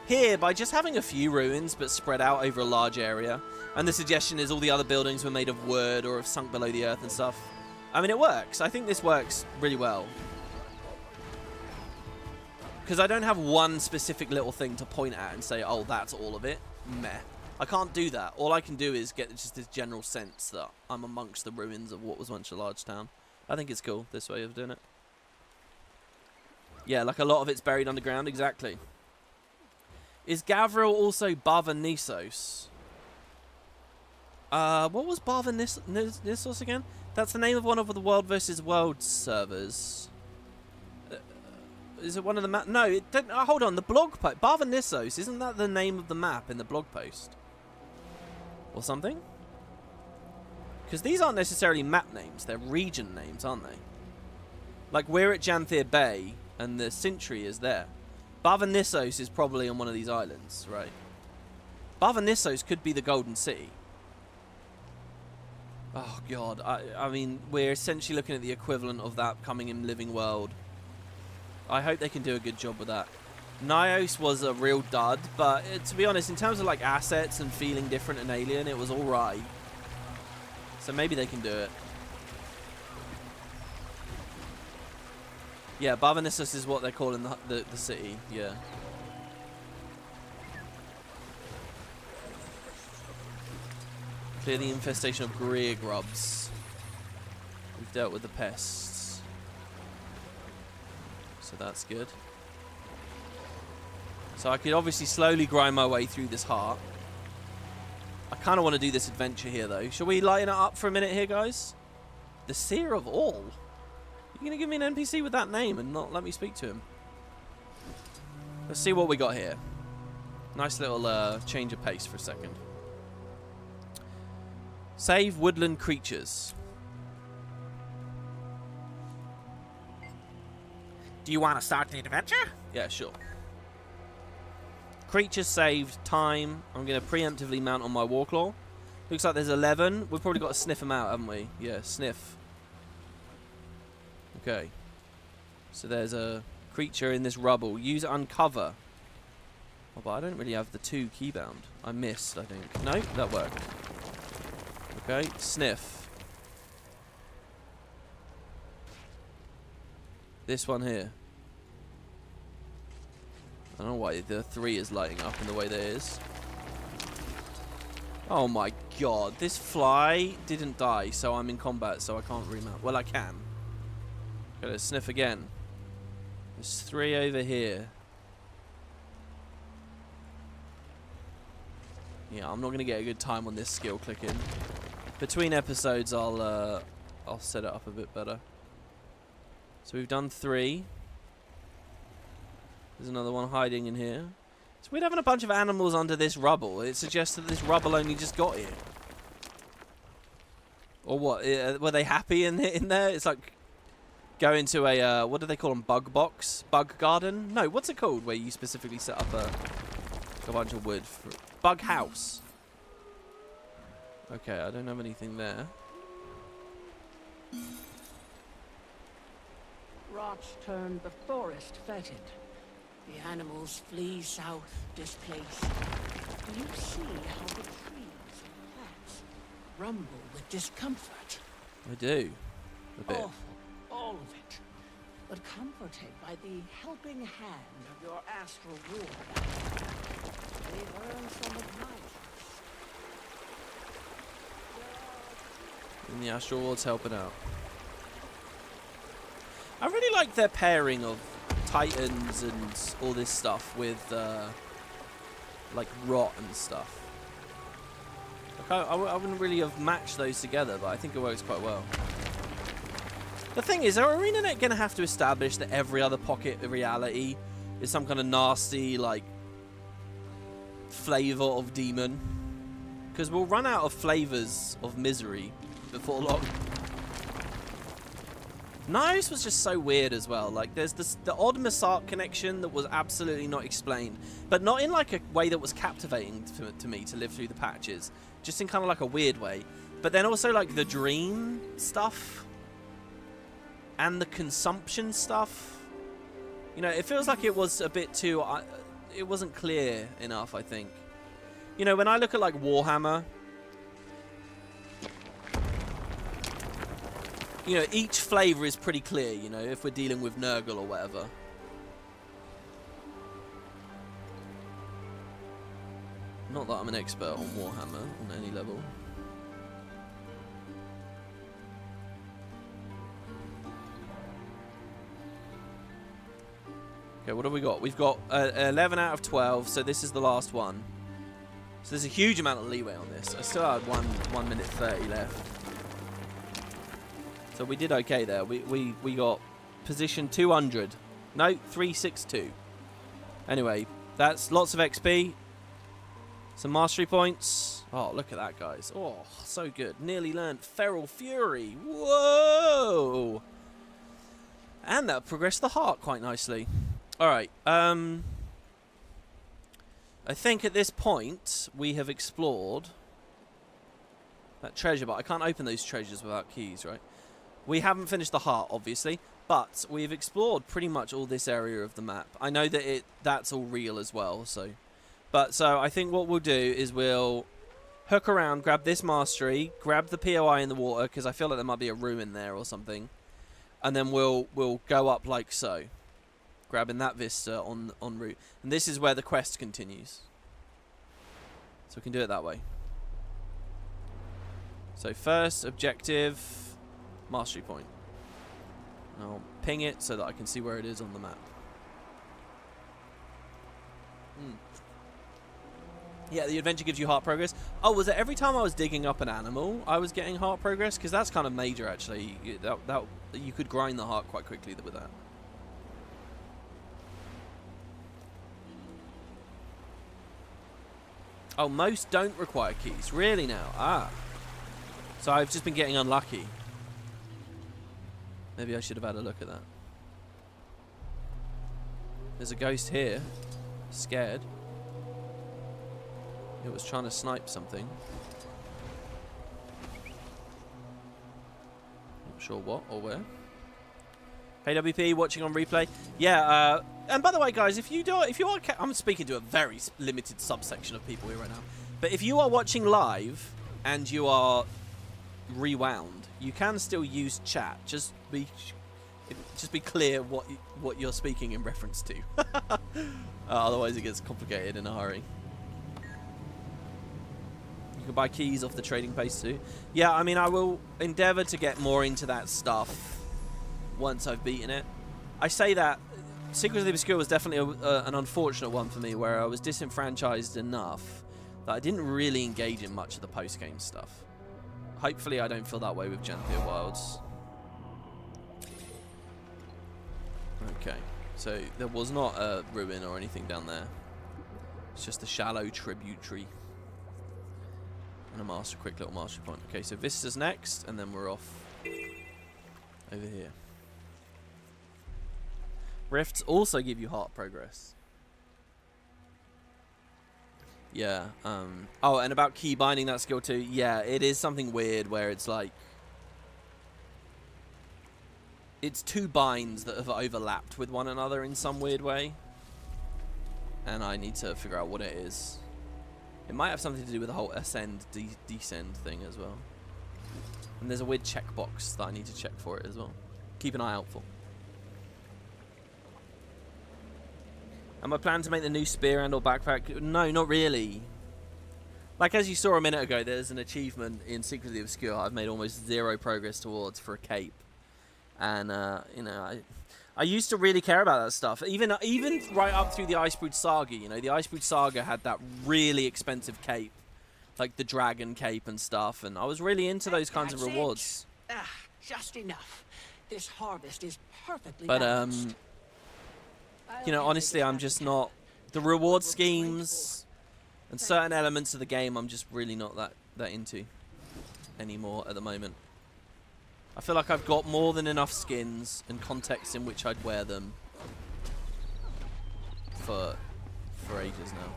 Here, by just having a few ruins but spread out over a large area, and the suggestion is all the other buildings were made of wood or have sunk below the earth and stuff. I mean, it works. I think this works really well. Because I don't have one specific little thing to point at and say, oh, that's all of it. Meh. I can't do that. All I can do is get just this general sense that I'm amongst the ruins of what was once a large town. I think it's cool, this way of doing it. Yeah, like a lot of it's buried underground, exactly. Is Gavril also Bava Nissos? What was Bava Nissos again? That's the name of one of the World vs. World servers. Is it one of the map? No, it didn't. Hold on, the blog post. Bava Nissos, isn't that the name of the map in the blog post? Or something? Because these aren't necessarily map names, they're region names, aren't they? Like, we're at Janthir Bay, and the Sintry is there. Bava Nissos is probably on one of these islands, right? Bava Nissos could be the Golden City. Oh, God. I mean, we're essentially looking at the equivalent of that coming in Living World. I hope they can do a good job with that. Nyos was a real dud, but to be honest, in terms of like assets and feeling different and alien, it was alright. So maybe they can do it. Yeah, Bava Nissos is what they're calling the city, yeah. Clear the infestation of Greer grubs. We've dealt with the pests. So that's good. So I could obviously slowly grind my way through this heart. I kind of want to do this adventure here, though. Shall we lighten it up for a minute here, guys? The Seer of All? You're going to give me an NPC with that name and not let me speak to him? Let's see what we got here. Nice little change of pace for a second. Save woodland creatures. Do you want to start the adventure? Yeah, sure. Creatures saved. Time. I'm going to preemptively mount on my Warclaw. Looks like there's 11. We've probably got to sniff them out, haven't we? Yeah, sniff. Okay. So there's a creature in this rubble. Use Uncover. Oh, but I don't really have the 2 keybound. I missed, I think. No, that worked. Okay, sniff. This one here. I don't know why the 3 is lighting up in the way that it is. Oh my god, this fly didn't die, so I'm in combat, so I can't remount. Well, I can. Gotta sniff again. There's 3 over here. Yeah, I'm not gonna get a good time on this skill clicking. Between episodes, I'll set it up a bit better. So we've done 3. There's another one hiding in here. It's weird having a bunch of animals under this rubble. It suggests that this rubble only just got here. Or what? Were they happy in there? It's like going to a, what do they call them? Bug box? Bug garden? No, what's it called? Where you specifically set up a bunch of wood. Bug house. Okay, I don't have anything there. Rots turned the forest fetid. The animals flee south, displaced. Do you see how the trees and plants rumble with discomfort? I do. A bit. All of it. but comforted by the helping hand of your astral ward. They've earned some of my trust. And the Astral Ward's helping out. I really like their pairing of Titans and all this stuff with like rot and stuff. Like I wouldn't really have matched those together, but I think it works quite well. The thing is, are ArenaNet going to have to establish that every other pocket of reality is some kind of nasty, like, flavor of demon? Because we'll run out of flavors of misery before long. Nice was just so weird as well. Like, there's the odd Masart connection that was absolutely not explained, but not in like a way that was captivating to me to live through the patches, just in kind of like a weird way. But then also like the dream stuff and the consumption stuff. You know, it feels like it was a bit too. It wasn't clear enough, I think. You know, when I look at like Warhammer. You know, each flavour is pretty clear, you know, if we're dealing with Nurgle or whatever. Not that I'm an expert on Warhammer on any level. Okay, what have we got? We've got 11 out of 12, so this is the last one. So there's a huge amount of leeway on this. I still have 1 minute 30 left. So we did okay there. We got position 200. No, 362. Anyway, that's lots of XP. Some mastery points. Oh, look at that, guys. Oh, so good. Nearly learned Feral Fury. Whoa! And that progressed the heart quite nicely. Alright, I think at this point we have explored that treasure, but I can't open those treasures without keys, right? We haven't finished the heart, obviously, but we've explored pretty much all this area of the map. I know that that's all real as well, so I think what we'll do is we'll hook around, grab this mastery, grab the POI in the water, because I feel like there might be a ruin there or something, and then we'll go up like so, grabbing that vista en route. And this is where the quest continues. So we can do it that way. So first objective, mastery point. And I'll ping it so that I can see where it is on the map. Yeah, the adventure gives you heart progress. Oh, was it every time I was digging up an animal I was getting heart progress? Because that's kind of major, actually. You could grind the heart quite quickly with that. Oh, most don't require keys. Really now? Ah. So I've just been getting unlucky. Maybe I should have had a look at that. There's a ghost here. Scared. It was trying to snipe something. Not sure what or where. AWP watching on replay. Yeah, and by the way, guys, if you are, I'm speaking to a very limited subsection of people here right now. But if you are watching live and you are rewound, you can still use chat. Just be clear what you're speaking in reference to. Otherwise, it gets complicated in a hurry. You can buy keys off the trading post too. Yeah, I mean, I will endeavour to get more into that stuff once I've beaten it. I say that Secrets of the Obscure was definitely an unfortunate one for me, where I was disenfranchised enough that I didn't really engage in much of the post-game stuff. Hopefully I don't feel that way with Janthir Wilds. Okay, so there was not a ruin or anything down there. It's just a shallow tributary. And a quick little mastery point. Okay, so Vista's next, and then we're off over here. Rifts also give you heart progress. Yeah. Oh, and about key binding that skill too. Yeah, it is something weird where it's like it's two binds that have overlapped with one another in some weird way, and I need to figure out what it is. It might have something to do with the whole ascend descend thing as well. And there's a weird checkbox that I need to check for it as well. Keep an eye out for. Am I planning to make the new spear and or backpack? No, not really. Like, as you saw a minute ago, there's an achievement in Secret of the Obscure I've made almost 0 progress towards for a cape. And, you know, I used to really care about that stuff. Even right up through the Icebrood Saga, you know, the Icebrood Saga had that really expensive cape. Like the dragon cape and stuff. And I was really into those kinds of rewards. Just enough. This harvest is perfectly But, balanced. you know, honestly, I'm just not... The reward schemes and certain elements of the game, I'm just really not that into anymore at the moment. I feel like I've got more than enough skins and contexts in which I'd wear them for ages now.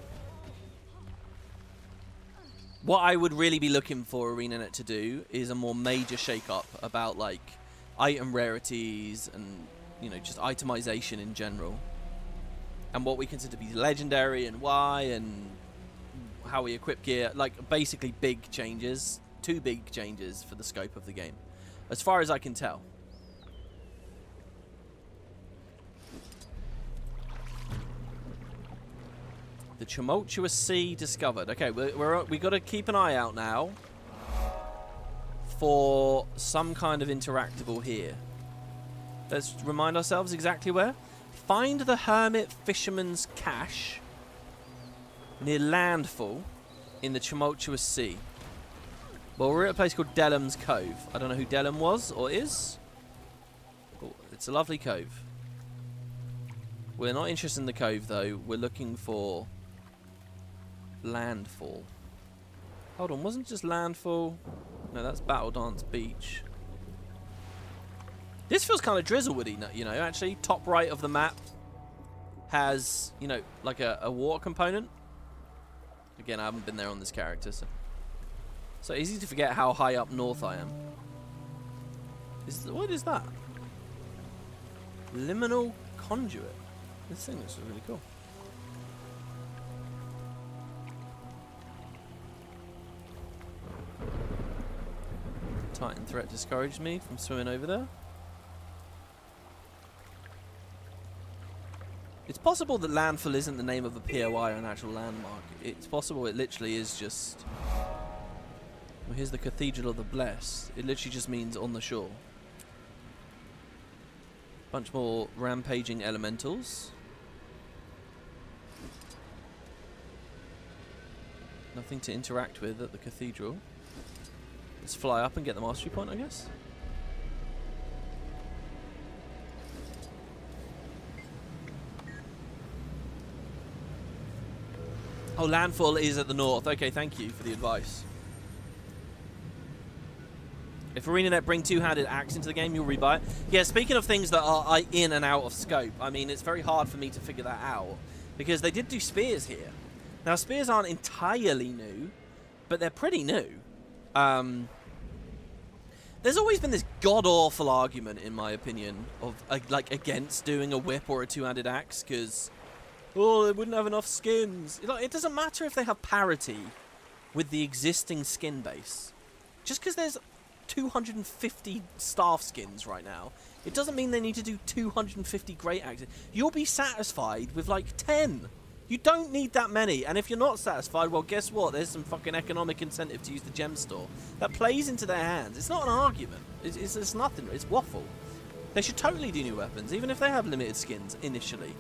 What I would really be looking for ArenaNet to do is a more major shake-up about, like, item rarities and, you know, just itemization in general. And what we consider to be legendary and why and how we equip gear. Like, basically big changes. 2 big changes for the scope of the game. As far as I can tell. The tumultuous sea discovered. Okay, we got to keep an eye out now for some kind of interactable here. Let's remind ourselves exactly where. Find the hermit fisherman's cache near landfall in the tumultuous sea. Well, we're at a place called Delham's Cove. I don't know who Delham was or is. Oh, it's a lovely cove. We're not interested in the cove, though. We're looking for landfall. Hold on, wasn't it just landfall? No, that's Battle Dance Beach. This feels kind of drizzlewoody, you know, actually. Top right of the map has, you know, like a water component. Again, I haven't been there on this character, so easy to forget how high up north I am. What is that? Liminal conduit. This thing looks really cool. Titan threat discouraged me from swimming over there. It's possible that landfall isn't the name of a POI or an actual landmark. It's possible it literally is just... Well, here's the Cathedral of the Blessed. It literally just means on the shore. Bunch more rampaging elementals. Nothing to interact with at the cathedral. Let's fly up and get the mastery point, I guess. Oh, landfall is at the north. Okay, thank you for the advice. If ArenaNet bring two-handed axe into the game, you'll rebuy it. Yeah, speaking of things that are in and out of scope, I mean, it's very hard for me to figure that out. Because they did do spears here. Now, spears aren't entirely new, but they're pretty new. There's always been this god-awful argument, in my opinion, of like against doing a whip or a two-handed axe, because... Oh, they wouldn't have enough skins. Like, it doesn't matter if they have parity with the existing skin base. Just because there's 250 staff skins right now, it doesn't mean they need to do 250 great axes. You'll be satisfied with like 10. You don't need that many. And if you're not satisfied, well, guess what? There's some fucking economic incentive to use the gem store. That plays into their hands. It's not an argument. It's nothing. It's waffle. They should totally do new weapons, even if they have limited skins initially.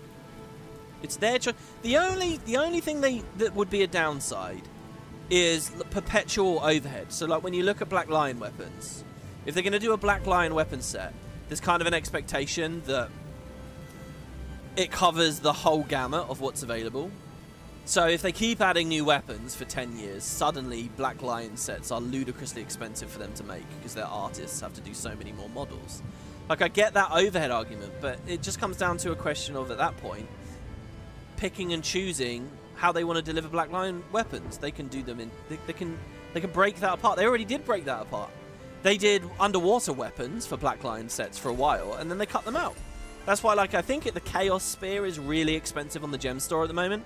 It's their choice. The only thing that would be a downside is perpetual overhead. So like when you look at Black Lion weapons, if they're going to do a Black Lion weapon set, there's kind of an expectation that it covers the whole gamut of what's available. So if they keep adding new weapons for 10 years, suddenly Black Lion sets are ludicrously expensive for them to make because their artists have to do so many more models. Like, I get that overhead argument, but it just comes down to a question of, at that point, picking and choosing how they want to deliver Black Lion weapons. They can do them in... They can break that apart. They already did break that apart. They did underwater weapons for Black Lion sets for a while, and then they cut them out. That's why, like, I think the Chaos Spear is really expensive on the gem store at the moment.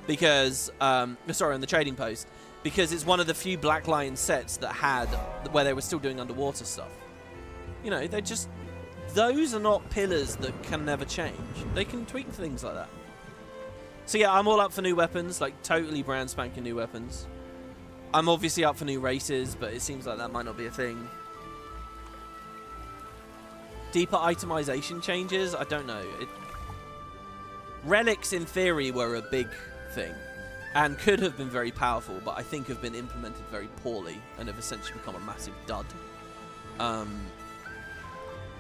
Because... sorry, on the trading post. Because it's one of the few Black Lion sets that had... where they were still doing underwater stuff. You know, they just... Those are not pillars that can never change. They can tweak things like that. So yeah, I'm all up for new weapons, like totally brand spanking new weapons. I'm obviously up for new races, but it seems like that might not be a thing. Deeper itemization changes? I don't know. Relics, in theory, were a big thing and could have been very powerful, but I think have been implemented very poorly and have essentially become a massive dud.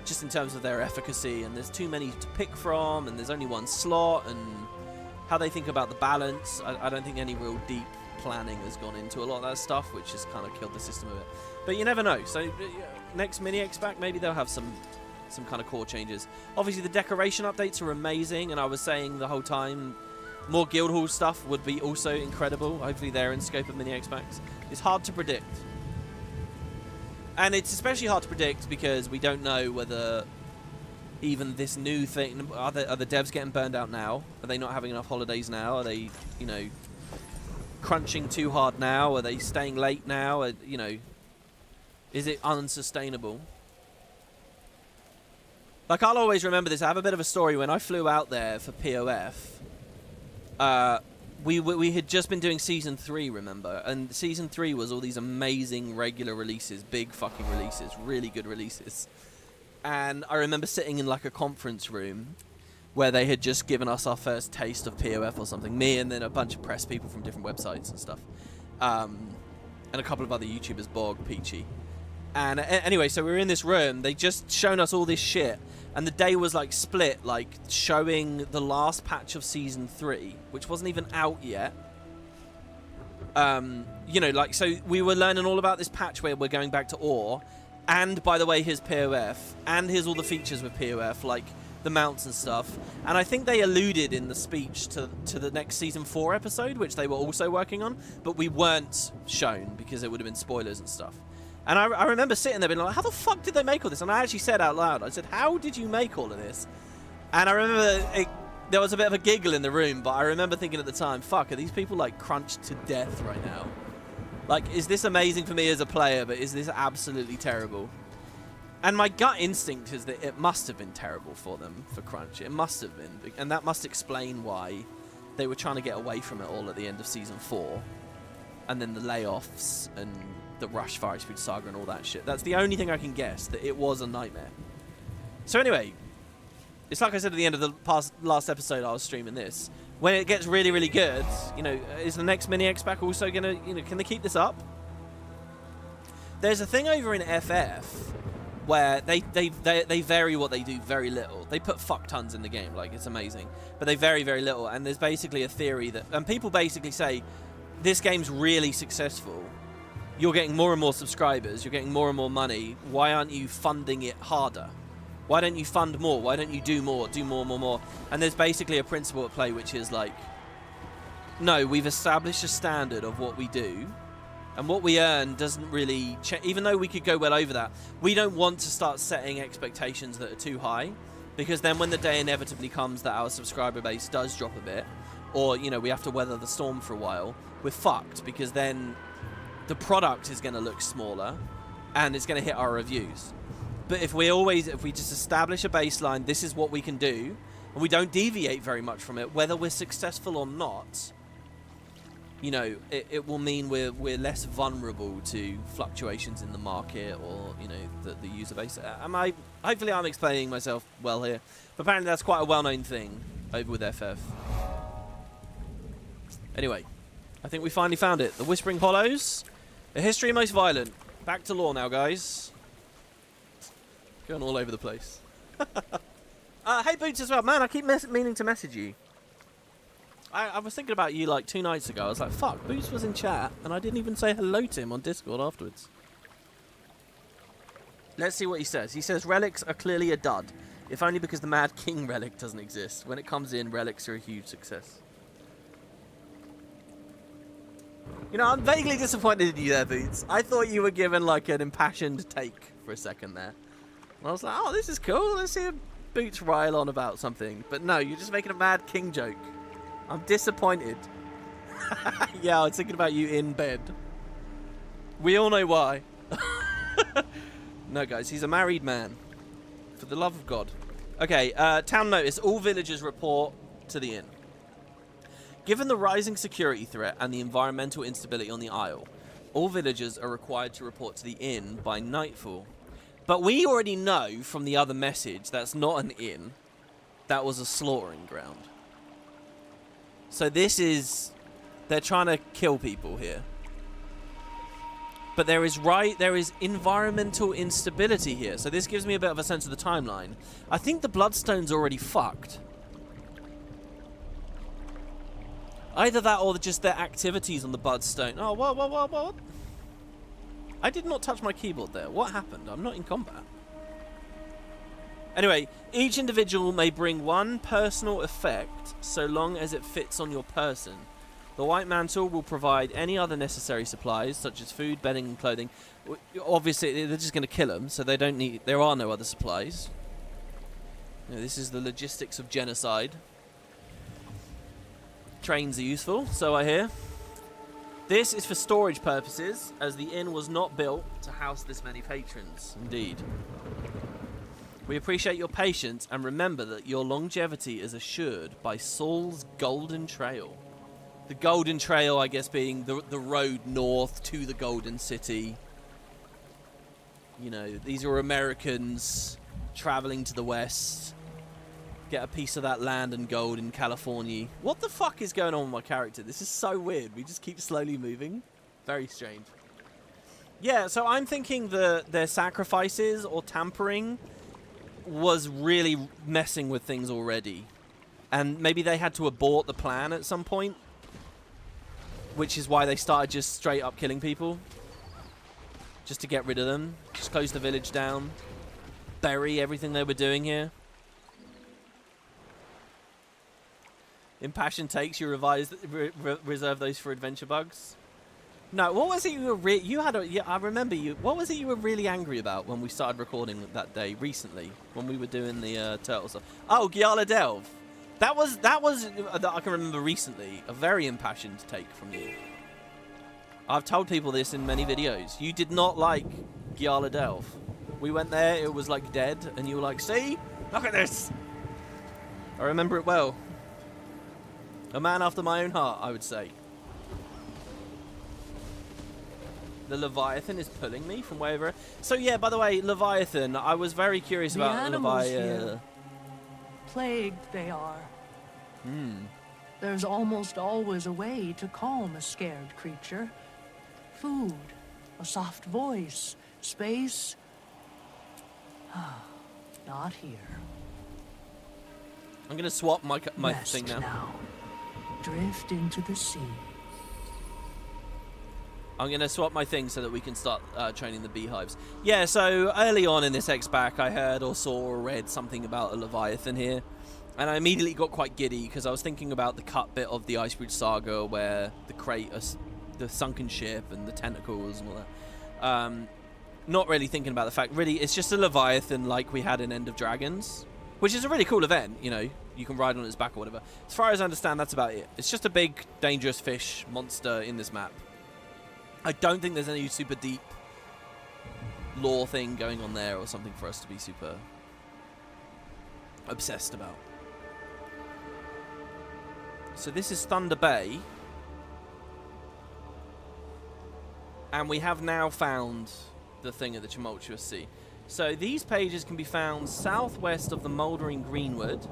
Just in terms of their efficacy, and there's too many to pick from, and there's only one slot, and how they think about the balance. I don't think any real deep planning has gone into a lot of that stuff, which has kind of killed the system a bit. But you never know. So next mini-X pack, maybe they'll have some kind of core changes. Obviously, the decoration updates are amazing, and I was saying the whole time, more Guildhall stuff would be also incredible. Hopefully they're in scope of mini-X packs. It's hard to predict. And it's especially hard to predict because we don't know whether even this new thing... Are the devs getting burned out now? Are they not having enough holidays now? Are they, you know, crunching too hard now? Are they staying late now? You know, is it unsustainable? Like, I'll always remember this. I have a bit of a story. When I flew out there for POF, we had just been doing Season 3, remember? And Season 3 was all these amazing regular releases, big fucking releases, really good releases. And I remember sitting in, like, a conference room where they had just given us our first taste of POF or something. Me and then a bunch of press people from different websites and stuff. And a couple of other YouTubers, Bog, Peachy. And anyway, so we were in this room. They just shown us all this shit. And the day was, like, split, like, showing the last patch of Season 3, which wasn't even out yet. You know, like, so we were learning all about this patch where we're going back to Ore. And, by the way, here's POF. And here's all the features with POF, like the mounts and stuff. And I think they alluded in the speech to the next Season 4 episode, which they were also working on. But we weren't shown because it would have been spoilers and stuff. And I remember sitting there being like, how the fuck did they make all this? And I actually said out loud, I said, how did you make all of this? And I remember there was a bit of a giggle in the room, but I remember thinking at the time, fuck, are these people like crunched to death right now? Like, is this amazing for me as a player, but is this absolutely terrible? And my gut instinct is that it must have been terrible for them, for crunch. It must have been. And that must explain why they were trying to get away from it all at the end of Season 4. And then the layoffs and the rush Fire Speed Saga and all that shit. That's the only thing I can guess, that it was a nightmare. So anyway, it's like I said at the end of the last episode I was streaming this. When it gets really, really good, you know, is the next mini-X pack also going to, you know, can they keep this up? There's a thing over in FF where they vary what they do very little. They put fuck tons in the game, like, it's amazing. But they vary very little, and there's basically a theory that, and people basically say, this game's really successful. You're getting more and more subscribers. You're getting more and more money. Why aren't you funding it harder? Why don't you fund more? Why don't you do more? Do more? And there's basically a principle at play, which is like, no, we've established a standard of what we do. And what we earn doesn't really change. Even though we could go well over that, we don't want to start setting expectations that are too high. Because then when the day inevitably comes that our subscriber base does drop a bit, or, you know, we have to weather the storm for a while, we're fucked. Because then the product is going to look smaller and it's going to hit our reviews. But if we just establish a baseline, this is what we can do, and we don't deviate very much from it, whether we're successful or not, you know, it will mean we're less vulnerable to fluctuations in the market or, you know, the user base. Hopefully I'm explaining myself well here, but apparently that's quite a well-known thing over with FF. Anyway, I think we finally found it. The Whispering Hollows. A history most violent. Back to lore now, guys. Going all over the place. Hey, Boots as well. Man, I keep meaning to message you. I was thinking about you like 2 nights ago. I was like, fuck, Boots was in chat, and I didn't even say hello to him on Discord afterwards. Let's see what he says. He says, relics are clearly a dud. If only because the Mad King relic doesn't exist. When it comes in, relics are a huge success. You know, I'm vaguely disappointed in you there, Boots. I thought you were given, like, an impassioned take for a second there. And I was like, oh, this is cool. Let's see Boots rile on about something. But no, you're just making a Mad King joke. I'm disappointed. Yeah, I was thinking about you in bed. We all know why. No, guys, he's a married man. For the love of God. Okay, town notice. All villagers report to the inn. Given the rising security threat and the environmental instability on the Isle, all villagers are required to report to the inn by nightfall. But we already know from the other message that's not an inn. That was a slaughtering ground. So this is... They're trying to kill people here. But there is environmental instability here. So this gives me a bit of a sense of the timeline. I think the Bloodstone's already fucked. Either that or just their activities on the Bloodstone. Oh, what? I did not touch my keyboard there. What happened? I'm not in combat. Anyway, each individual may bring one personal effect so long as it fits on your person. The White Mantle will provide any other necessary supplies, such as food, bedding, and clothing. Obviously, they're just going to kill them, so they don't need... There are no other supplies. You know, this is the logistics of genocide. Trains are useful, so I hear. This is for storage purposes, as the inn was not built to house this many patrons. Indeed. We appreciate your patience, and remember that your longevity is assured by Saul's Golden Trail. The Golden Trail, I guess, being the road north to the Golden City. You know, these are Americans traveling to the west. Get a piece of that land and gold in California. What the fuck is going on with my character? This is so weird. We just keep slowly moving. Very strange. Yeah, so I'm thinking their sacrifices or tampering was really messing with things already. And maybe they had to abort the plan at some point. Which is why they started just straight up killing people. Just to get rid of them. Just close the village down. Bury everything they were doing here. Impassioned takes, you reserve those for adventure bugs. No, what was it you were I remember you. What was it you were really angry about when we started recording that day recently? When we were doing the turtle stuff. Oh, Gyala Delve. That was I can remember recently, a very impassioned take from you. I've told people this in many videos. You did not like Gyala Delve. We went there, it was like dead, and you were like, see? Look at this! I remember it well. A man after my own heart, I would say. The Leviathan is pulling me from wherever. So yeah, by the way, Leviathan, I was very curious about Leviathan. Plagued they are. There's almost always a way to calm a scared creature. Food, a soft voice, space. Not here. I'm gonna swap my thing now. Drift into the sea. I'm going to swap my thing so that we can start training the beehives. Yeah, so early on in this X-Pack, I heard or saw or read something about a Leviathan here. And I immediately got quite giddy because I was thinking about the cut bit of the Icebridge Saga where the Kratos, the sunken ship and the tentacles and all that. Not really thinking about the fact, really, it's just a Leviathan like we had in End of Dragons. Which is a really cool event, you know. You can ride on its back or whatever. As far as I understand, that's about it. It's just a big, dangerous fish monster in this map. I don't think there's any super deep lore thing going on there or something for us to be super obsessed about. So this is Thunder Bay. And we have now found the thing at the Tumultuous Sea. So these pages can be found southwest of the Mouldering Greenwood.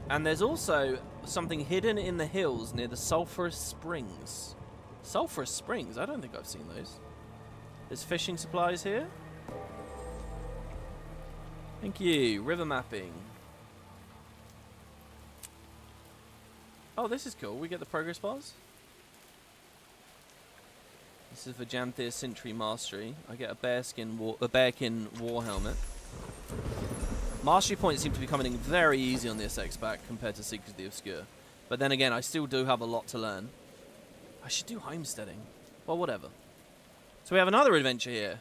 And there's also something hidden in the hills near the Sulphurous Springs. Sulphurous Springs? I don't think I've seen those. There's fishing supplies here. Thank you. River mapping. Oh, this is cool. We get the progress bars. This is for Janthir Sentry Mastery. I get a bearkin war helmet. Mastery points seem to be coming in very easy on this X-Pack compared to Secrets of the Obscure. But then again, I still do have a lot to learn. I should do homesteading. Well, whatever. So we have another adventure here.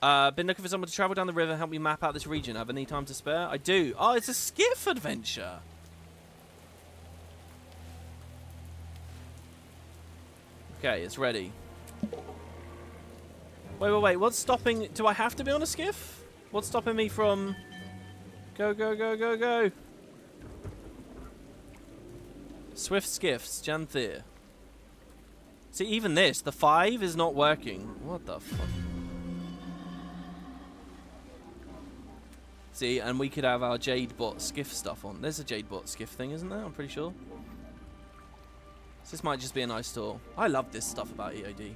Been looking for someone to travel down the river and help me map out this region. Have any time to spare? I do. Oh, it's a skiff adventure. Okay, it's ready. Wait. What's stopping? Do I have to be on a skiff? What's stopping me from... Go. Swift Skiffs, Janthir. See, even this, the 5 is not working. What the fuck? See, and we could have our Jadebot Skiff stuff on. There's a Jadebot Skiff thing, isn't there? I'm pretty sure. So this might just be a nice tour. I love this stuff about EOD.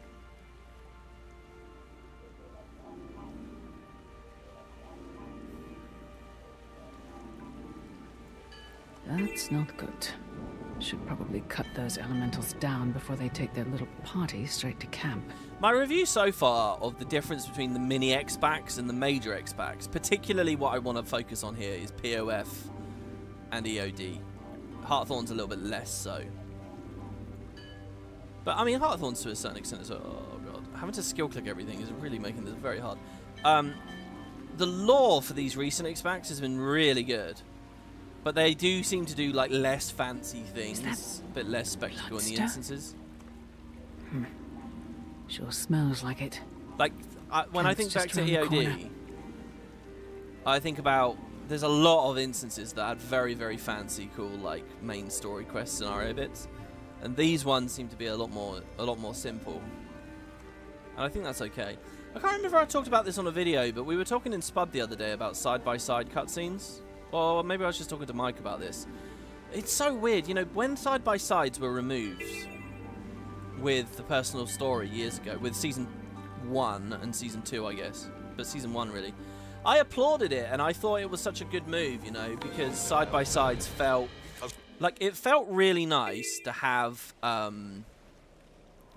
That's not good. Should probably cut those elementals down before they take their little party straight to camp. My review so far of the difference between the mini X-Packs and the major X-Packs, particularly what I want to focus on here is POF and EOD. Heartthorn's a little bit less so. But, I mean, Heartthorn's to a certain extent as well. Oh, God. Having to skill click everything is really making this very hard. The lore for these recent X-Packs has been really good. But they do seem to do, like, less fancy things. A bit less spectacle in the instances. Sure smells like it. Like, when I think back to EOD, I think about... There's a lot of instances that had very, very fancy, cool, like, main story quest scenario bits. And these ones seem to be a lot more simple. And I think that's okay. I can't remember if I talked about this on a video, but we were talking in Spud the other day about side-by-side cutscenes. Or maybe I was just talking to Mike about this. It's so weird, you know, when side-by-sides were removed with the personal story years ago, with Season 1 and Season 2, I guess, but Season 1 really, I applauded it, and I thought it was such a good move, you know, because side-by-sides felt... Like, it felt really nice to have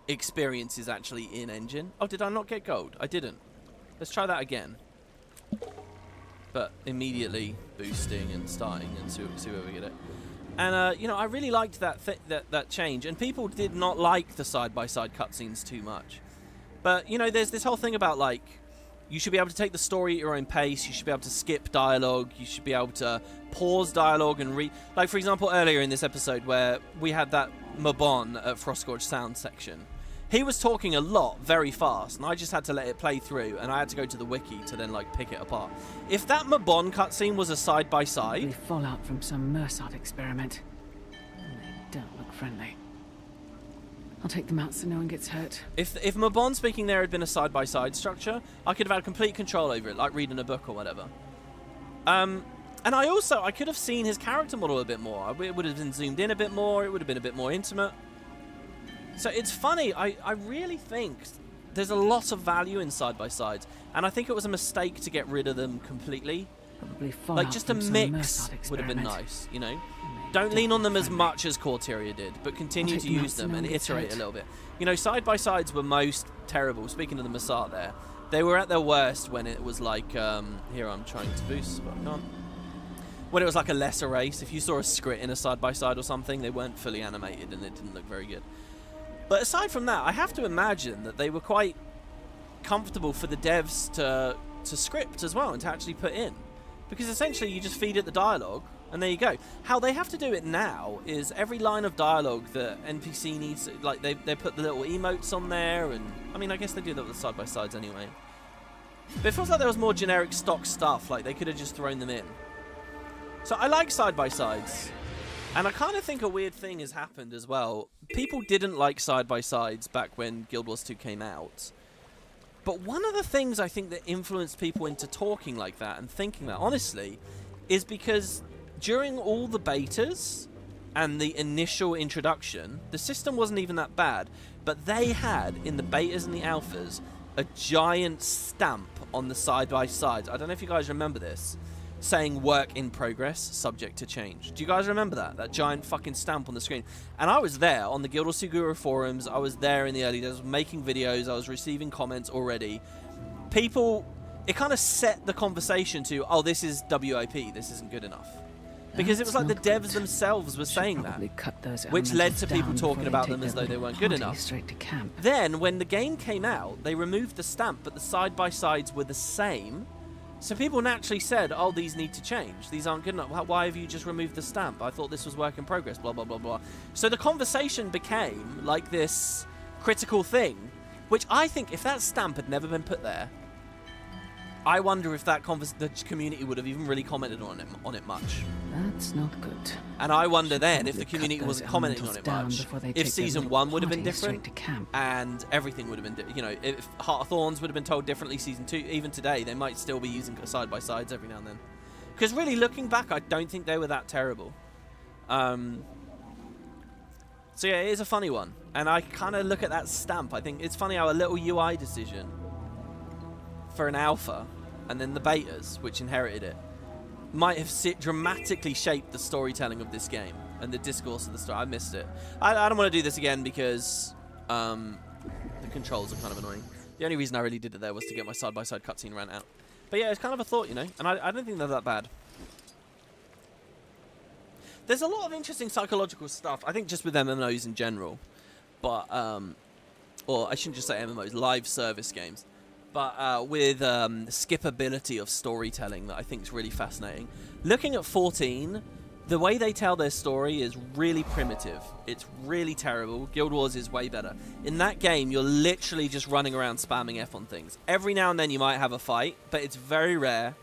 experiences actually in engine. Oh, did I not get gold? I didn't. Let's try that again. But immediately boosting and starting and see where we get it. And, you know, I really liked that change. And people did not like the side-by-side cutscenes too much. But, you know, there's this whole thing about, like, you should be able to take the story at your own pace. You should be able to skip dialogue. You should be able to pause dialogue and read. Like, for example, earlier in this episode where we had that Mabon at Frostgorge Sound section. He was talking a lot, very fast, and I just had to let it play through, and I had to go to the wiki to then, like, pick it apart. If that Mabon cutscene was a side-by-side... Probably fallout from some Mersat experiment. They don't look friendly. I'll take them out so no one gets hurt. If Mabon speaking there had been a side-by-side structure, I could have had complete control over it, like reading a book or whatever. And I could have seen his character model a bit more. It would have been zoomed in a bit more. It would have been a bit more intimate. So it's funny. I really think there's a lot of value in side-by-sides. And I think it was a mistake to get rid of them completely. Probably like, just a mix would have been nice, you know? Don't lean on them as much as Corteria did, but continue to use them and iterate a little bit. You know, side-by-sides were most terrible. Speaking of the Mersat there, they were at their worst when it was like, here I'm trying to boost, but I can't. When it was like a lesser race. If you saw a Skrit in a side-by-side or something, they weren't fully animated and it didn't look very good. But aside from that, I have to imagine that they were quite comfortable for the devs to script as well and to actually put in. Because essentially you just feed it the dialogue, and there you go. How they have to do it now is every line of dialogue that NPC needs, like they put the little emotes on there, and I mean I guess they do that with the side-by-sides anyway. But it feels like there was more generic stock stuff, like they could have just thrown them in. So I like side-by-sides. And I kind of think a weird thing has happened as well. People didn't like side-by-sides back when Guild Wars 2 came out. But one of the things I think that influenced people into talking like that and thinking that, honestly, is because during all the betas and the initial introduction, the system wasn't even that bad. But they had, in the betas and the alphas, a giant stamp on the side-by-sides. I don't know if you guys remember this. Saying work in progress, subject to change. Do you guys remember that? That giant fucking stamp on the screen. And I was there on the Guild Wars 2 Guru forums. I was there in the early days, making videos. I was receiving comments already. People, it kind of set the conversation to, oh, this is WIP. This isn't good enough. Because it was like the devs themselves were saying that. Which led to people talking about them as though they weren't good enough. Straight to camp. Then, when the game came out, they removed the stamp, but the side-by-sides were the same. So people naturally said, oh, these need to change. These aren't good enough. Why have you just removed the stamp? I thought this was work in progress, blah, blah, blah, blah. So the conversation became like this critical thing, which I think if that stamp had never been put there, I wonder if that the community would have even really commented on it much. That's not good. And I wonder then if the Cut community those wasn't commenting on elementals it down much, before they if take their season little 1 would have been party straight different, to camp. and everything would have been, if Heart of Thorns would have been told differently season 2, even today, they might still be using side-by-sides every now and then. Because really, looking back, I don't think they were that terrible. So yeah, it is a funny one. And I kind of look at that stamp. I think it's funny how a little UI decision for an alpha, and then the betas, which inherited it, might have dramatically shaped the storytelling of this game and the discourse of the story. I missed it. I don't want to do this again because the controls are kind of annoying. The only reason I really did it there was to get my side-by-side cutscene rant out. But yeah, it's kind of a thought, and I don't think they're that bad. There's a lot of interesting psychological stuff, I think, just with MMOs in general. But, or I shouldn't just say MMOs, live service games. But with skippability of storytelling that I think is really fascinating. Looking at 14, the way they tell their story is really primitive. It's really terrible. Guild Wars is way better. In that game, you're literally just running around spamming F on things. Every now and then you might have a fight, but it's very rare.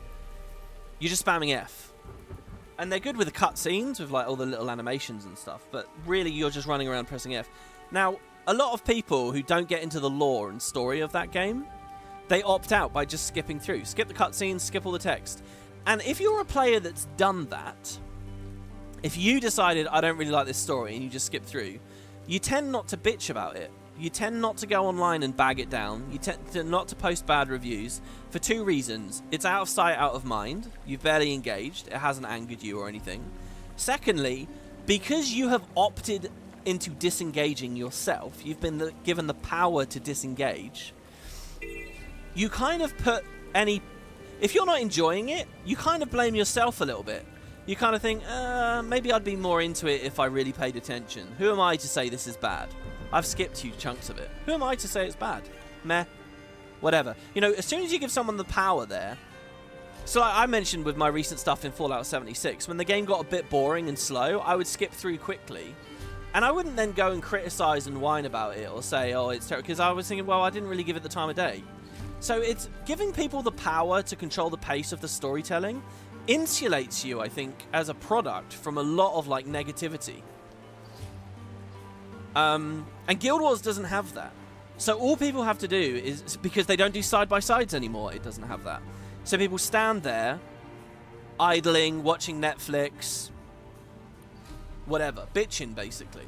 You're just spamming F. And they're good with the cutscenes, with like all the little animations and stuff, but really you're just running around pressing F. Now, a lot of people who don't get into the lore and story of that game, they opt out by just skipping through. Skip the cutscenes, skip all the text. And if you're a player that's done that, if you decided, I don't really like this story, and you just skip through, you tend not to bitch about it. You tend not to go online and bag it down. You tend not to post bad reviews for 2 reasons. It's out of sight, out of mind. You've barely engaged. It hasn't angered you or anything. Secondly, because you have opted into disengaging yourself, you've been given the power to disengage, you kind of put any... If you're not enjoying it, you kind of blame yourself a little bit. You kind of think, maybe I'd be more into it if I really paid attention. Who am I to say this is bad? I've skipped huge chunks of it. Who am I to say it's bad? Meh. Whatever. As soon as you give someone the power there... So like I mentioned with my recent stuff in Fallout 76, when the game got a bit boring and slow, I would skip through quickly. And I wouldn't then go and criticize and whine about it or say, oh, it's terrible. Because I was thinking, well, I didn't really give it the time of day. So it's giving people the power to control the pace of the storytelling insulates you, I think, as a product from a lot of like negativity. And Guild Wars doesn't have that. So all people have to do is, because they don't do side-by-sides anymore, it doesn't have that. So people stand there, idling, watching Netflix, whatever, bitching, basically.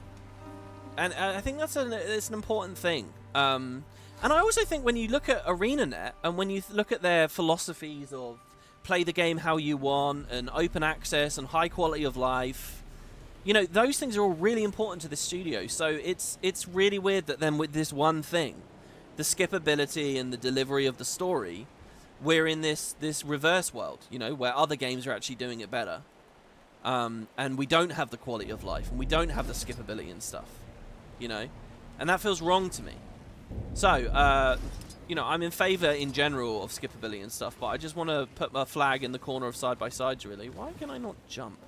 And I think it's an important thing. And I also think when you look at ArenaNet, and when you look at their philosophies of play the game how you want, and open access, and high quality of life... those things are all really important to the studio. So it's really weird that then with this one thing, the skippability and the delivery of the story, we're in this reverse world, where other games are actually doing it better. And we don't have the quality of life, and we don't have the skippability and stuff, And that feels wrong to me. So, I'm in favour in general of skippability and stuff, but I just want to put my flag in the corner of side-by-sides, really. Why can I not jump?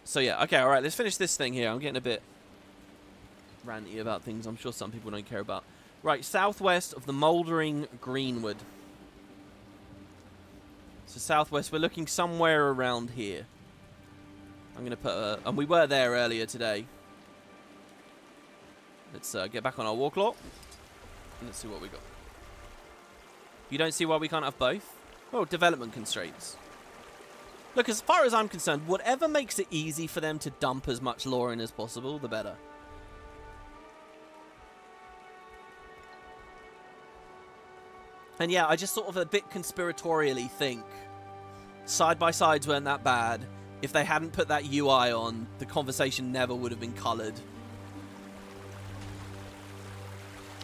So yeah, okay, alright, let's finish this thing here. I'm getting a bit ranty about things I'm sure some people don't care about. Right, southwest of the Mouldering Greenwood. So southwest, we're looking somewhere around here. I'm going to put and we were there earlier today. Let's get back on our war clock. And let's see what we got. You don't see why we can't have both? Well, development constraints. Look, as far as I'm concerned, whatever makes it easy for them to dump as much lore in as possible, the better. And yeah, I just sort of a bit conspiratorially think side-by-sides weren't that bad. If they hadn't put that UI on, the conversation never would have been coloured.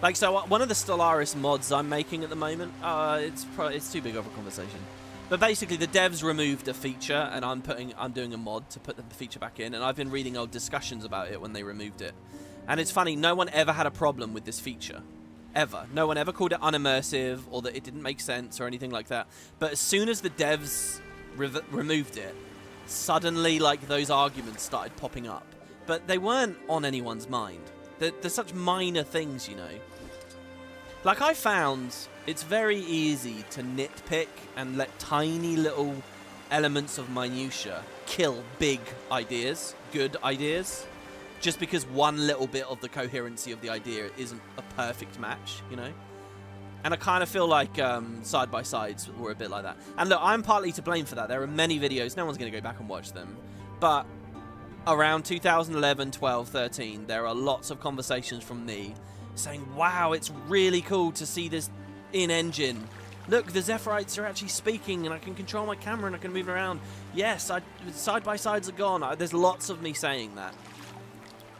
Like, so one of the Stellaris mods I'm making at the moment, it's too big of a conversation. But basically, the devs removed a feature, and I'm doing a mod to put the feature back in, and I've been reading old discussions about it when they removed it. And it's funny, no one ever had a problem with this feature. Ever. No one ever called it unimmersive, or that it didn't make sense, or anything like that. But as soon as the devs removed it, suddenly, like, those arguments started popping up. But they weren't on anyone's mind. They're such minor things, Like, I found it's very easy to nitpick and let tiny little elements of minutia kill big ideas, good ideas, just because one little bit of the coherency of the idea isn't a perfect match, you know? And I kind of feel like side-by-sides were a bit like that. And look, I'm partly to blame for that. There are many videos, no one's going to go back and watch them, but around 2011, 12, 13, there are lots of conversations from me saying, wow, it's really cool to see this in-engine. Look, the Zephyrite are actually speaking, and I can control my camera, and I can move around. Yes, side-by-sides are gone. There's lots of me saying that.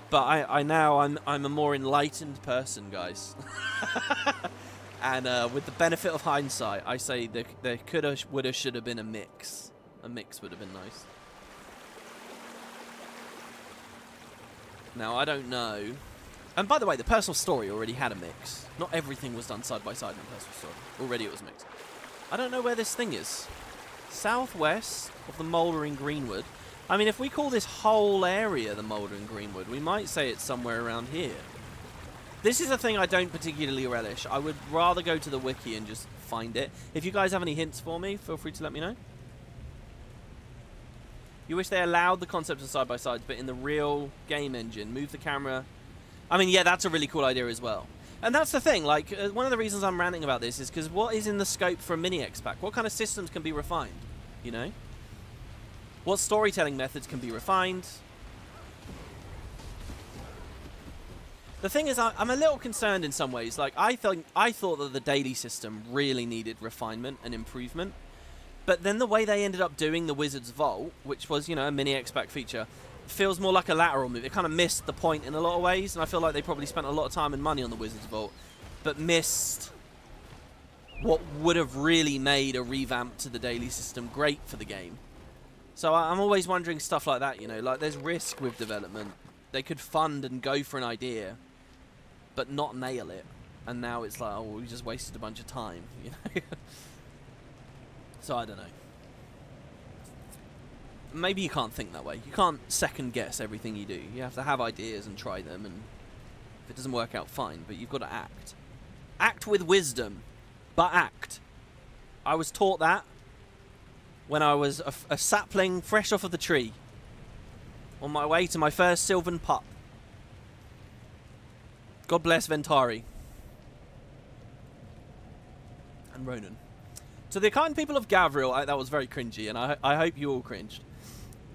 But I'm a more enlightened person, guys. And with the benefit of hindsight, I say there coulda, woulda, shoulda been a mix. A mix would have been nice. Now, I don't know. And by the way, the personal story already had a mix. Not everything was done side by side in the personal story. Already it was mixed. I don't know where this thing is. Southwest of the Mouldering Greenwood. I mean, if we call this whole area the Mouldering Greenwood, we might say it's somewhere around here. This is a thing I don't particularly relish. I would rather go to the wiki and just find it. If you guys have any hints for me, feel free to let me know. You wish they allowed the concept of side-by-sides, but in the real game engine, move the camera. I mean, yeah, that's a really cool idea as well. And that's the thing, like, one of the reasons I'm ranting about this is because what is in the scope for a mini-X pack? What kind of systems can be refined, you know? What storytelling methods can be refined? The thing is, I'm a little concerned in some ways. Like, I thought that the daily system really needed refinement and improvement. But then the way they ended up doing the Wizard's Vault, which was, you know, a mini-X pack feature, feels more like a lateral move. It kind of missed the point in a lot of ways, and I feel like they probably spent a lot of time and money on the Wizard's Vault, but missed what would have really made a revamp to the daily system great for the game. So I'm always wondering stuff like that, you know, like there's risk with development. They could fund and go for an idea, but not nail it, and now it's like, oh, well, we just wasted a bunch of time, you know? So I don't know. Maybe you can't think that way. You can't second guess everything you do. You have to have ideas and try them, and if it doesn't work out, fine, but you've got to act. Act with wisdom, but act. I was taught that when I was a sapling fresh off of the tree, on my way to my first Sylvan pup. God bless Ventari. And Ronan. To the kind people of Gavriel, that was very cringy, and I hope you all cringed.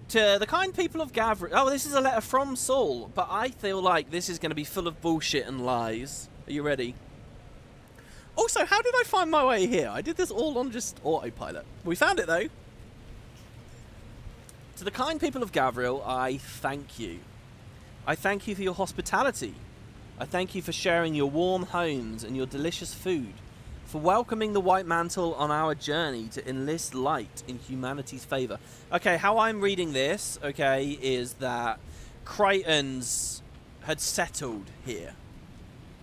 To the kind people of Gavriel... Oh, this is a letter from Saul, but I feel like this is going to be full of bullshit and lies. Are you ready? Also, how did I find my way here? I did this all on just autopilot. We found it, though. To the kind people of Gavriel, I thank you. I thank you for your hospitality. I thank you for sharing your warm homes and your delicious food. For welcoming the White Mantle on our journey to enlist light in humanity's favour. Okay, how I'm reading this, okay, is that Crichtons had settled here.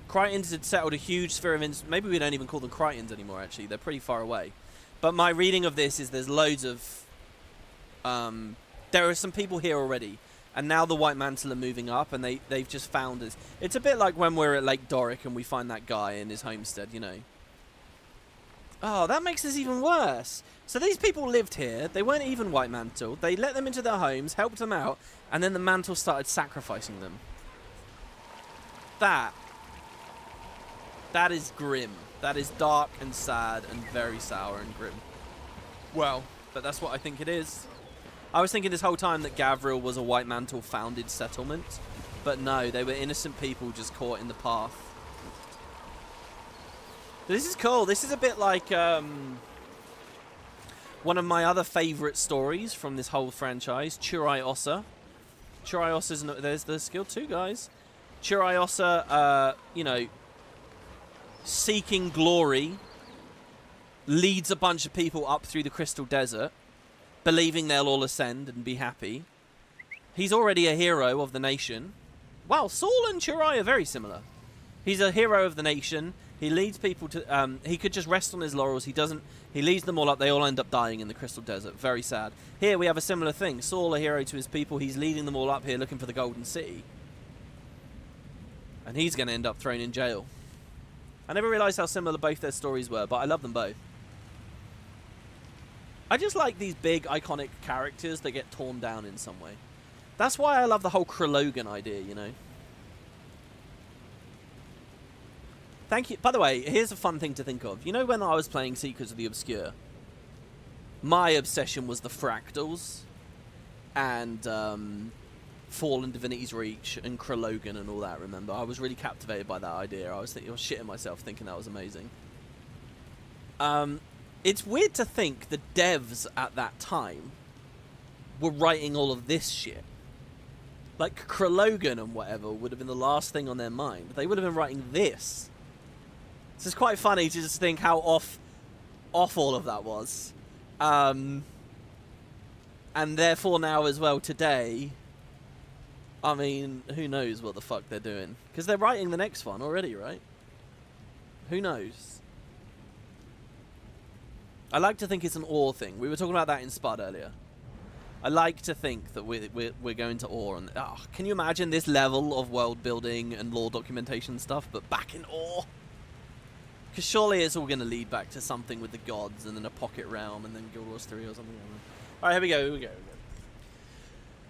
Crichtons had settled a huge sphere of... Maybe we don't even call them Crichtons anymore, actually. They're pretty far away. But my reading of this is there's loads of... there are some people here already. And now the White Mantle are moving up, and they've just found us. It's a bit like when we're at Lake Doric and we find that guy in his homestead, you know. Oh, that makes this even worse. So these people lived here. They weren't even White Mantle. They let them into their homes, helped them out, and then the Mantle started sacrificing them. That is grim. That is dark and sad and very sour and grim. Well, but that's what I think it is. I was thinking this whole time that Gavriel was a White Mantle founded settlement, but no, they were innocent people just caught in the path. This is cool. This is a bit like one of my other favourite stories from this whole franchise, Churai Ossa. Churai Ossa's... There's the skill too, guys. Churai Ossa, you know, seeking glory, leads a bunch of people up through the Crystal Desert, believing they'll all ascend and be happy. He's already a hero of the nation. Wow, Saul and Churai are very similar. He's a hero of the nation. He leads people to... he could just rest on his laurels. He doesn't... He leads them all up. They all end up dying in the Crystal Desert. Very sad. Here we have a similar thing. Saul, a hero to his people. He's leading them all up here looking for the Golden City. And he's going to end up thrown in jail. I never realised how similar both their stories were, but I love them both. I just like these big, iconic characters that get torn down in some way. That's why I love the whole Kralogan idea, you know? Thank you. By the way, here's a fun thing to think of. You know when I was playing Secrets of the Obscure, my obsession was the fractals and Fallen Divinity's Reach and Kralogan and all that, remember? I was really captivated by that idea. I was shitting myself thinking that was amazing. It's weird to think the devs at that time were writing all of this shit. Like, Kralogan and whatever would have been the last thing on their mind. They would have been writing this. So it's quite funny to just think how off all of that was. And therefore now as well today, I mean, who knows what the fuck they're doing. Because they're writing the next one already, right? Who knows? I like to think it's an ore thing. We were talking about that in Spud earlier. I like to think that we're going to ore. And can you imagine this level of world building and lore documentation stuff, but back in ore? Because surely it's all going to lead back to something with the gods and then a pocket realm and then Guild Wars 3 or something. Alright, here we go.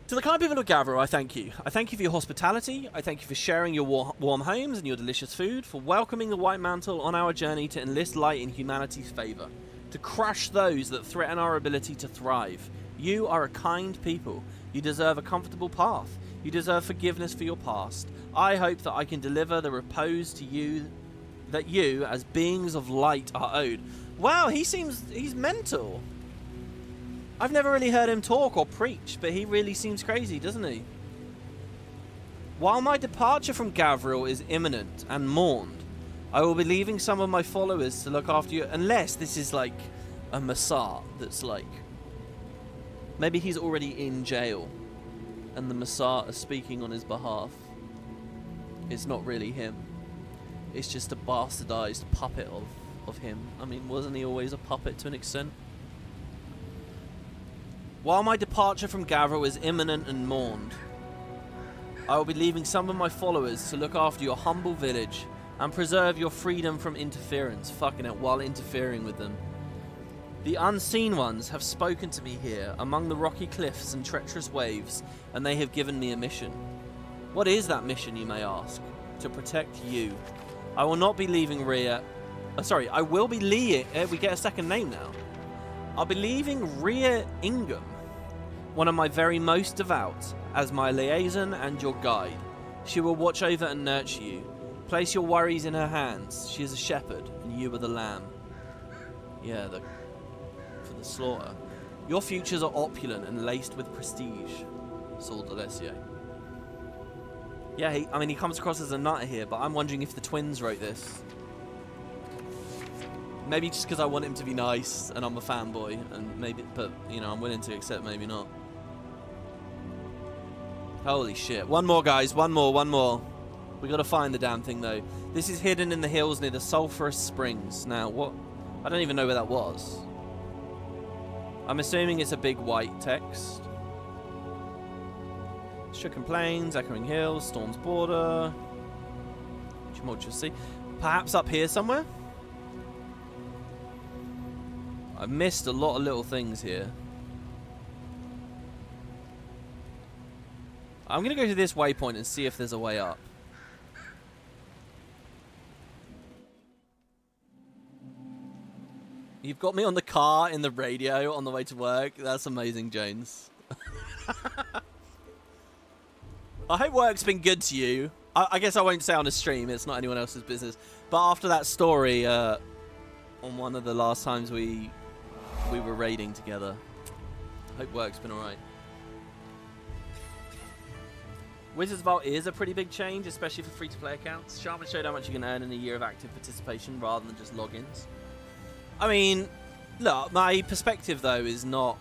To the kind people of Gavro, I thank you. I thank you for your hospitality. I thank you for sharing your warm homes and your delicious food, for welcoming the White Mantle on our journey to enlist light in humanity's favour, to crush those that threaten our ability to thrive. You are a kind people. You deserve a comfortable path. You deserve forgiveness for your past. I hope that I can deliver the repose to you that you, as beings of light, are owed. Wow, he's mental. I've never really heard him talk or preach, but he really seems crazy, doesn't he? While my departure from Gavril is imminent and mourned, I will be leaving some of my followers to look after you, unless this is like a Massat that's like... Maybe he's already in jail, and the Massat are speaking on his behalf. It's not really him. It's just a bastardized puppet of him. I mean, wasn't he always a puppet to an extent? While my departure from Gavril is imminent and mourned, I will be leaving some of my followers to look after your humble village and preserve your freedom from interference, fucking it, while interfering with them. The unseen ones have spoken to me here among the rocky cliffs and treacherous waves, and they have given me a mission. What is that mission, you may ask? To protect you. I will not be leaving Rhea... I will be leaving... we get a second name now. I'll be leaving Rhea Ingham, one of my very most devout, as my liaison and your guide. She will watch over and nurture you. Place your worries in her hands. She is a shepherd, and you are the lamb. Yeah, for the slaughter. Your futures are opulent and laced with prestige. Saul D'Alessio. Yeah, he comes across as a nutter here, but I'm wondering if the twins wrote this. Maybe just because I want him to be nice, and I'm a fanboy, and maybe, but, you know, I'm willing to accept maybe not. Holy shit. One more, guys. One more. We gotta find the damn thing, though. This is hidden in the hills near the Sulphurous Springs. Now, what? I don't even know where that was. I'm assuming it's a big white text. Stricken Plains, Echoing Hills, Storm's Border. Tumultuous Sea. Perhaps up here somewhere? I've missed a lot of little things here. I'm going to go to this waypoint and see if there's a way up. You've got me on the car in the radio on the way to work. That's amazing, Jones. I hope work's been good to you. I guess I won't say on a stream. It's not anyone else's business. But after that story, on one of the last times we were raiding together, I hope work's been alright. Wizards Vault is a pretty big change, especially for free-to-play accounts. Sharman showed how much you can earn in a year of active participation rather than just logins. I mean, look, my perspective though is not...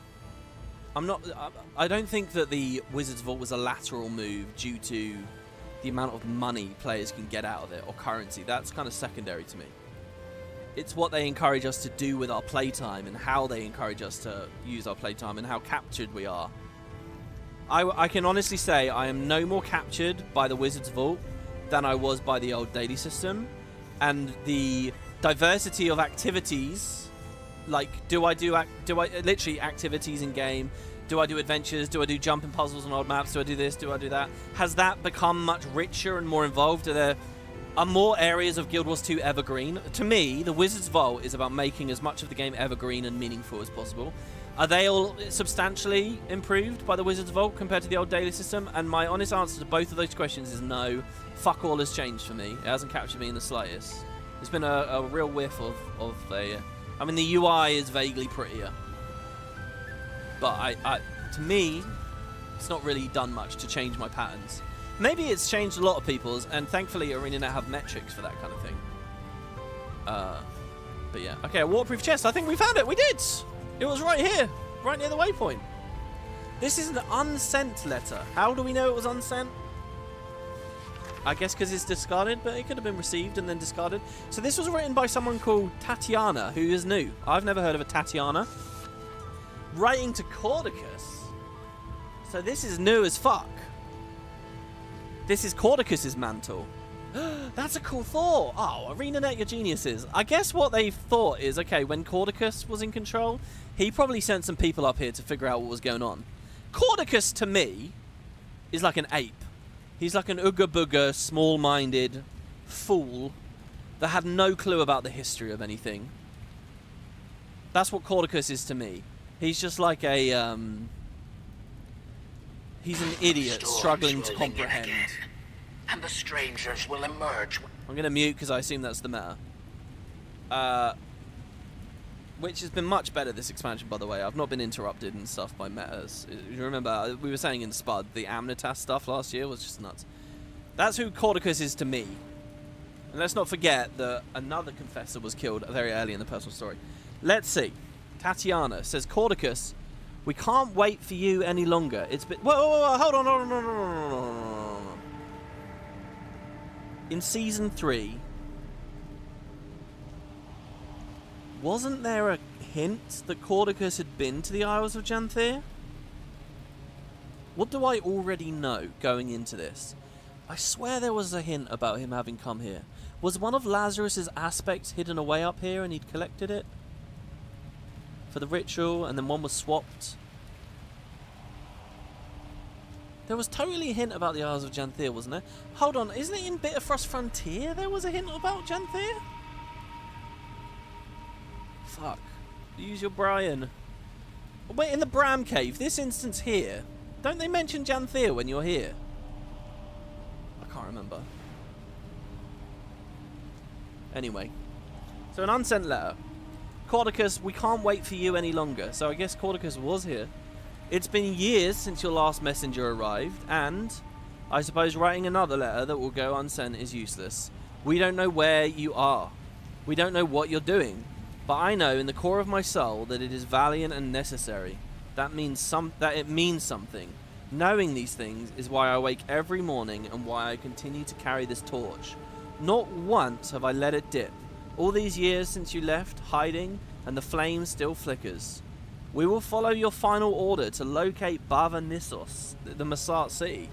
I don't think that the Wizards Vault was a lateral move due to the amount of money players can get out of it, or currency. That's kind of secondary to me. It's what they encourage us to do with our playtime and how they encourage us to use our playtime and how captured we are. I can honestly say I am no more captured by the Wizards Vault than I was by the old daily system. and the diversity of activities, like do I literally activities in game? Do I do adventures? Do I do jumping puzzles on old maps? Do I do this? Do I do that? Has that become much richer and more involved? Are more areas of Guild Wars 2 evergreen? To me, the Wizard's Vault is about making as much of the game evergreen and meaningful as possible. Are they all substantially improved by the Wizard's Vault compared to the old daily system? And my honest answer to both of those questions is no. Fuck all has changed for me. It hasn't captured me in the slightest. It's been a real whiff of a... I mean, the UI is vaguely prettier. But to me, it's not really done much to change my patterns. Maybe it's changed a lot of people's, and thankfully ArenaNet have metrics for that kind of thing. But yeah. Okay, a waterproof chest. I think we found it. We did! It was right here. Right near the waypoint. This is an unsent letter. How do we know it was unsent? I guess because it's discarded, but it could have been received and then discarded. So this was written by someone called Tatiana, who is new. I've never heard of a Tatiana. Writing to Cordicus. So this is new as fuck. This is Cordicus's mantle. That's a cool thought. Oh, ArenaNet, you're geniuses. I guess what they thought is, okay, when Cordicus was in control, he probably sent some people up here to figure out what was going on. Cordicus, to me, is like an ape. He's like an ooga booga, small-minded fool that had no clue about the history of anything. That's what Cordicus is to me. He's just like a, he's an idiot struggling to comprehend. And the strangers will emerge. I'm going to mute because I assume that's the meta. Which has been much better this expansion, by the way. I've not been interrupted and stuff by metas. You remember, we were saying in Spud, the Amnitas stuff last year was just nuts. That's who Cordicus is to me. And let's not forget that another confessor was killed very early in the personal story. Let's see. Tatiana says, Cordicus, we can't wait for you any longer. It's been... Whoa, hold on. In Season 3, wasn't there a hint that Cordicus had been to the Isles of Janthir? What do I already know going into this? I swear there was a hint about him having come here. Was one of Lazarus's aspects hidden away up here and he'd collected it? For the ritual, and then one was swapped? There was totally a hint about the Isles of Janthir, wasn't there? Hold on, isn't it in Bitterfrost Frontier there was a hint about Janthir? Fuck. Use your Brian. Wait, in the Bram Cave, this instance here, don't they mention Janthir when you're here? I can't remember. Anyway. So an unsent letter. Cordicus, we can't wait for you any longer. So I guess Cordicus was here. It's been years since your last messenger arrived, and I suppose writing another letter that will go unsent is useless. We don't know where you are. We don't know what you're doing. But I know in the core of my soul that it is valiant and necessary. That it means something. Knowing these things is why I wake every morning and why I continue to carry this torch. Not once have I let it dip. All these years since you left, hiding, and the flame still flickers. We will follow your final order to locate Bava Nissos, the Masat city,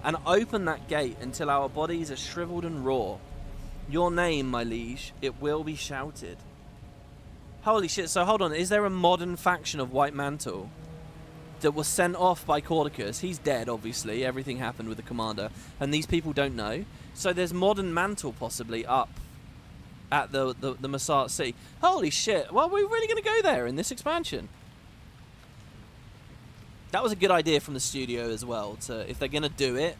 and open that gate until our bodies are shriveled and raw. Your name, my liege, it will be shouted. Holy shit, so hold on, is there a modern faction of White Mantle that was sent off by Cordicus? He's dead, obviously, everything happened with the commander, and these people don't know. So there's modern Mantle possibly up at the Masat Sea. Holy shit, well, we're really going to go there in this expansion. That was a good idea from the studio as well, to, if they're going to do it,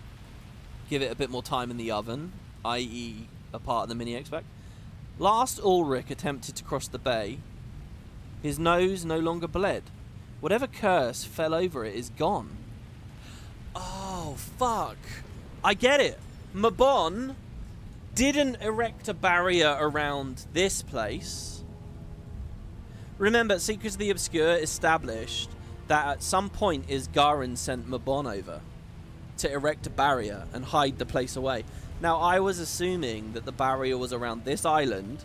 give it a bit more time in the oven, i.e. a part of the mini-expect. Last Ulrich attempted to cross the bay. His nose no longer bled. Whatever curse fell over it is gone. Oh, fuck. I get it. Mabon didn't erect a barrier around this place. Remember, Secrets of the Obscure established that at some point Isgarin sent Mabon over to erect a barrier and hide the place away. Now, I was assuming that the barrier was around this island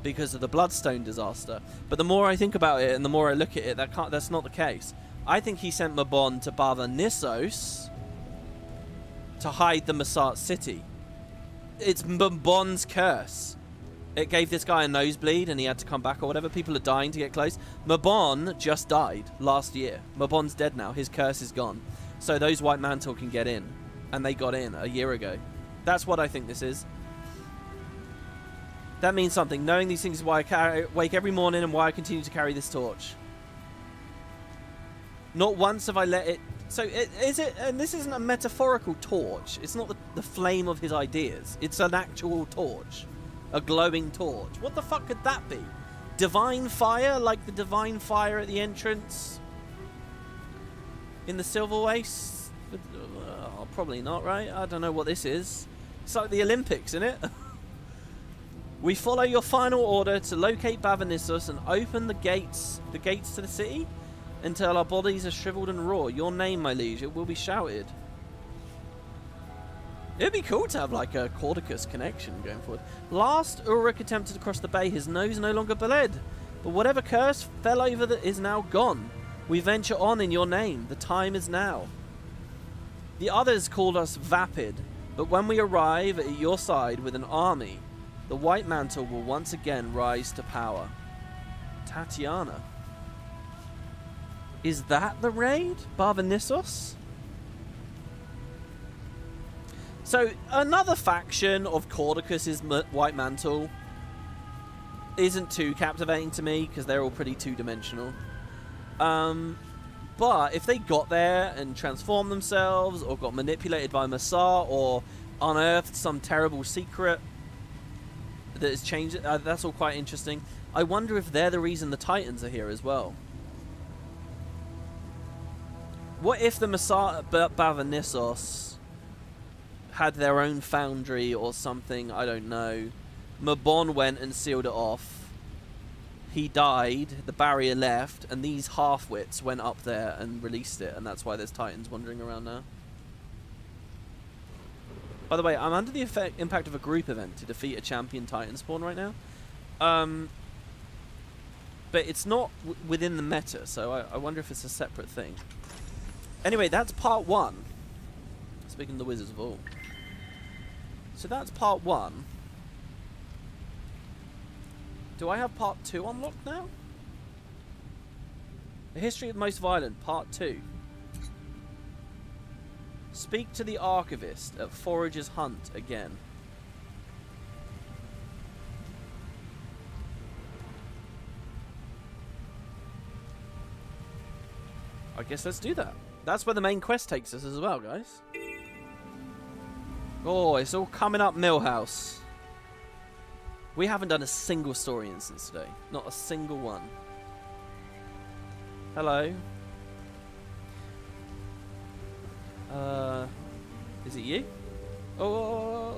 because of the Bloodstone disaster. But the more I think about it and the more I look at it, that's not the case. I think he sent Mabon to Bava Nissos to hide the Masat city. It's Mabon's curse. It gave this guy a nosebleed and he had to come back or whatever. People are dying to get close. Mabon just died last year. Mabon's dead now. His curse is gone. So those White Mantle can get in. And they got in a year ago. That's what I think this is. That means something. Knowing these things is why I wake every morning and why I continue to carry this torch. Not once have I let it... So is it... And this isn't a metaphorical torch. It's not the flame of his ideas. It's an actual torch. A glowing torch. What the fuck could that be? Divine fire? Like the divine fire at the entrance? In the Silver Waste? Probably not, right? I don't know what this is. It's like the Olympics, isn't it? We follow your final order to locate Bavanissos and open the gates to the city until our bodies are shriveled and raw. Your name, my liege, it will be shouted. It'd be cool to have like a Caudicus connection going forward. Last Ulrich attempted to cross the bay, his nose no longer bled. But whatever curse fell over that is now gone. We venture on in your name. The time is now. The others called us vapid, but when we arrive at your side with an army, the White Mantle will once again rise to power. Tatiana. Is that the raid? Bavanissos? So, another faction of Caudicus's White Mantle isn't too captivating to me, because they're all pretty two-dimensional. But if they got there and transformed themselves, or got manipulated by Massar, or unearthed some terrible secret that has changed it, that's all quite interesting. I wonder if they're the reason the Titans are here as well. What if the Massar Bavanissos had their own foundry or something? I don't know. Mabon went and sealed it off. He died, the barrier left, and these half-wits went up there and released it, and that's why there's Titans wandering around now. By the way, I'm under the impact of a group event to defeat a champion Titan spawn right now. But it's not within the meta, so I wonder if it's a separate thing. Anyway, that's part 1. Speaking of the Wizards of All. So that's part 1. Do I have part 2 unlocked now? The History of the Most Violent, part 2. Speak to the Archivist at Forager's Hunt again. I guess let's do that. That's where the main quest takes us as well, guys. Oh, it's all coming up Millhouse. We haven't done a single story instance today. Not a single one. Hello. Is it you? Oh,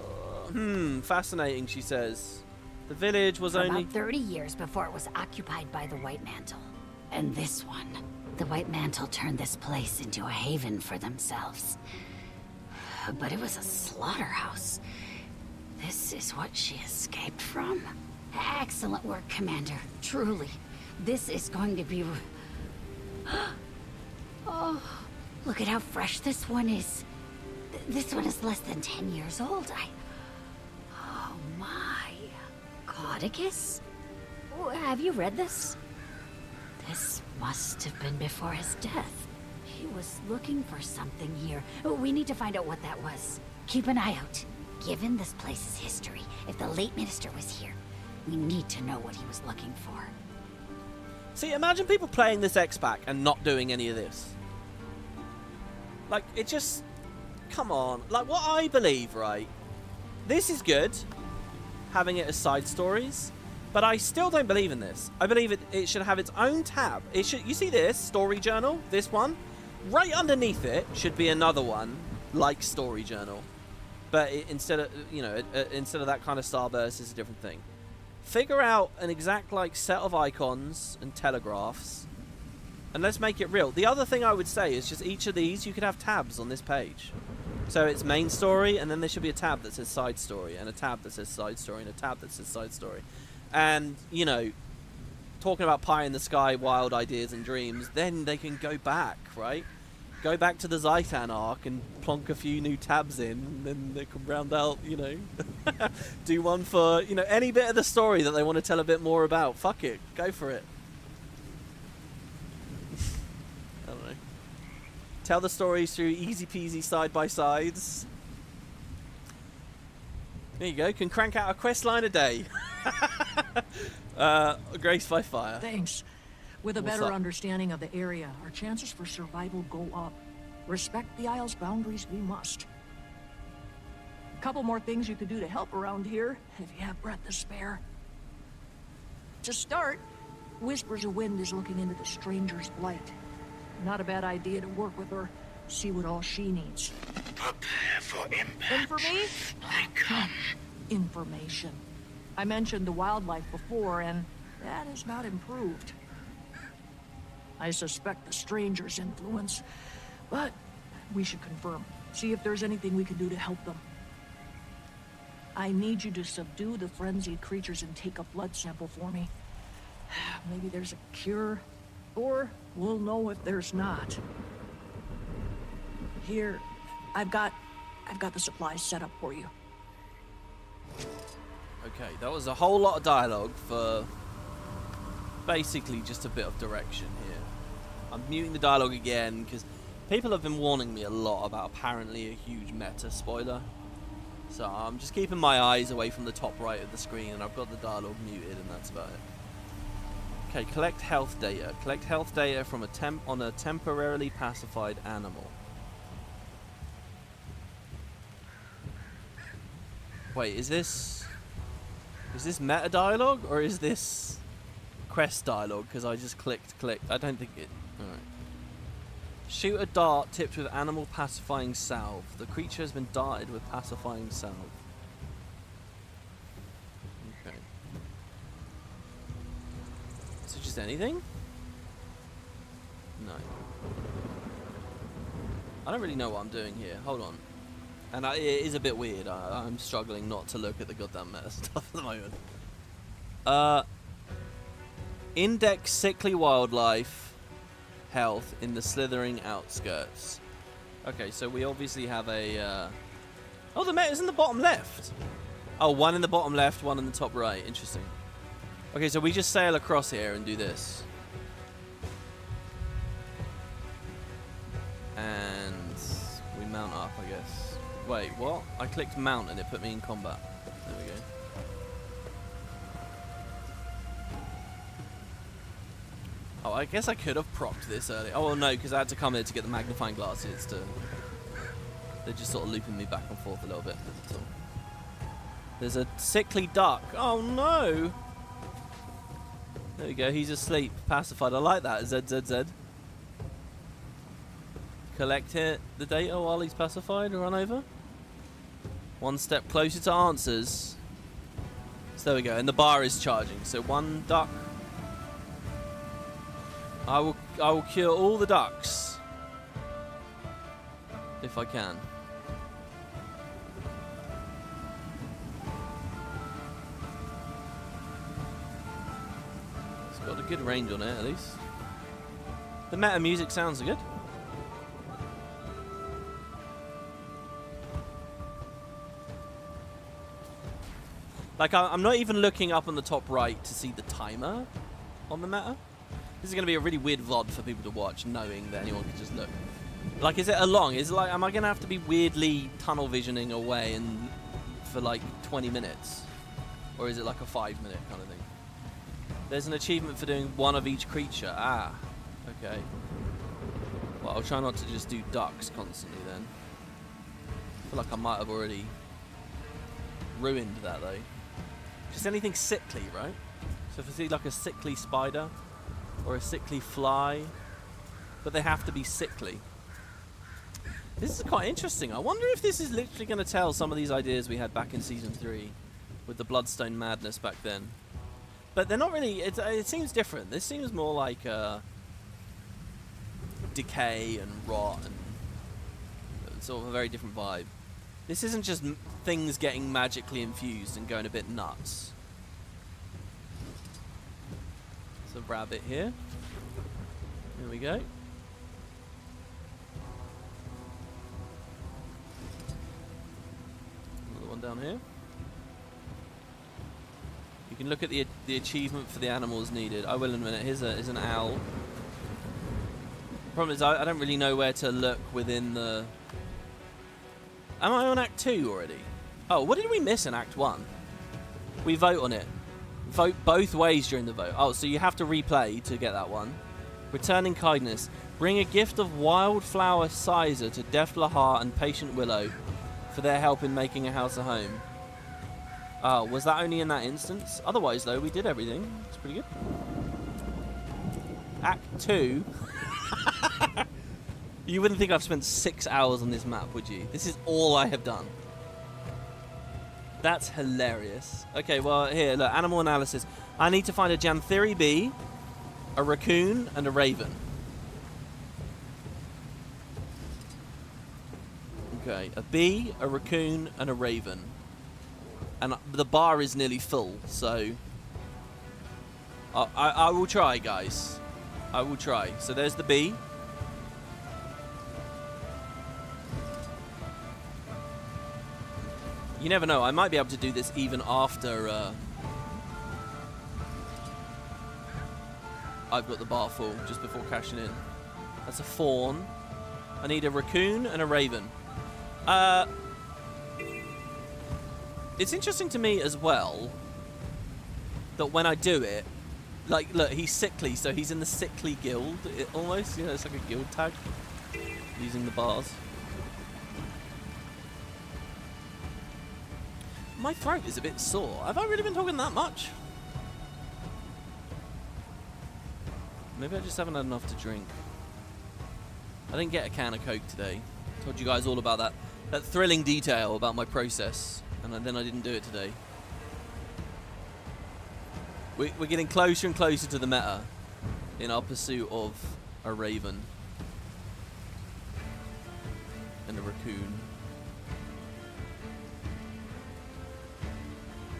fascinating, she says. The village was only... About 30 years before it was occupied by the White Mantle. And this one. The White Mantle turned this place into a haven for themselves. But it was a slaughterhouse. This is what she escaped from? Excellent work, Commander. Truly. This is going to be... Oh, look at how fresh this one is. This one is less than 10 years old. Oh my... Caudicus? Have you read this? This must have been before his death. He was looking for something here. We need to find out what that was. Keep an eye out. Given this place's history, if the late minister was here, we need to know what he was looking for. See, imagine people playing this X-Pack and not doing any of this. Like, it just... Come on. Like, what I believe, right? This is good, having it as side stories, but I still don't believe in this. I believe it should have its own tab. It should. You see this? Story Journal? This one? Right underneath it should be another one, like Story Journal. But instead of, instead of that kind of starburst, it's a different thing. Figure out an exact like set of icons and telegraphs, and let's make it real. The other thing I would say is just each of these, you could have tabs on this page. So it's main story, and then there should be a tab that says side story, and a tab that says side story, and a tab that says side story. And, talking about pie in the sky, wild ideas and dreams, then they can go back, right? go back to the Zaitan arc and plonk a few new tabs in, and then they can round out, you know, do one for, you know, any bit of the story that they want to tell a bit more about. Fuck it, go for it. I don't know. Tell the stories through easy peasy side by sides. There you go, can crank out a quest line a day. Grace by fire. Thanks. With a What's better up? understanding of the area, our chances for survival go up. Respect the Isle's boundaries, we must. Couple more things you could do to help around here, if you have breath to spare. To start, Whispers of Wind is looking into the Stranger's Blight. Not a bad idea to work with her, see what all she needs. Prepare for impact. And for me? I come. Information. I mentioned the wildlife before, and that has not improved. I suspect the Stranger's influence, but we should confirm. See if there's anything we can do to help them. I need you to subdue the frenzied creatures and take a blood sample for me. Maybe there's a cure, or we'll know if there's not. Here, I've got the supplies set up for you. Okay, that was a whole lot of dialogue for basically just a bit of direction here. I'm muting the dialogue again because people have been warning me a lot about apparently a huge meta spoiler. So I'm just keeping my eyes away from the top right of the screen, and I've got the dialogue muted, and that's about it. Okay, collect health data. Collect health data from on a temporarily pacified animal. Wait, is this meta dialogue or is this quest dialogue? Because I just clicked. I don't think it. All right. Shoot a dart tipped with animal pacifying salve. The creature has been darted with pacifying salve. Okay. Is it just anything? No. I don't really know what I'm doing here. Hold on. And it is a bit weird. I'm struggling not to look at the goddamn meta stuff at the moment. Index sickly wildlife health in the slithering outskirts. Okay, so we obviously have a... Oh, the meta's in the bottom left. Oh, one in the bottom left, one in the top right. Interesting. Okay, so we just sail across here and do this. And we mount up, I guess. Wait, what? I clicked mount and it put me in combat. There we go. Oh, I guess I could have propped this earlier. Oh, well, no, because I had to come here to get the magnifying glasses to... They're just sort of looping me back and forth a little bit. That's all. There's a sickly duck. Oh, no! There we go, he's asleep. Pacified. I like that. ZZZ. Collect the data while he's pacified or run over. One step closer to answers. So there we go, and the bar is charging. So one duck. I will cure all the ducks if I can. It's got a good range on it at least. The meta music sounds good. Like, I'm not even looking up on the top right to see the timer on the meta. This is going to be a really weird VOD for people to watch, knowing that anyone can just look. Like, is it a long? Is it like, am I going to have to be weirdly tunnel visioning away and for like 20 minutes? Or is it like a 5-minute kind of thing? There's an achievement for doing one of each creature. Ah, okay. Well, I'll try not to just do ducks constantly then. I feel like I might have already ruined that though. Just anything sickly, right? So if I see like a sickly spider or a sickly fly, but they have to be sickly. This is quite interesting. I wonder if this is literally going to tell some of these ideas we had back in Season 3 with the Bloodstone madness back then. But they're not really... It seems different. This seems more like decay and rot and sort of a very different vibe. This isn't just things getting magically infused and going a bit nuts. There's a rabbit here. There we go. down here. You can look at the achievement for the animals needed. I will in a minute. Here's an owl. Problem is, I don't really know where to look within the... Am I on Act 2 already? Oh, what did we miss in Act 1? We vote on it. Vote both ways during the vote. Oh, so you have to replay to get that one. Returning kindness. Bring a gift of wildflower sizer to Deft Lahar and Patient Willow for their help in making a house a home. Oh, was that only in that instance? Otherwise, though, we did everything. It's pretty good. Act 2. You wouldn't think I've spent 6 hours on this map, would you? This is all I have done. That's hilarious. Okay, well, here, look, animal analysis. I need to find a Janthir bee, a raccoon, and a raven. Okay, a bee, a raccoon, and a raven. And the bar is nearly full, so... I will try, guys. I will try. So there's the bee. You never know. I might be able to do this even after I've got the bar full, just before cashing in. That's a fawn. I need a raccoon and a raven. It's interesting to me as well that when I do it, like, look, he's sickly, so he's in the sickly guild, almost. You know, it's like a guild tag, using the bars. My throat is a bit sore. Have I really been talking that much? Maybe I just haven't had enough to drink. I didn't get a can of Coke today. Told you guys all about that thrilling detail about my process, and then I didn't do it today. We're getting closer and closer to the meta in our pursuit of a raven and a raccoon.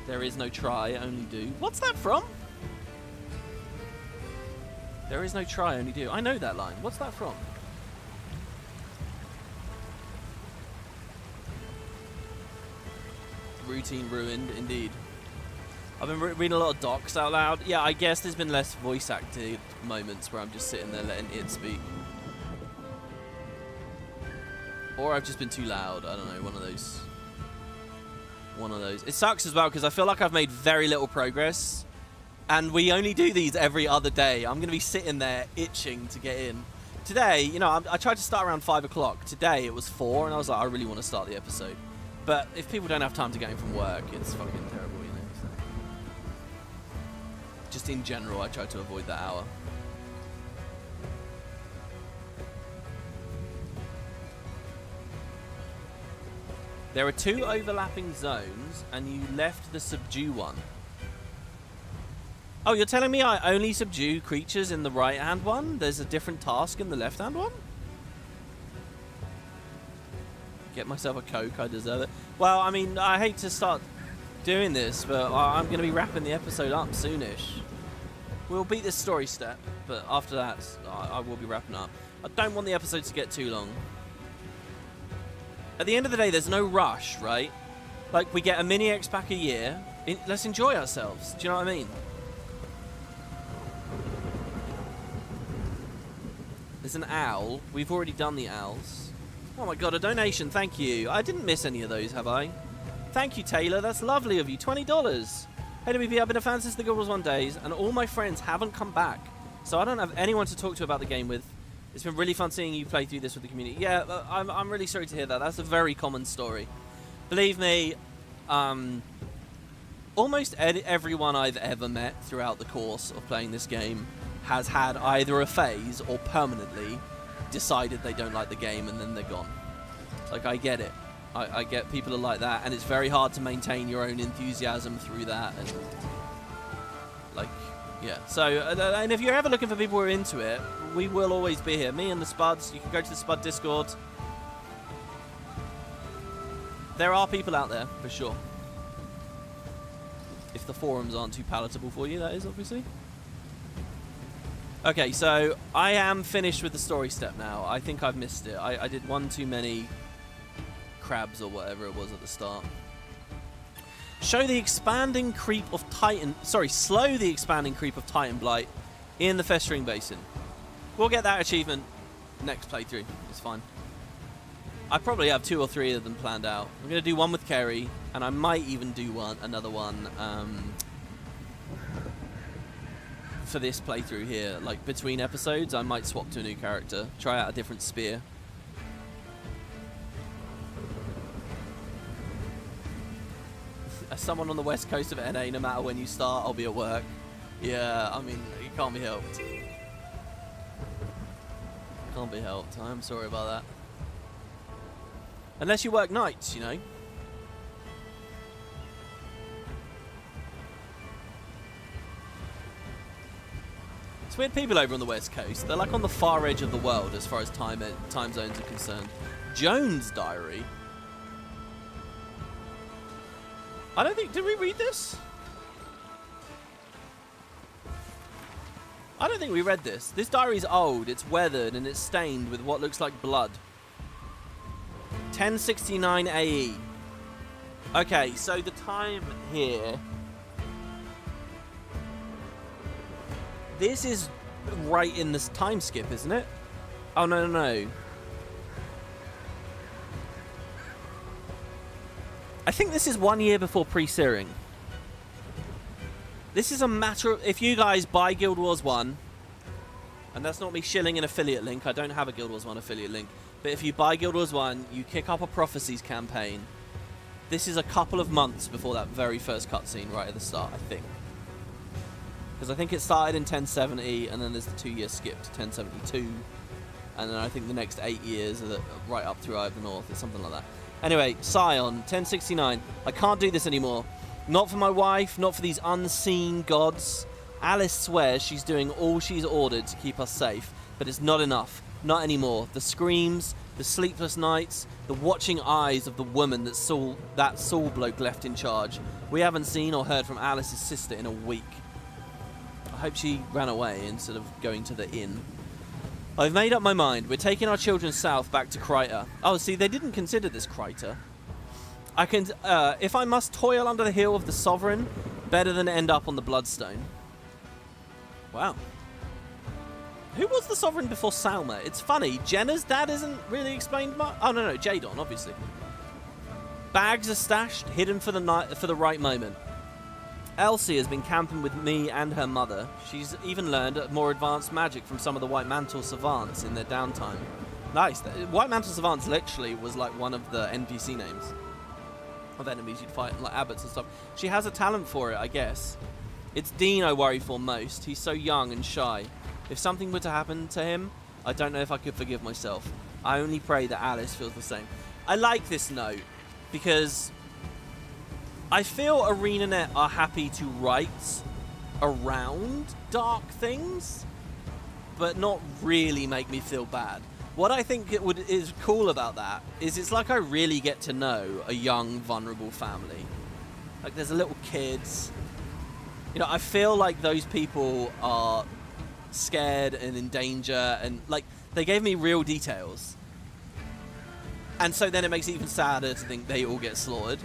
There is no try, only do. What's that from? There is no try, only do. I know that line. What's that from? Routine ruined, indeed. I've been reading a lot of docs out loud. Yeah, I guess there's been less voice acted moments where I'm just sitting there letting it speak. Or I've just been too loud. I don't know, one of those. One of those. It sucks as well because I feel like I've made very little progress. And we only do these every other day. I'm going to be sitting there itching to get in. Today, you know, I tried to start around 5 o'clock. Today it was 4 and I was like, I really want to start the episode. But if people don't have time to get in from work, it's fucking terrible, you know. So. Just in general, I try to avoid that hour. There are 2 overlapping zones, and you left the subdue one. Oh, you're telling me I only subdue creatures in the right-hand one? There's a different task in the left-hand one? Get myself a Coke, I deserve it. Well, I mean, I hate to start doing this, but I'm going to be wrapping the episode up soonish. We'll beat this story step, but after that, I will be wrapping up. I don't want the episodes to get too long. At the end of the day, there's no rush, right? Like, we get a mini X pack a year. Let's enjoy ourselves. Do you know what I mean? There's an owl. We've already done the owls. Oh my god, a donation. Thank you. I didn't miss any of those, have I? Thank you, Taylor. That's lovely of you. $20. Hey, WP, I've been a fan since the Guild Wars 1 days, and all my friends haven't come back. So I don't have anyone to talk to about the game with. It's been really fun seeing you play through this with the community. Yeah, I'm really sorry to hear that. That's a very common story. Believe me, almost everyone I've ever met throughout the course of playing this game has had either a phase or permanently decided they don't like the game and then they're gone. Like, I get it. I get people are like that, and it's very hard to maintain your own enthusiasm through that. And like, yeah. So, and if you're ever looking for people who are into it, we will always be here. Me and the Spuds. You can go to the Spud Discord. There are people out there, for sure. If the forums aren't too palatable for you, that is, obviously. Okay, so I am finished with the story step now. I think I've missed it. I did one too many crabs or whatever it was at the start. Show the expanding creep of Titan... Sorry, slow the expanding creep of Titan Blight in the Festering Basin. We'll get that achievement next playthrough. It's fine. I probably have 2 or 3 of them planned out. I'm going to do one with Kerry, and I might even do another one for this playthrough here. Like, between episodes, I might swap to a new character. Try out a different spear. As someone on the west coast of NA, no matter when you start, I'll be at work. Yeah, I mean, it can't be helped. Can't be helped. I'm sorry about that. Unless you work nights, you know. It's weird people over on the west coast. They're like on the far edge of the world as far as time zones are concerned. Joan's diary. I don't think... Did we read this? I don't think we read this. This diary's old, it's weathered, and it's stained with what looks like blood. 1069 AE. Okay, so the time here... This is right in this time skip, isn't it? Oh, no, no, no. I think this is 1 year before pre-searing. This is a matter of... If you guys buy Guild Wars 1, and that's not me shilling an affiliate link, I don't have a Guild Wars 1 affiliate link, but if you buy Guild Wars 1, you kick up a Prophecies campaign, this is a couple of months before that very first cutscene right at the start, I think. Because I think it started in 1070, and then there's the 2-year skip to 1072, and then I think the next 8 years are right up through Eye of the North, or something like that. Anyway, Scion, 1069. I can't do this anymore. Not for my wife, not for these unseen gods. Alice swears she's doing all she's ordered to keep us safe, but it's not enough. Not anymore. The screams, the sleepless nights, the watching eyes of the woman that Saul bloke left in charge. We haven't seen or heard from Alice's sister in a week. I hope she ran away instead of going to the inn. I've made up my mind. We're taking our children south back to Kryta. Oh, see, they didn't consider this Kryta. I can, if I must toil under the heel of the Sovereign, better than end up on the Bloodstone. Wow. Who was the Sovereign before Salma? It's funny, Jenna's dad isn't really explained much. Oh, no, Jadon, obviously. Bags are stashed, hidden for the night, for the right moment. Elsie has been camping with me and her mother. She's even learned more advanced magic from some of the White Mantle Savants in their downtime. Nice. White Mantle Savants literally was like one of the NPC names of enemies you'd fight, like abbots and stuff. She has a talent for it, I guess. It's Dean I worry for most. He's so young and shy. If something were to happen to him, I don't know if I could forgive myself. I only pray that Alice feels the same. I like this note because I feel ArenaNet are happy to write around dark things, but not really make me feel bad. What I think is cool about that is it's like I really get to know a young, vulnerable family. Like there's a little kids. You know, I feel like those people are scared and in danger, and like they gave me real details. And so then it makes it even sadder to think they all get slaughtered.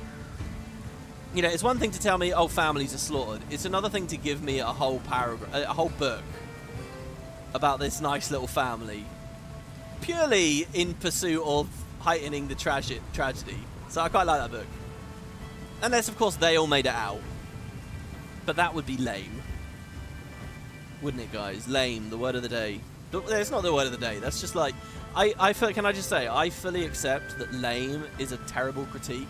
You know, it's one thing to tell me, oh, families are slaughtered. It's another thing to give me a whole paragraph, a whole book about this nice little family, purely in pursuit of heightening the tragedy. So I quite like that book. Unless, of course, they all made it out. But that would be lame. Wouldn't it, guys? Lame, the word of the day. It's not the word of the day. That's just like... can I just say, I fully accept that lame is a terrible critique.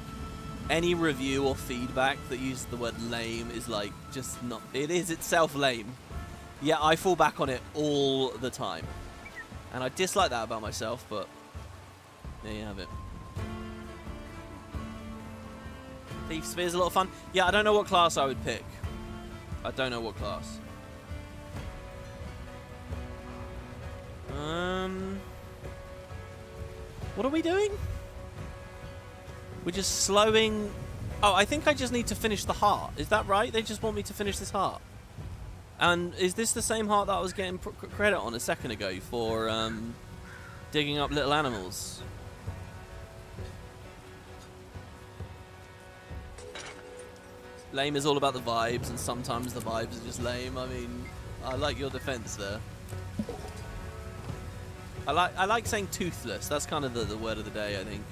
Any review or feedback that uses the word lame is like, just not... It is itself lame. Yeah, I fall back on it all the time. And I dislike that about myself, but... There you have it. Thief Sphere's a lot of fun. Yeah, I don't know what class I would pick. I don't know what class. What are we doing? We're just slowing... Oh, I think I just need to finish the heart. Is that right? They just want me to finish this heart. And is this the same heart that I was getting credit on a second ago for digging up little animals? Lame is all about the vibes, and sometimes the vibes are just lame. I mean, I like your defense there. I like saying toothless. That's kind of the word of the day, I think.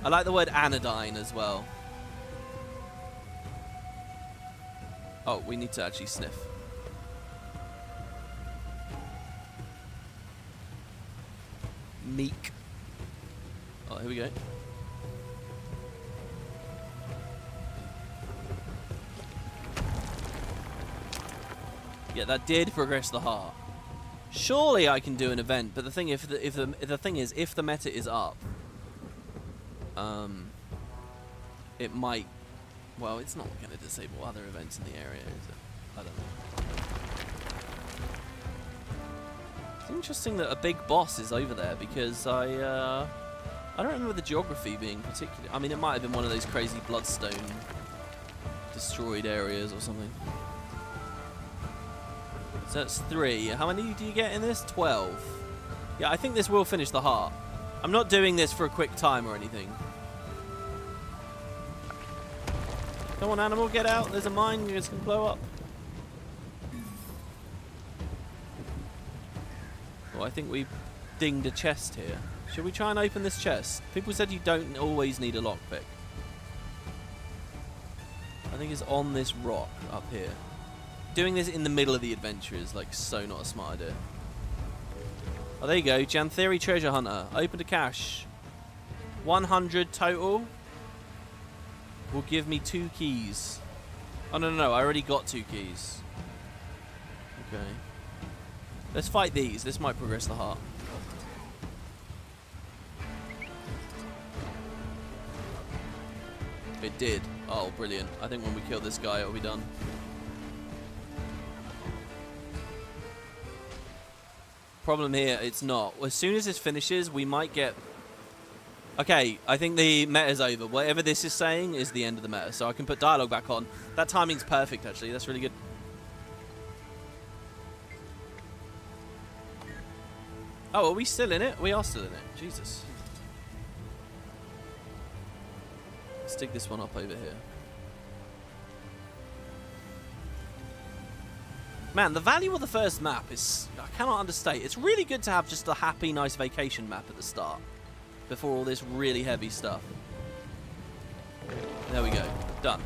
I like the word anodyne as well. Oh, we need to actually sniff. Meek. Oh, here we go. Yeah, that did progress the heart. Surely I can do an event, but the thing if the meta is up, it might. Well, it's not going to disable other events in the area, is it? I don't know. It's interesting that a big boss is over there because I don't remember the geography being particular. I mean, it might have been one of those crazy bloodstone destroyed areas or something. So that's 3. How many do you get in this? 12. Yeah, I think this will finish the heart. I'm not doing this for a quick time or anything. Come on, animal, get out. There's a mine. It's going to blow up. Oh, I think we dinged a chest here. Should we try and open this chest? People said you don't always need a lockpick. I think it's on this rock up here. Doing this in the middle of the adventure is like so not a smart idea. Oh, there you go. Janthir treasure hunter. Open to cache. 100 total. Will give me 2 keys. Oh, no. I already got 2 keys. Okay. Let's fight these. This might progress the heart. It did. Oh, brilliant. I think when we kill this guy, it'll be done. Problem here, it's not. As soon as this finishes, we might get... Okay, I think the meta's over. Whatever this is saying is the end of the meta, so I can put dialogue back on. That timing's perfect, actually. That's really good. Oh, are we still in it? We are still in it. Jesus. Let's dig this one up over here. Man, the value of the first map is... I cannot understate. It's really good to have just a happy, nice vacation map at the start. Before all this really heavy stuff. There we go. Done.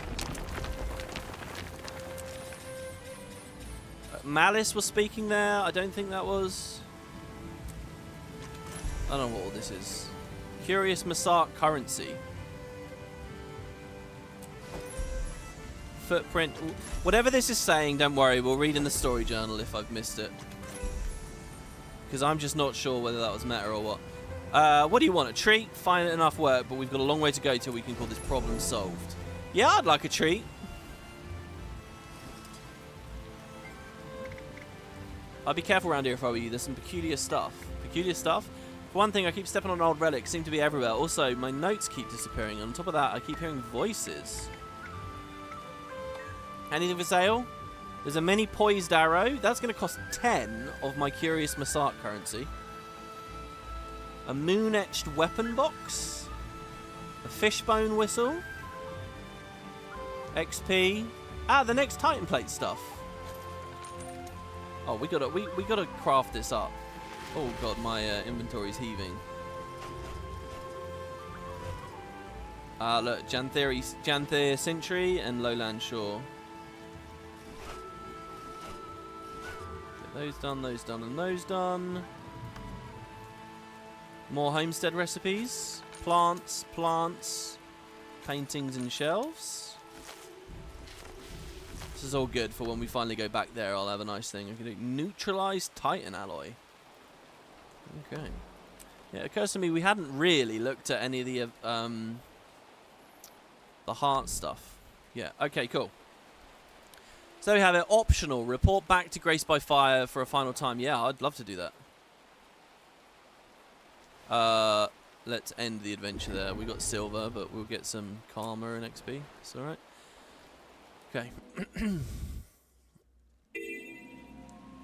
Malice was speaking there. I don't think that was... I don't know what all this is. Curious Masark currency. Footprint. Whatever this is saying, don't worry. We'll read in the story journal if I've missed it. Because I'm just not sure whether that was meta or what. What do you want? A treat? Fine enough work, but we've got a long way to go till we can call this problem solved. Yeah, I'd like a treat. I'd be careful around here if I were you. There's some peculiar stuff. Peculiar stuff? For one thing, I keep stepping on old relics. Seem to be everywhere. Also, my notes keep disappearing. On top of that, I keep hearing voices. Anything for sale? There's a mini poised arrow. That's going to cost 10 of my Curious Masark currency. A moon-etched weapon box. A fishbone whistle. XP. Ah, the next Titan plate stuff. Oh, we gotta craft this up. Oh god, my inventory's heaving. Look, Janthir Sentry and Lowland Shore. Get those done, and those done. More homestead recipes. Plants, paintings and shelves. This is all good for when we finally go back there. I'll have a nice thing. I can do neutralized Titan alloy. Okay. Yeah, it occurs to me we hadn't really looked at any of the heart stuff. Yeah, okay, cool. So we have it optional. Report back to Grace by Fire for a final time. Yeah, I'd love to do that. Let's end the adventure there. We got silver, but we'll get some karma and XP. It's alright. Okay.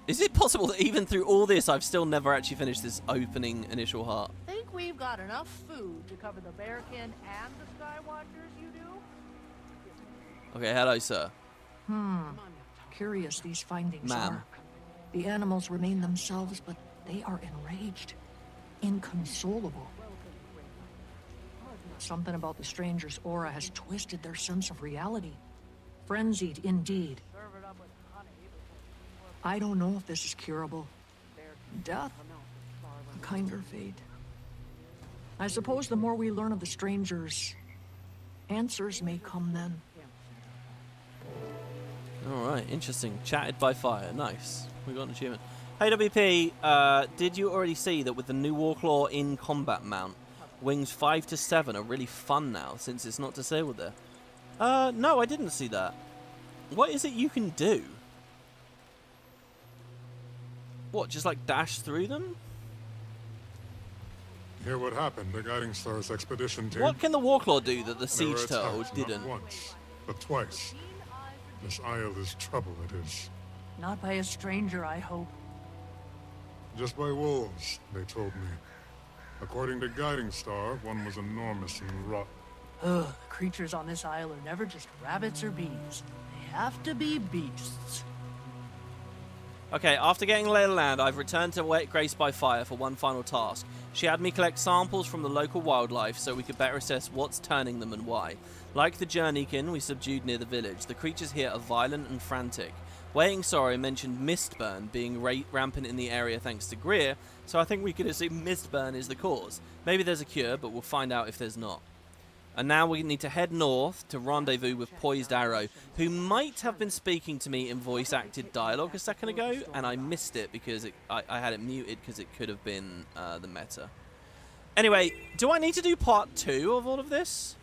Is it possible that even through all this, I've still never actually finished this opening initial heart? Think we've got enough food to cover the Bearkin and the Skywatchers, you do? Okay, hello, sir. Curious these findings Ma'am. are. The animals remain themselves, but they are enraged. Inconsolable. Something about the stranger's aura has twisted their sense of reality. Frenzied, indeed. I don't know if this is curable. Death? A kinder fate. I suppose the more we learn of the strangers, answers may come then. Alright, interesting. Chatted by fire. Nice. We got an achievement. Hey, WP, did you already see that with the new Warclaw in combat mount, wings 5 to 7 are really fun now, since it's not disabled there? No, I didn't see that. What is it you can do? What, just like dash through them? Hear what happened to Guiding Star's expedition team? What can the Warclaw do that the They were Siege Turtle attacked didn't? Not once, but twice. This isle is trouble, it is. Not by a stranger, I hope. Just by wolves, they told me. According to Guiding Star, one was enormous and rotten. Ugh, the creatures on this isle are never just rabbits or bees. They have to be beasts. Okay, after getting lay of the land, I've returned to Wet Grace by Fire for one final task. She had me collect samples from the local wildlife so we could better assess what's turning them and why. Like the journeykin we subdued near the village, the creatures here are violent and frantic. Waiting Sorrow mentioned mistburn being rampant in the area thanks to Rhea, so I think we could assume mistburn is the cause. Maybe there's a cure, but we'll find out if there's not. And now we need to head north to rendezvous with Poised Arrow, who might have been speaking to me in voice-acted dialogue a second ago, and I missed it because I had it muted because it could have been the meta. Anyway, do I need to do part 2 of all of this?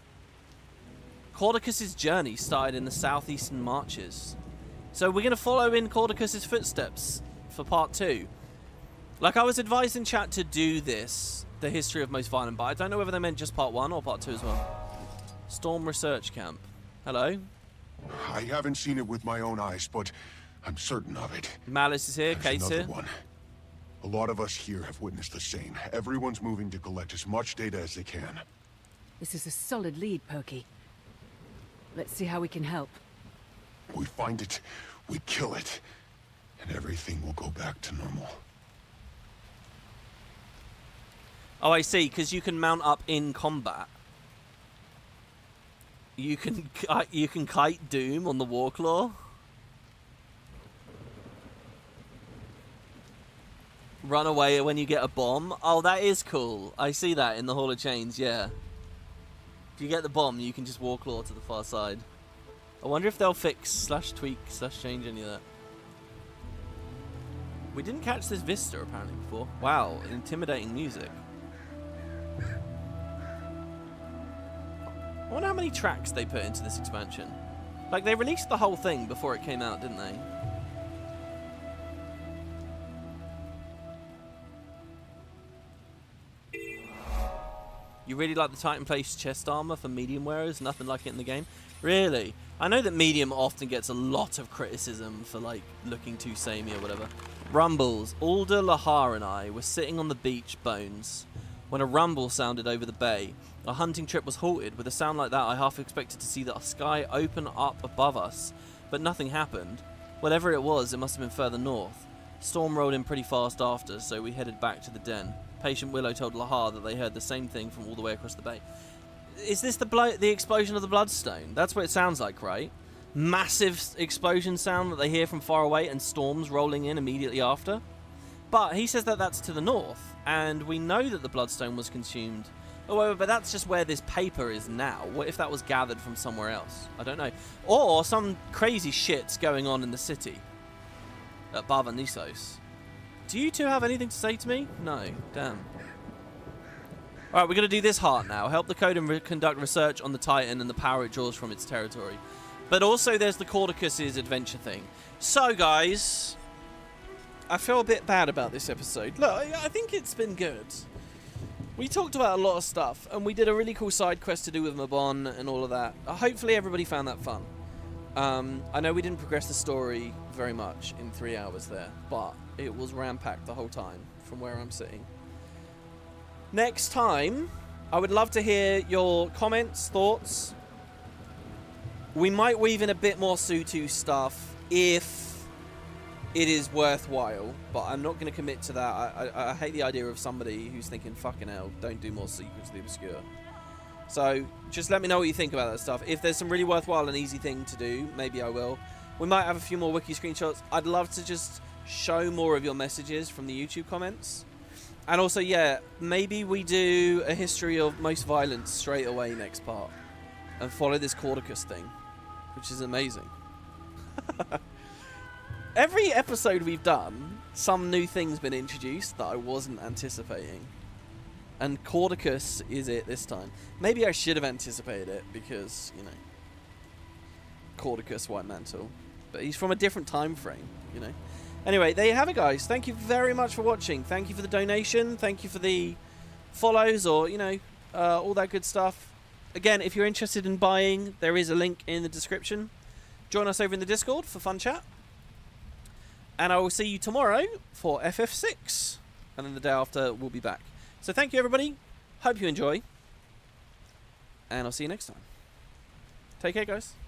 Caudicus's journey started in the southeastern marches. So we're going to follow in Caudicus's footsteps for part 2. Like, I was advised in chat to do this, the history of Most Violent, but I don't know whether they meant just part 1 or part 2 as well. Storm Research Camp. Hello. I haven't seen it with my own eyes, but I'm certain of it. Malice is here, There's Kate's another here. one. A lot of us here have witnessed the same. Everyone's moving to collect as much data as they can. This is a solid lead, Pokey. Let's see how we can help. We find it, we kill it, and everything will go back to normal. Oh, I see, because you can mount up in combat. You can kite Doom on the Warclaw. Run away when you get a bomb. Oh, that is cool. I see that in the Hall of Chains, yeah. If you get the bomb, you can just Warclaw to the far side. I wonder if they'll fix / tweak / change any of that. We didn't catch this vista apparently before. Wow, intimidating music. I wonder how many tracks they put into this expansion. Like, they released the whole thing before it came out, didn't they? You really like the Titan Place chest armor for medium wearers? Nothing like it in the game? Really? I know that medium often gets a lot of criticism for, like, looking too samey or whatever. Rumbles. Alder, Lahar and I were sitting on the beach, Bones, when a rumble sounded over the bay. Our hunting trip was halted. With a sound like that, I half expected to see the sky open up above us, but nothing happened. Whatever it was, it must have been further north. Storm rolled in pretty fast after, so we headed back to the den. Patient Willow told Lahar that they heard the same thing from all the way across the bay. Is this the explosion of the Bloodstone? That's what it sounds like, right? Massive explosion sound that they hear from far away and storms rolling in immediately after? But he says that that's to the north, and we know that the Bloodstone was consumed. Oh, wait, but that's just where this paper is now. What if that was gathered from somewhere else? I don't know. Or some crazy shit's going on in the city. At Bava Nisos. Do you two have anything to say to me? No. Damn. Alright, we're going to do this heart now. Help the code and conduct research on the Titan and the power it draws from its territory. But also there's the Caudicus's adventure thing. So, guys, I feel a bit bad about this episode. Look, I think it's been good. We talked about a lot of stuff, and we did a really cool side quest to do with Mabon and all of that. Hopefully everybody found that fun. I know we didn't progress the story very much in 3 hours there, but it was ram-packed the whole time from where I'm sitting. Next time, I would love to hear your comments, thoughts. We might weave in a bit more Sutu stuff if it is worthwhile, but I'm not going to commit to that. I hate the idea of somebody who's thinking, fucking hell, don't do more Secrets of the Obscure. So just let me know what you think about that stuff. If there's some really worthwhile and easy thing to do, maybe I will. We might have a few more wiki screenshots. I'd love to just show more of your messages from the YouTube comments. And also, yeah, maybe we do a history of most violence straight away next part. And follow this Cordicus thing, which is amazing. Every episode we've done, some new thing's been introduced that I wasn't anticipating. And Cordicus is it this time. Maybe I should have anticipated it because, you know, Cordicus White Mantle. But he's from a different time frame, you know. Anyway, there you have it, guys. Thank you very much for watching. Thank you for the donation. Thank you for the follows or, you know, all that good stuff. Again, if you're interested in buying, there is a link in the description. Join us over in the Discord for fun chat. And I will see you tomorrow for FF6. And then the day after, we'll be back. So thank you, everybody. Hope you enjoy. And I'll see you next time. Take care, guys.